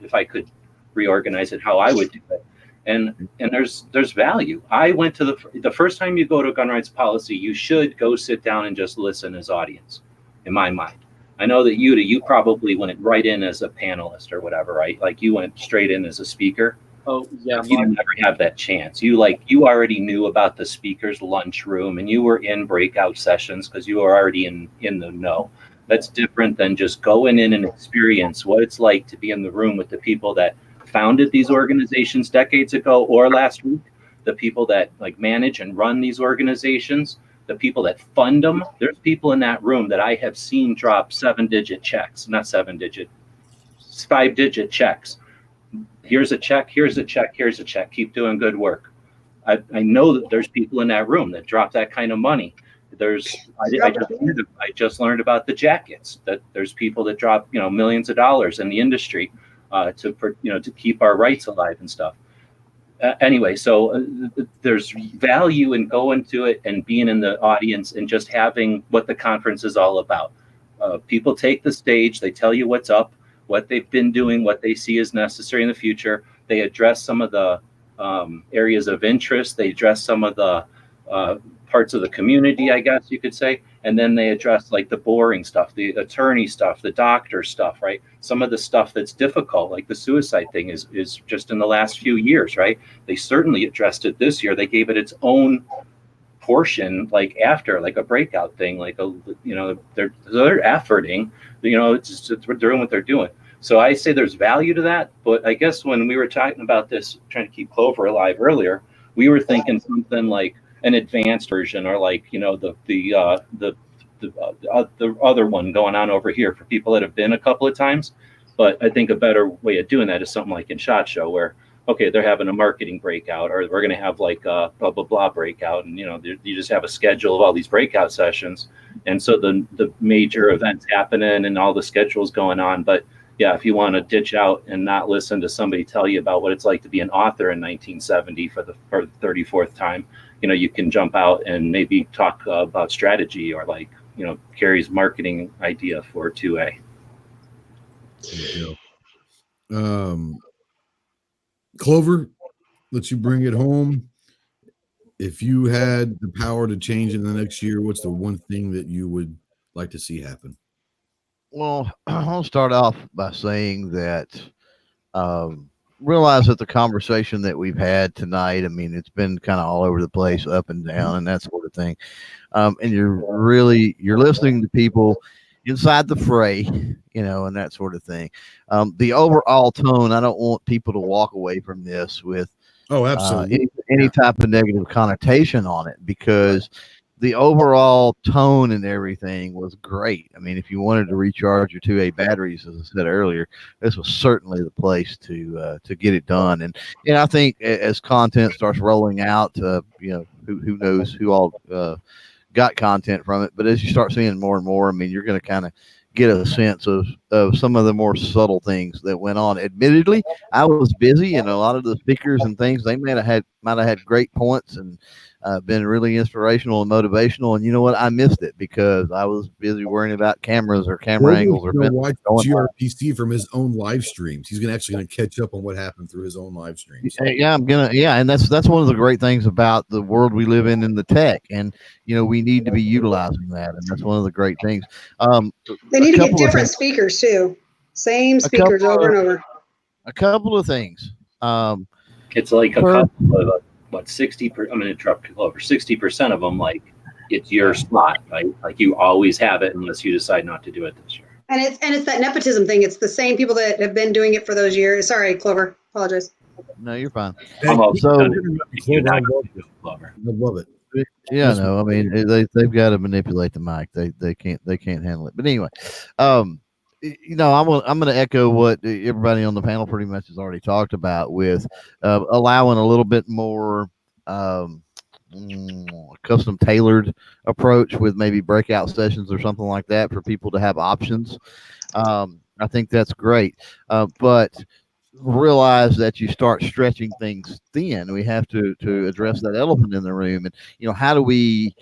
if I could reorganize it, how I would do it. And there's value. I went to the first time you go to a gun rights policy, you should go sit down and just listen as audience, in my mind. I know that you probably went right in as a panelist or whatever, right? Like you went straight in as a speaker. Oh yeah. You didn't ever have that chance. You already knew about the speaker's lunchroom and you were in breakout sessions because you were already in the know. That's different than just going in and experience what it's like to be in the room with the people that founded these organizations decades ago or last week, the people that like manage and run these organizations, the people that fund them. There's people in that room that I have seen drop 5-digit checks. Here's a check, here's a check, here's a check. Keep doing good work. I know that there's people in that room that drop that kind of money. I just learned about the jackets, that there's people that drop millions of dollars in the industry to keep our rights alive and stuff. Anyway, so there's value in going to it and being in the audience and just having what the conference is all about. People take the stage, they tell you what's up, what they've been doing, what they see as necessary in the future. They address some of the areas of interest. They address some of the parts of the community, I guess you could say. And then they address like the boring stuff, the attorney stuff, the doctor stuff, right? Some of the stuff that's difficult, like the suicide thing is just in the last few years, right? They certainly addressed it this year. They gave it its own portion, like after, like a breakout thing, like they're efforting, they're doing what they're doing. So I say there's value to that, but I guess when we were talking about this, trying to keep Clover alive earlier, we were thinking something like an advanced version, or like the other one going on over here for people that have been a couple of times. But I think a better way of doing that is something like in SHOT Show, where okay, they're having a marketing breakout, or we're going to have like a blah, blah, blah breakout. And, you just have a schedule of all these breakout sessions. And so the major events happening and all the schedules going on. But yeah, if you want to ditch out and not listen to somebody tell you about what it's like to be an author in 1970 for the 34th time, you can jump out and maybe talk about strategy, or like, Kerry's marketing idea for 2A. Clover, let you bring it home. If you had the power to change in the next year, what's the one thing that you would like to see happen? Well, I'll start off by saying that realize that the conversation that we've had tonight, I mean, it's been kind of all over the place, up and down and that sort of thing. And you're listening to people inside the fray, and that sort of thing. The overall tone, I don't want people to walk away from this with absolutely any type of negative connotation on it, because the overall tone and everything was great. I mean, if you wanted to recharge your 2A batteries, as I said earlier, this was certainly the place to get it done. And I think as content starts rolling out, who knows who all got content from it, but as you start seeing more and more, I mean, you're going to kind of get a sense of some of the more subtle things that went on. Admittedly, I was busy, and a lot of the speakers and things, they might have had great points and been really inspirational and motivational. And you know what? I missed it because I was busy worrying about cameras or camera angles. Or watch GRPC from his own live streams. He's actually going to catch up on what happened through his own live streams. Yeah, and that's one of the great things about the world we live in the tech, and we need to be utilizing that, and that's one of the great things. They need to get different speakers too. Same speakers over and over. A couple of things. It's like a couple of 60%. I'm going to interrupt over 60% of them. Like it's your slot, right? Like you always have it unless you decide not to do it this year. And it's that nepotism thing. It's the same people that have been doing it for those years. Sorry, Clover. Apologize. No, you're fine. I love it. Yeah, no, I mean they've got to manipulate the mic. They can't handle it. But anyway, I'm going to echo what everybody on the panel pretty much has already talked about, with allowing a little bit more custom tailored approach with maybe breakout sessions or something like that for people to have options. I think that's great, but realize that you start stretching things thin. We have to address that elephant in the room, and how do we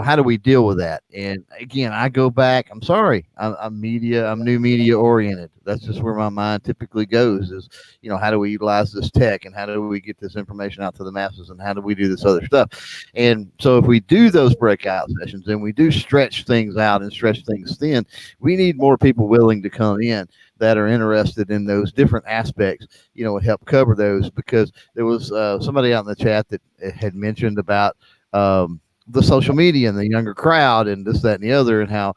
how do we deal with that? And again, I go back. I'm sorry, I'm new media oriented. That's just where my mind typically goes. Is how do we utilize this tech, and how do we get this information out to the masses, and how do we do this other stuff? And so, if we do those breakout sessions and we do stretch things out and stretch things thin, we need more people willing to come in that are interested in those different aspects, and help cover those. Because there was somebody out in the chat that had mentioned about the social media and the younger crowd and this, that, and the other, and how,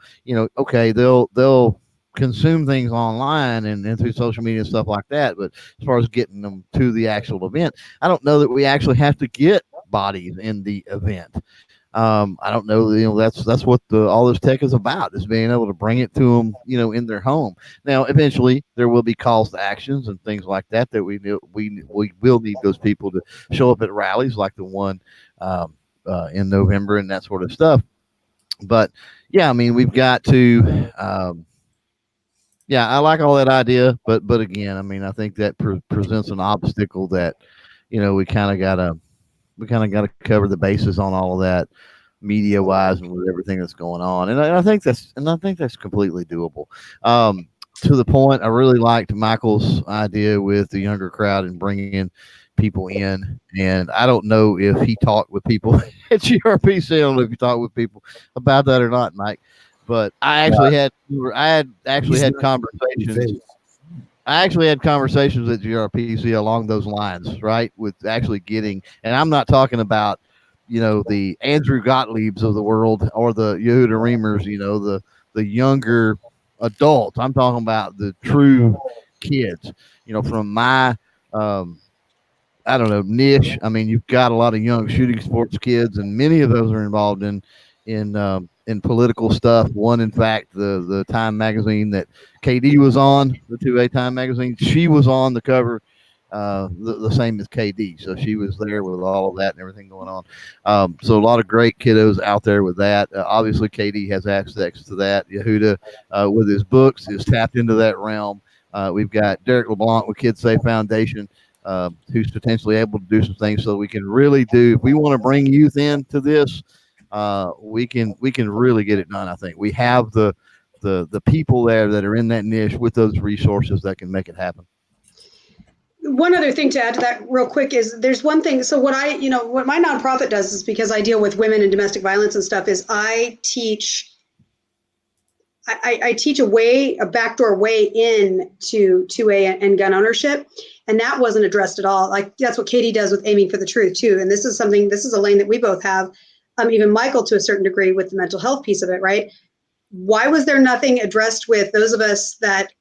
okay, they'll consume things online and through social media and stuff like that. But as far as getting them to the actual event, I don't know that we actually have to get bodies in the event. I don't know, that's what all this tech is about, is being able to bring it to them, in their home. Now, eventually there will be calls to actions and things like that we will need those people to show up at rallies like the one, in November and that sort of stuff. But yeah, I mean, we've got to, I like all that idea, but again, I mean, I think that presents an obstacle that, we kind of gotta cover the bases on all of that media wise and with everything that's going on. And I think that's completely doable. To the point, I really liked Michael's idea with the younger crowd and bringing in people in. And I don't know if he talked with people at GRPC. I don't know if you talked with people about that or not, Mike. But I had conversations. I actually had conversations at GRPC along those lines, right? With actually getting, and I'm not talking about, the Andrew Gottliebs of the world or the Yehuda Remers, the younger adults. I'm talking about the true kids, from my, I don't know, niche. I mean, you've got a lot of young shooting sports kids, and many of those are involved in political stuff. One, in fact, the Time magazine that KD was on, the 2A Time magazine, she was on the cover, the same as KD. So she was there with all of that and everything going on. So a lot of great kiddos out there with that. Obviously, KD has access to that. Yehuda, with his books, is tapped into that realm. We've got Derek LeBlanc with Kids Safe Foundation, who's potentially able to do some things. So we can really do, if we want to bring youth into this, we can really get it done. I think we have the people there that are in that niche with those resources that can make it happen. One other thing to add to that real quick is there's one thing. So what what my nonprofit does is, because I deal with women and domestic violence and stuff, is I teach a backdoor way in to 2A and gun ownership. And that wasn't addressed at all. Like, that's what Katie does with Aiming for the Truth too. And this is a lane that we both have. Even Michael to a certain degree with the mental health piece of it, right? Why was there nothing addressed with those of us that,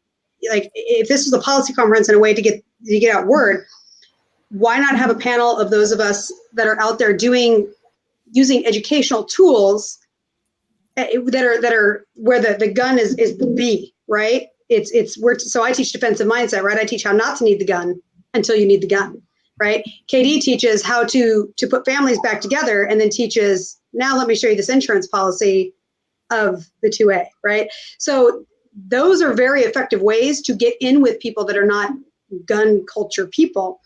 like, if this was a policy conference and a way to get out word, why not have a panel of those of us that are out there using educational tools that are where the gun is the B, right? So I teach defensive mindset, right? I teach how not to need the gun until you need the gun, right? KD teaches how to put families back together, and then teaches, now let me show you this insurance policy of the 2A, right? So those are very effective ways to get in with people that are not gun culture people.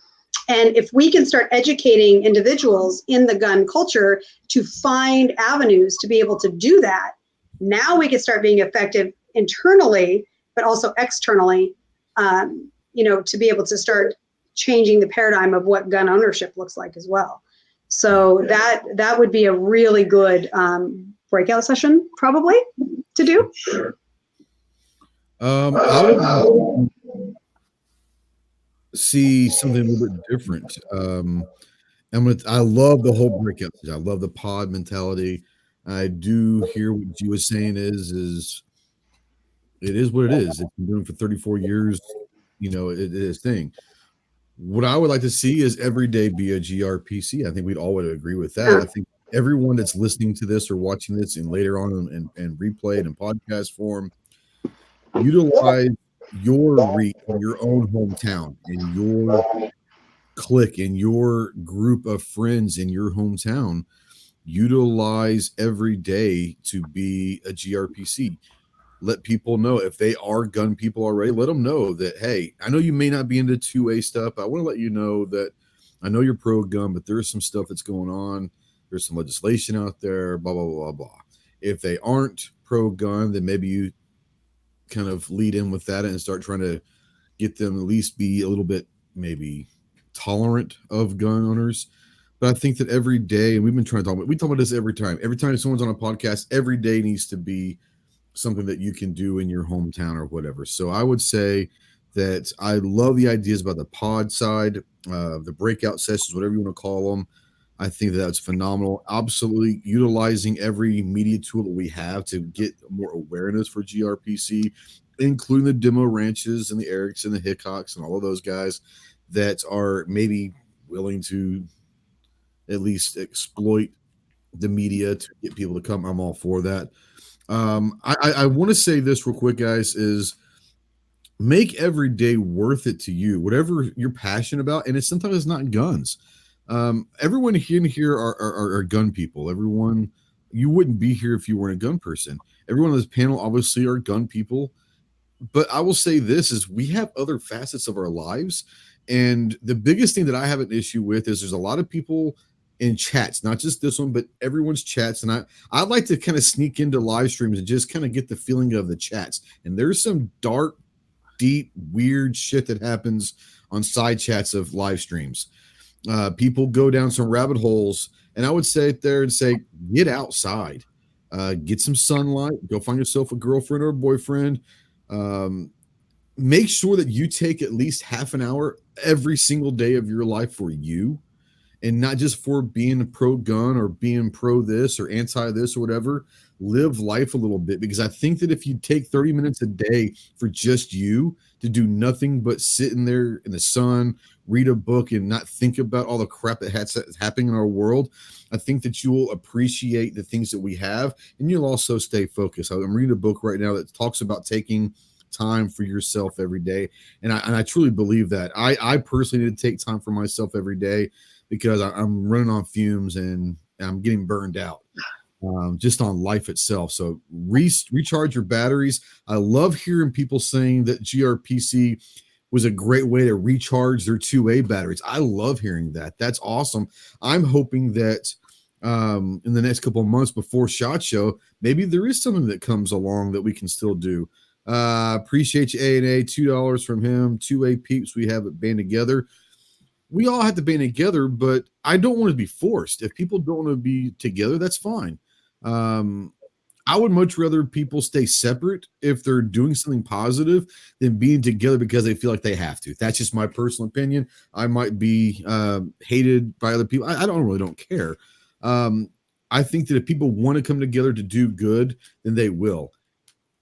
And if we can start educating individuals in the gun culture to find avenues to be able to do that, now we can start being effective internally, but also externally, to be able to start changing the paradigm of what gun ownership looks like as well. So that would be a really good breakout session probably to do. Sure. I would see something a little bit different. I love the whole breakout. I love the pod mentality. I do hear what you was saying is it is what it is. It's been doing for 34 years. It is thing. What I would like to see is every day be a GRPC. I think we'd all would agree with that. I think everyone that's listening to this or watching this and later on and replayed in podcast form, utilize your reach in your own hometown, in your clique, in your group of friends in your hometown. Utilize every day to be a GRPC. Let people know if they are gun people already. Let them know that, hey, I know you may not be into 2A stuff. I want to let you know that I know you're pro gun, but there's some stuff that's going on there's some legislation out there, blah, blah, blah, blah. If they aren't pro-gun, then maybe you kind of lead in with that and start trying to get them at least be a little bit maybe tolerant of gun owners. But I think that every day, and we talk about this every time someone's on a podcast, every day needs to be something that you can do in your hometown or whatever. So I would say that I love the ideas about the pod side, the breakout sessions, whatever you want to call them. I think that's phenomenal. Absolutely utilizing every media tool that we have to get more awareness for GRPC, including the demo ranches and the Erics and the Hickoks and all of those guys that are maybe willing to at least exploit the media to get people to come. I'm all for that. I want to say this real quick, guys, is make every day worth it to you, whatever you're passionate about. And sometimes it's not guns. Everyone in here are gun people. Everyone, you wouldn't be here if you weren't a gun person. Everyone on this panel obviously are gun people. But I will say this is we have other facets of our lives. And the biggest thing that I have an issue with is there's a lot of people in chats, not just this one, but everyone's chats. And I like to kind of sneak into live streams and just kind of get the feeling of the chats. And there's some dark, deep, weird shit that happens on side chats of live streams. People go down some rabbit holes, and I would sit there and say, get outside, get some sunlight, go find yourself a girlfriend or a boyfriend. Make sure that you take at least half an hour every single day of your life for you, and not just for being pro gun or being pro this or anti this or whatever. Live life a little bit, because I think that if you take 30 minutes a day for just you to do nothing but sit in there in the sun, read a book, and not think about all the crap that's happening in our world, I think that you will appreciate the things that we have, and you'll also stay focused. I'm reading a book right now that talks about taking time for yourself every day, and I truly believe that. I personally need to take time for myself every day, because I'm running on fumes and I'm getting burned out just on life itself. So recharge your batteries. I love hearing people saying that GRPC was a great way to recharge their 2A batteries. I love hearing that. That's awesome. I'm hoping that in the next couple of months before SHOT Show, maybe there is something that comes along that we can still do. Appreciate you, A&A, $2 from him. 2A peeps we have it band together. We all have to band together, but I don't want to be forced. If people don't want to be together, that's fine. I would much rather people stay separate if they're doing something positive than being together because they feel like they have to. That's just my personal opinion. I might be hated by other people. I don't care. I think that if people want to come together to do good, then they will.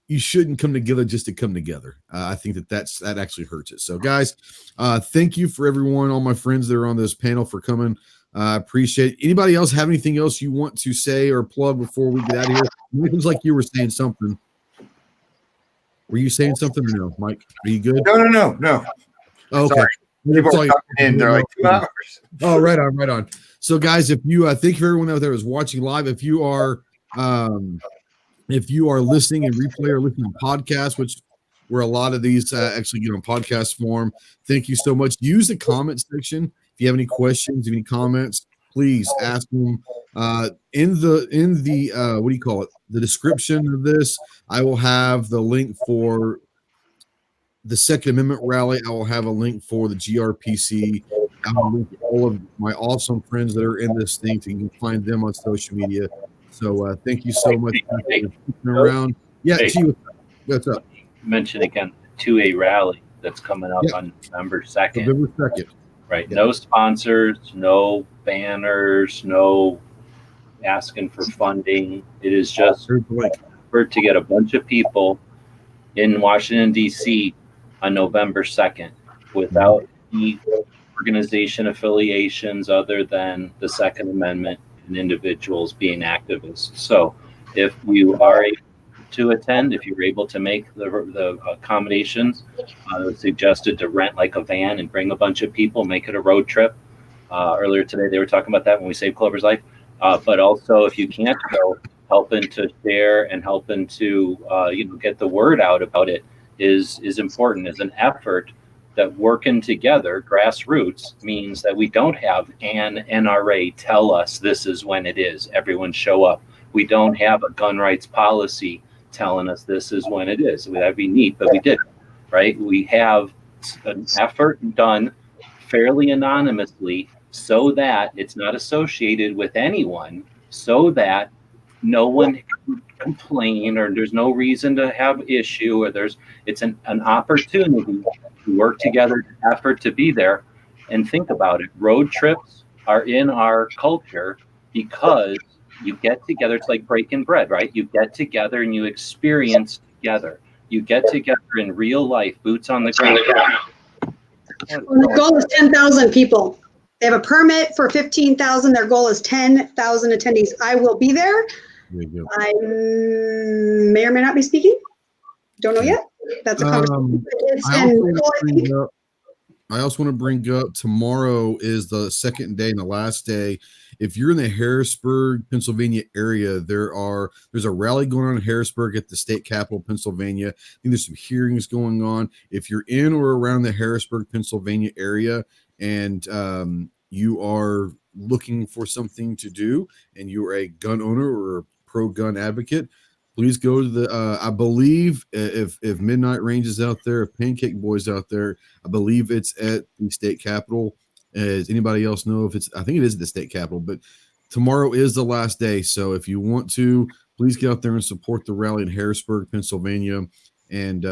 You shouldn't come together just to come together. I think that actually hurts it. So, guys, thank you for everyone, all my friends that are on this panel, for coming. I appreciate it. Anybody else have anything else you want to say or plug before we get out of here? It seems like you were saying something. Were you saying something or no, Mike? Are you good? No. Oh, okay. Sorry. People are coming in. They're like 2 hours. Oh, right on. So, guys, if you thank you for everyone out there who's watching live. If you are listening in replay or listening to podcasts, which where a lot of these actually get on podcast form, thank you so much. Use the comment section. If you have any questions, any comments, please ask them in the what do you call it? The description of this. I will have the link for the Second Amendment rally. I will have a link for the GRPC. I will link all of my awesome friends that are in this thing, so you can find them on social media. So thank you so much for sticking around. Yeah, G, what's up? Mention again the 2A rally that's coming up on November 2nd. November 2nd. Right. Yeah. No sponsors, no banners, no asking for funding. It is just for to get a bunch of people in Washington, D.C. on November 2nd without any organization affiliations other than the Second Amendment and individuals being activists. So if you are able to attend, if you're able to make the accommodations, it was suggested to rent like a van and bring a bunch of people, make it a road trip. Earlier today, they were talking about that when we saved Clover's life. But also, if you can't go, helping to share and helping to get the word out about it is important as an effort that working together, grassroots, means that we don't have an NRA tell us this is when it is. Everyone show up. We don't have a gun rights policy telling us this is when it is. That'd be neat, but we didn't, right? We have an effort done fairly anonymously so that it's not associated with anyone, so that no one can complain or there's no reason to have issue, or it's an opportunity to work together, effort to be there. And think about it. Road trips are in our culture because you get together. It's like breaking bread, right? You get together and you experience together. You get together in real life, boots on the ground. Well, the goal is 10,000 people. They have a permit for 15,000. Their goal is 10,000 attendees. I will be there. There you go. I may or may not be speaking. Don't know yet. That's a conversation. I also want to bring up tomorrow is the second day and the last day. If you're in the Harrisburg, Pennsylvania area, there's a rally going on in Harrisburg at the state capitol, Pennsylvania. I think there's some hearings going on. If you're in or around the Harrisburg, Pennsylvania area, and you are looking for something to do, and you are a gun owner or a pro-gun advocate, please go to the, I believe if Midnight Range is out there, if Pancake Boy's out there, I believe it's at the state capitol. Does anybody else know if I think it is at the state capitol, but tomorrow is the last day. So if you want to, please get out there and support the rally in Harrisburg, Pennsylvania. And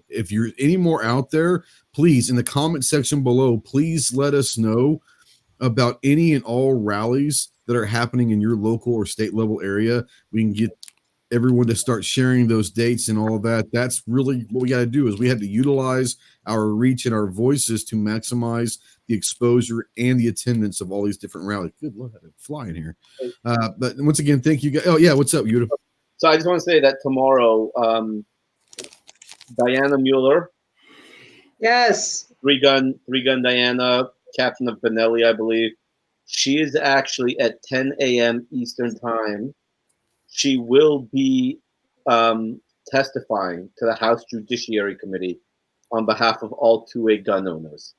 if you're any more out there, please, in the comment section below, please let us know about any and all rallies that are happening in your local or state level area. We can get everyone to start sharing those dates and all of that. That's really what we got to do, is we have to utilize our reach and our voices to maximize the exposure and the attendance of all these different rallies. Good Lord, I had to fly in here. But once again, thank you guys. Oh yeah, what's up, Yehuda? So I just want to say that tomorrow, Diana Mueller, Yes. three gun Diana, captain of Benelli, I believe. She is actually at 10 a.m. Eastern time. She will be testifying to the House Judiciary Committee on behalf of all 2A gun owners.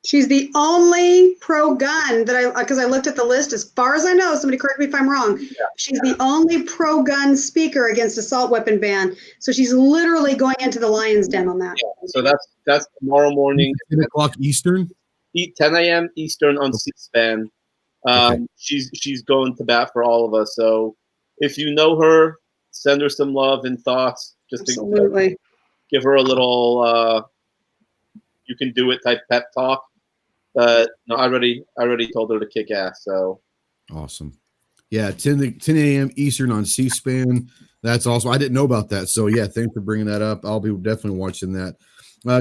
She's the only pro-gun that because I looked at the list, as far as I know, somebody correct me if I'm wrong. Yeah. She's the only pro-gun speaker against assault weapon ban. So she's literally going into the lion's den on that. Yeah. So that's tomorrow morning. 10 o'clock Eastern? 10 a.m. Eastern on C-SPAN. Okay. She's going to bat for all of us. So if you know her, send her some love and thoughts. Just absolutely. To give her a little you can do it type pep talk. No, I already told her to kick ass. So awesome. Yeah, 10 a.m. Eastern on C-SPAN. That's awesome. I didn't know about that. So yeah, thanks for bringing that up. I'll be definitely watching that.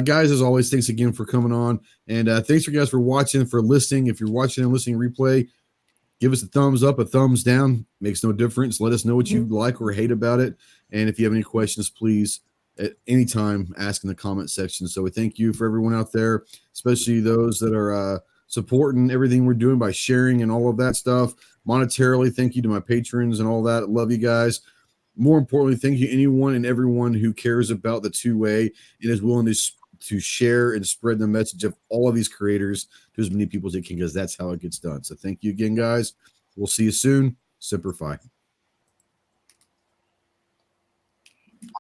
Guys, as always, thanks again for coming on. And thanks for guys for watching, for listening. If you're watching and listening replay, give us a thumbs up, a thumbs down. Makes no difference. Let us know what you like or hate about it. And if you have any questions, please, at any time, ask in the comment section. So we thank you for everyone out there, especially those that are supporting everything we're doing by sharing and all of that stuff. Monetarily, thank you to my patrons and all that. Love you guys. More importantly, thank you anyone and everyone who cares about the 2A and is willing to share and spread the message of all of these creators to as many people as they can, because that's how it gets done. So thank you again, guys. We'll see you soon. Semper Fi.